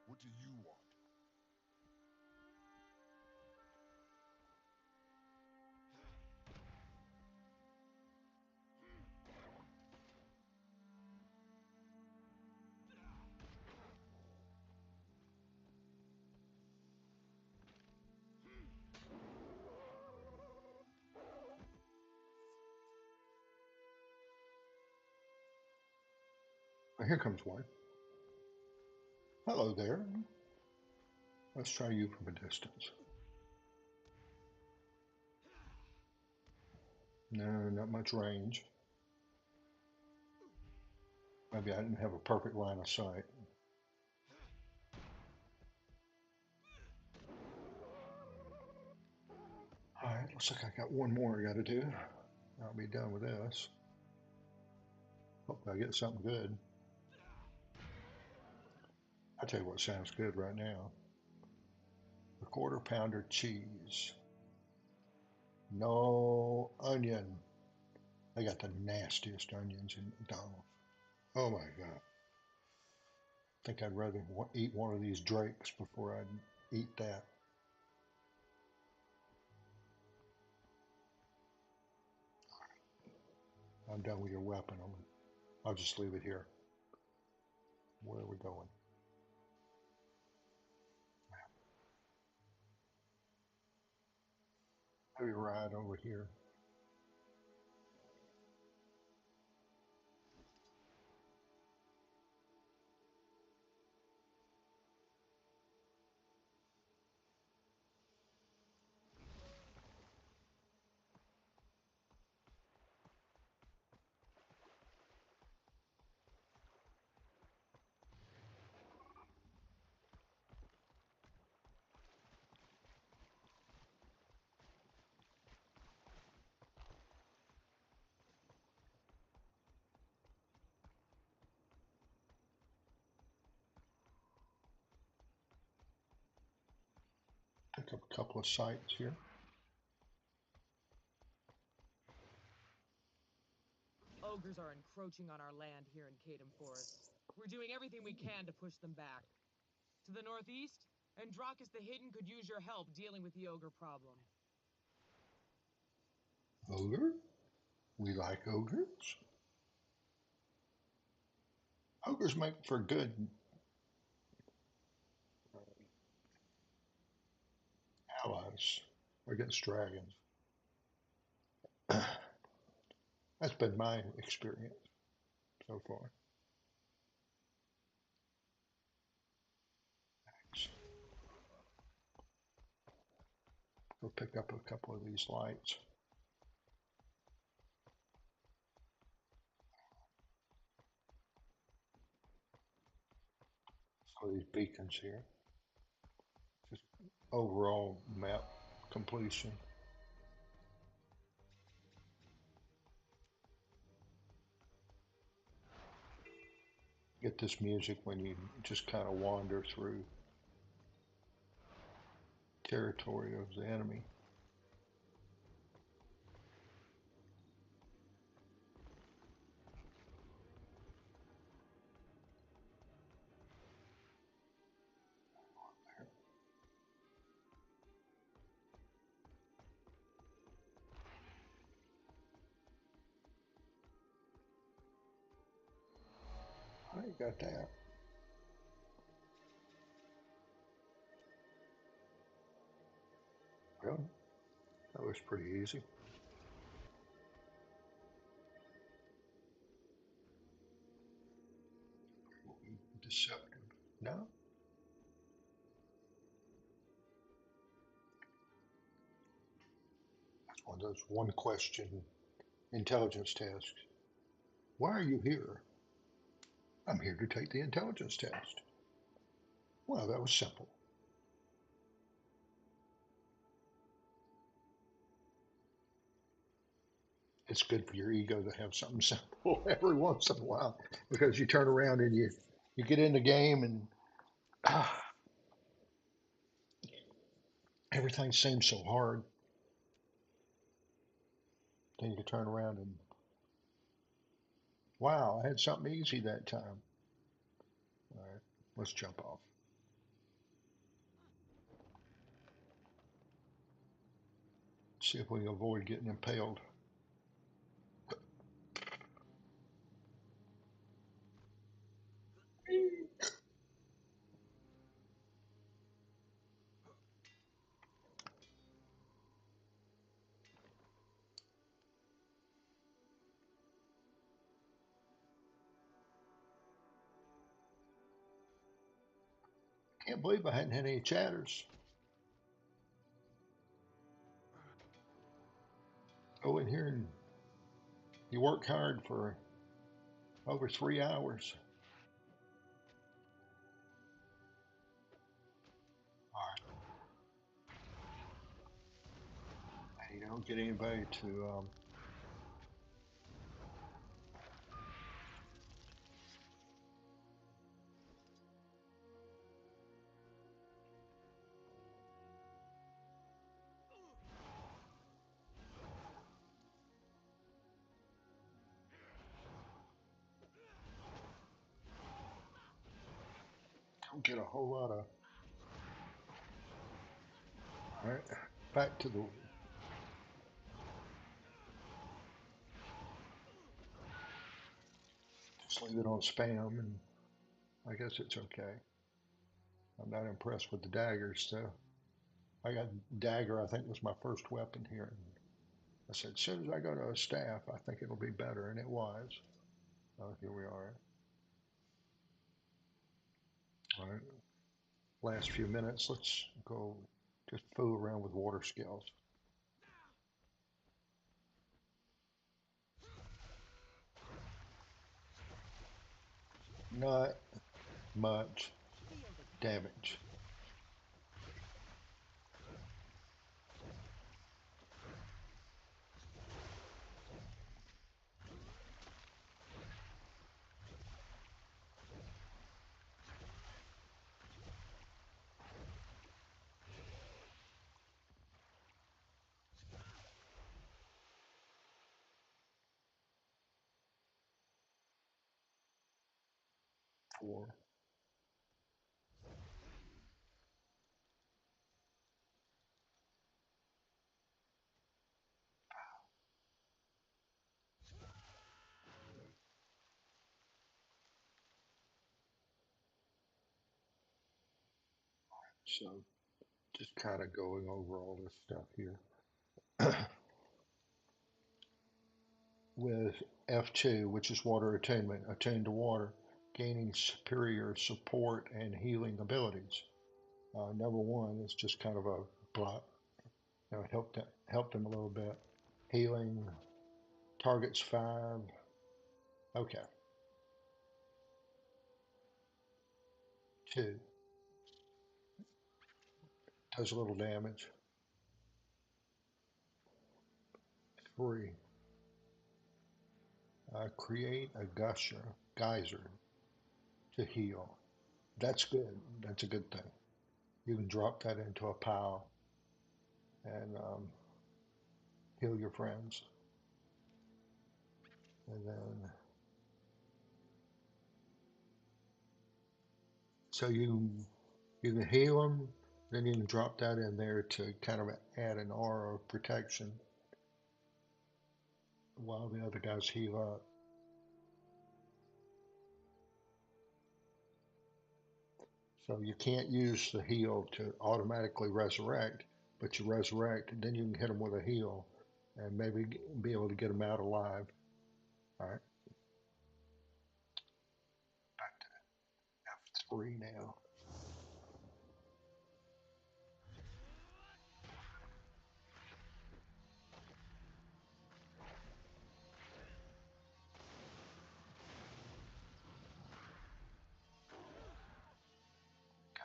What do you want? Oh, here comes one. Hello there. Let's try you from a distance. No, not much range. Maybe I didn't have a perfect line of sight. Alright, looks like I got one more I gotta do. I'll be done with this. Hopefully I get something good. I'll tell you what sounds good right now. A quarter pounder cheese. No onion. They got the nastiest onions in McDonald's. Oh my God. I think I'd rather eat one of these drakes before I'd eat that. I'm done with your weapon. I'll just leave it here. Where are we going? Maybe right over here. Pick up a couple of sites here. Ogres are encroaching on our land here in Kadem Forest. We're doing everything we can to push them back. To the northeast, Andrakis the Hidden could use your help dealing with the ogre problem. Ogre? We like ogres. Ogres make for good allies against dragons. That's been my experience so far. Go pick up a couple of these lights. Some of these beacons here. Just overall map completion. Get this music when you just kind of wander through territory of the enemy. got that. Really? That was pretty easy. Deceptive. No? That's one of those one question intelligence tasks. Why are you here? I'm here to take the intelligence test. Well, that was simple. It's good for your ego to have something simple every once in a while because you turn around and you get in the game and everything seems so hard. Then you turn around and wow, I had something easy that time. All right, let's jump off. See if we can avoid getting impaled. Can't believe I hadn't had any chatters. Go in here and you work hard for over 3 hours. All right. And you don't get anybody to don't get a whole lot of. All right, back to the. Just leave it on spam, and I guess it's okay. I'm not impressed with the daggers, so I got dagger. I think was my first weapon here. And I said, as soon as I go to a staff, I think it'll be better, and it was. Oh, here we are. All right, last few minutes. Let's go just fool around with water skills. Not much damage. Four. So just kind of going over all this stuff here. With F2, which is water attunement, attune to water, gaining superior support and healing abilities. Number one is just kind of a block. It helped him a little bit. Healing, targets 5. Okay. 2 does a little damage. 3 create a geyser to heal. That's good. That's a good thing. You can drop that into a pile and heal your friends. And then, so you can heal them, then you can drop that in there to kind of add an aura of protection while the other guys heal up. So you can't use the heal to automatically resurrect, but you resurrect, and then you can hit them with a heal and maybe be able to get them out alive. All right, back to F3 now.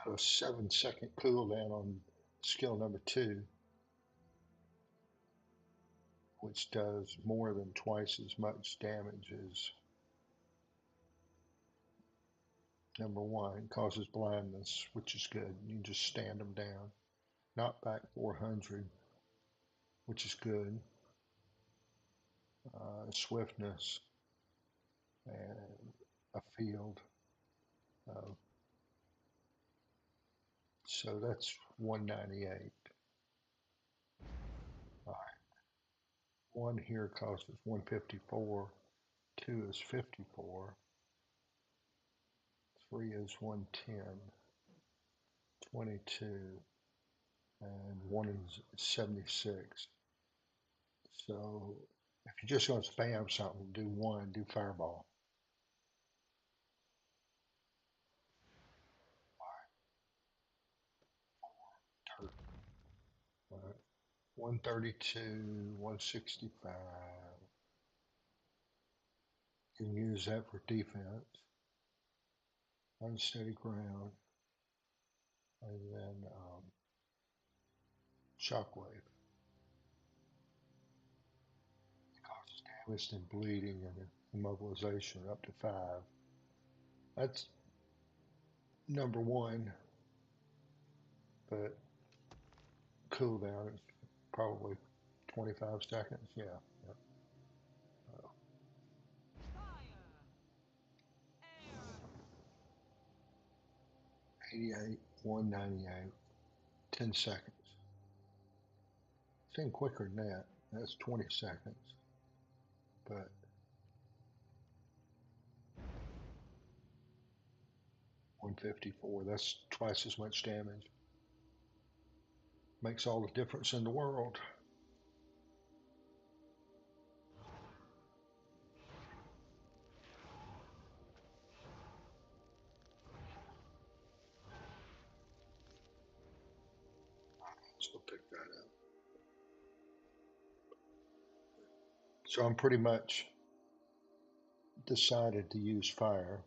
Got a 7-second cooldown on skill number 2, which does more than twice as much damage as number 1. Causes blindness, which is good. You can just stand them down. Knockback 400, which is good. Swiftness and a field. So that's 198. All right. 1 here causes 154. 2 is 54. 3 is 110. 22. And 1 is 76. So if you're just going to spam something, do 1, do fireball. All right. 132, 165. You can use that for defense. Unsteady ground. And then shockwave. It causes damage and bleeding and immobilization up to 5. That's number 1, but cooldown is probably 25 seconds. Yeah. Yeah. 88, 198, 10 seconds. It's even quicker than that. That's 20 seconds. But 154, that's twice as much damage. Makes all the difference in the world. Let's go pick that up. So I'm pretty much decided to use fire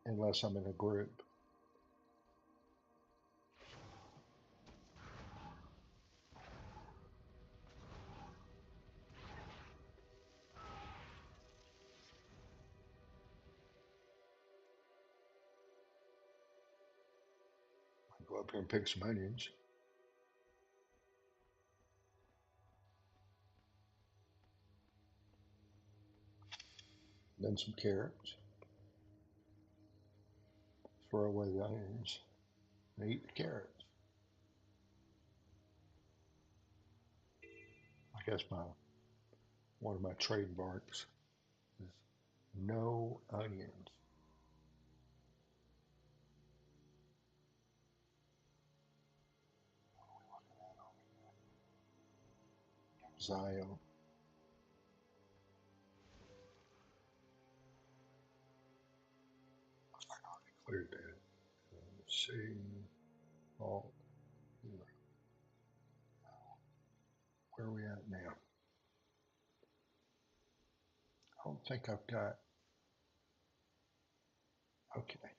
unless I'm in a group. I go up here and pick some onions. Then some carrots. Throw away the onions and eat the carrots. I guess one of my trademarks is no onions. Zio. I cleared that. Let's see. Alt. Where are we at now? I don't think I've got. Okay.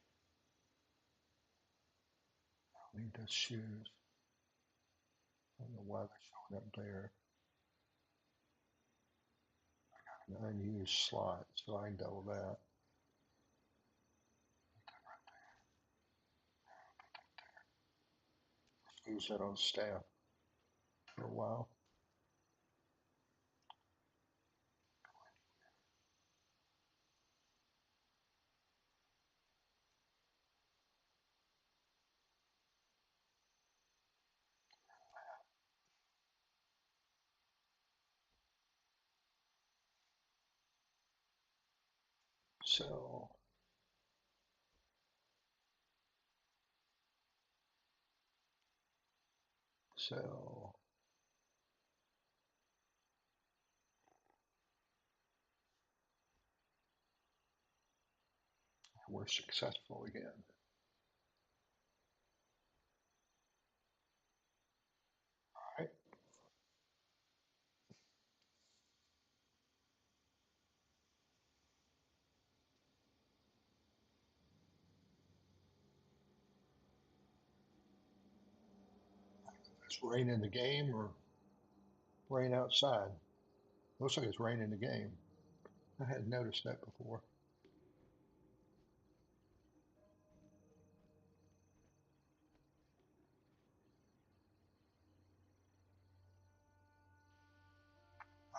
I need those shoes. I don't know why they're showing up there. I got an unused slot, so I can double that. Use that on staff for a while. So So we're successful again. All right. It's rain in the game or rain outside. Looks like it's rain in the game. I hadn't noticed that before.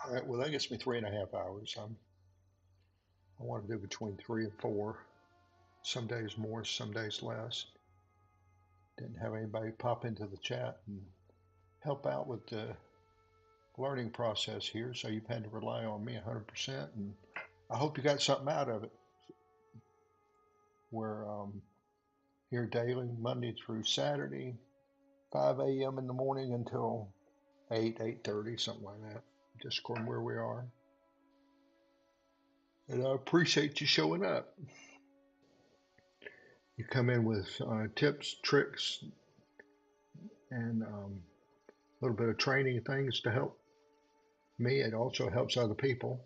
All right, well, that gets me 3.5 hours. I want to do between 3 and 4. Some days more, some days less. Didn't have anybody pop into the chat and help out with the learning process here, so you've had to rely on me 100%, and I hope you got something out of it. We're here daily, Monday through Saturday, 5 a.m. in the morning until 8:30, something like that, just according where we are. And I appreciate you showing up. You come in with tips, tricks, and a little bit of training things to help me. It also helps other people.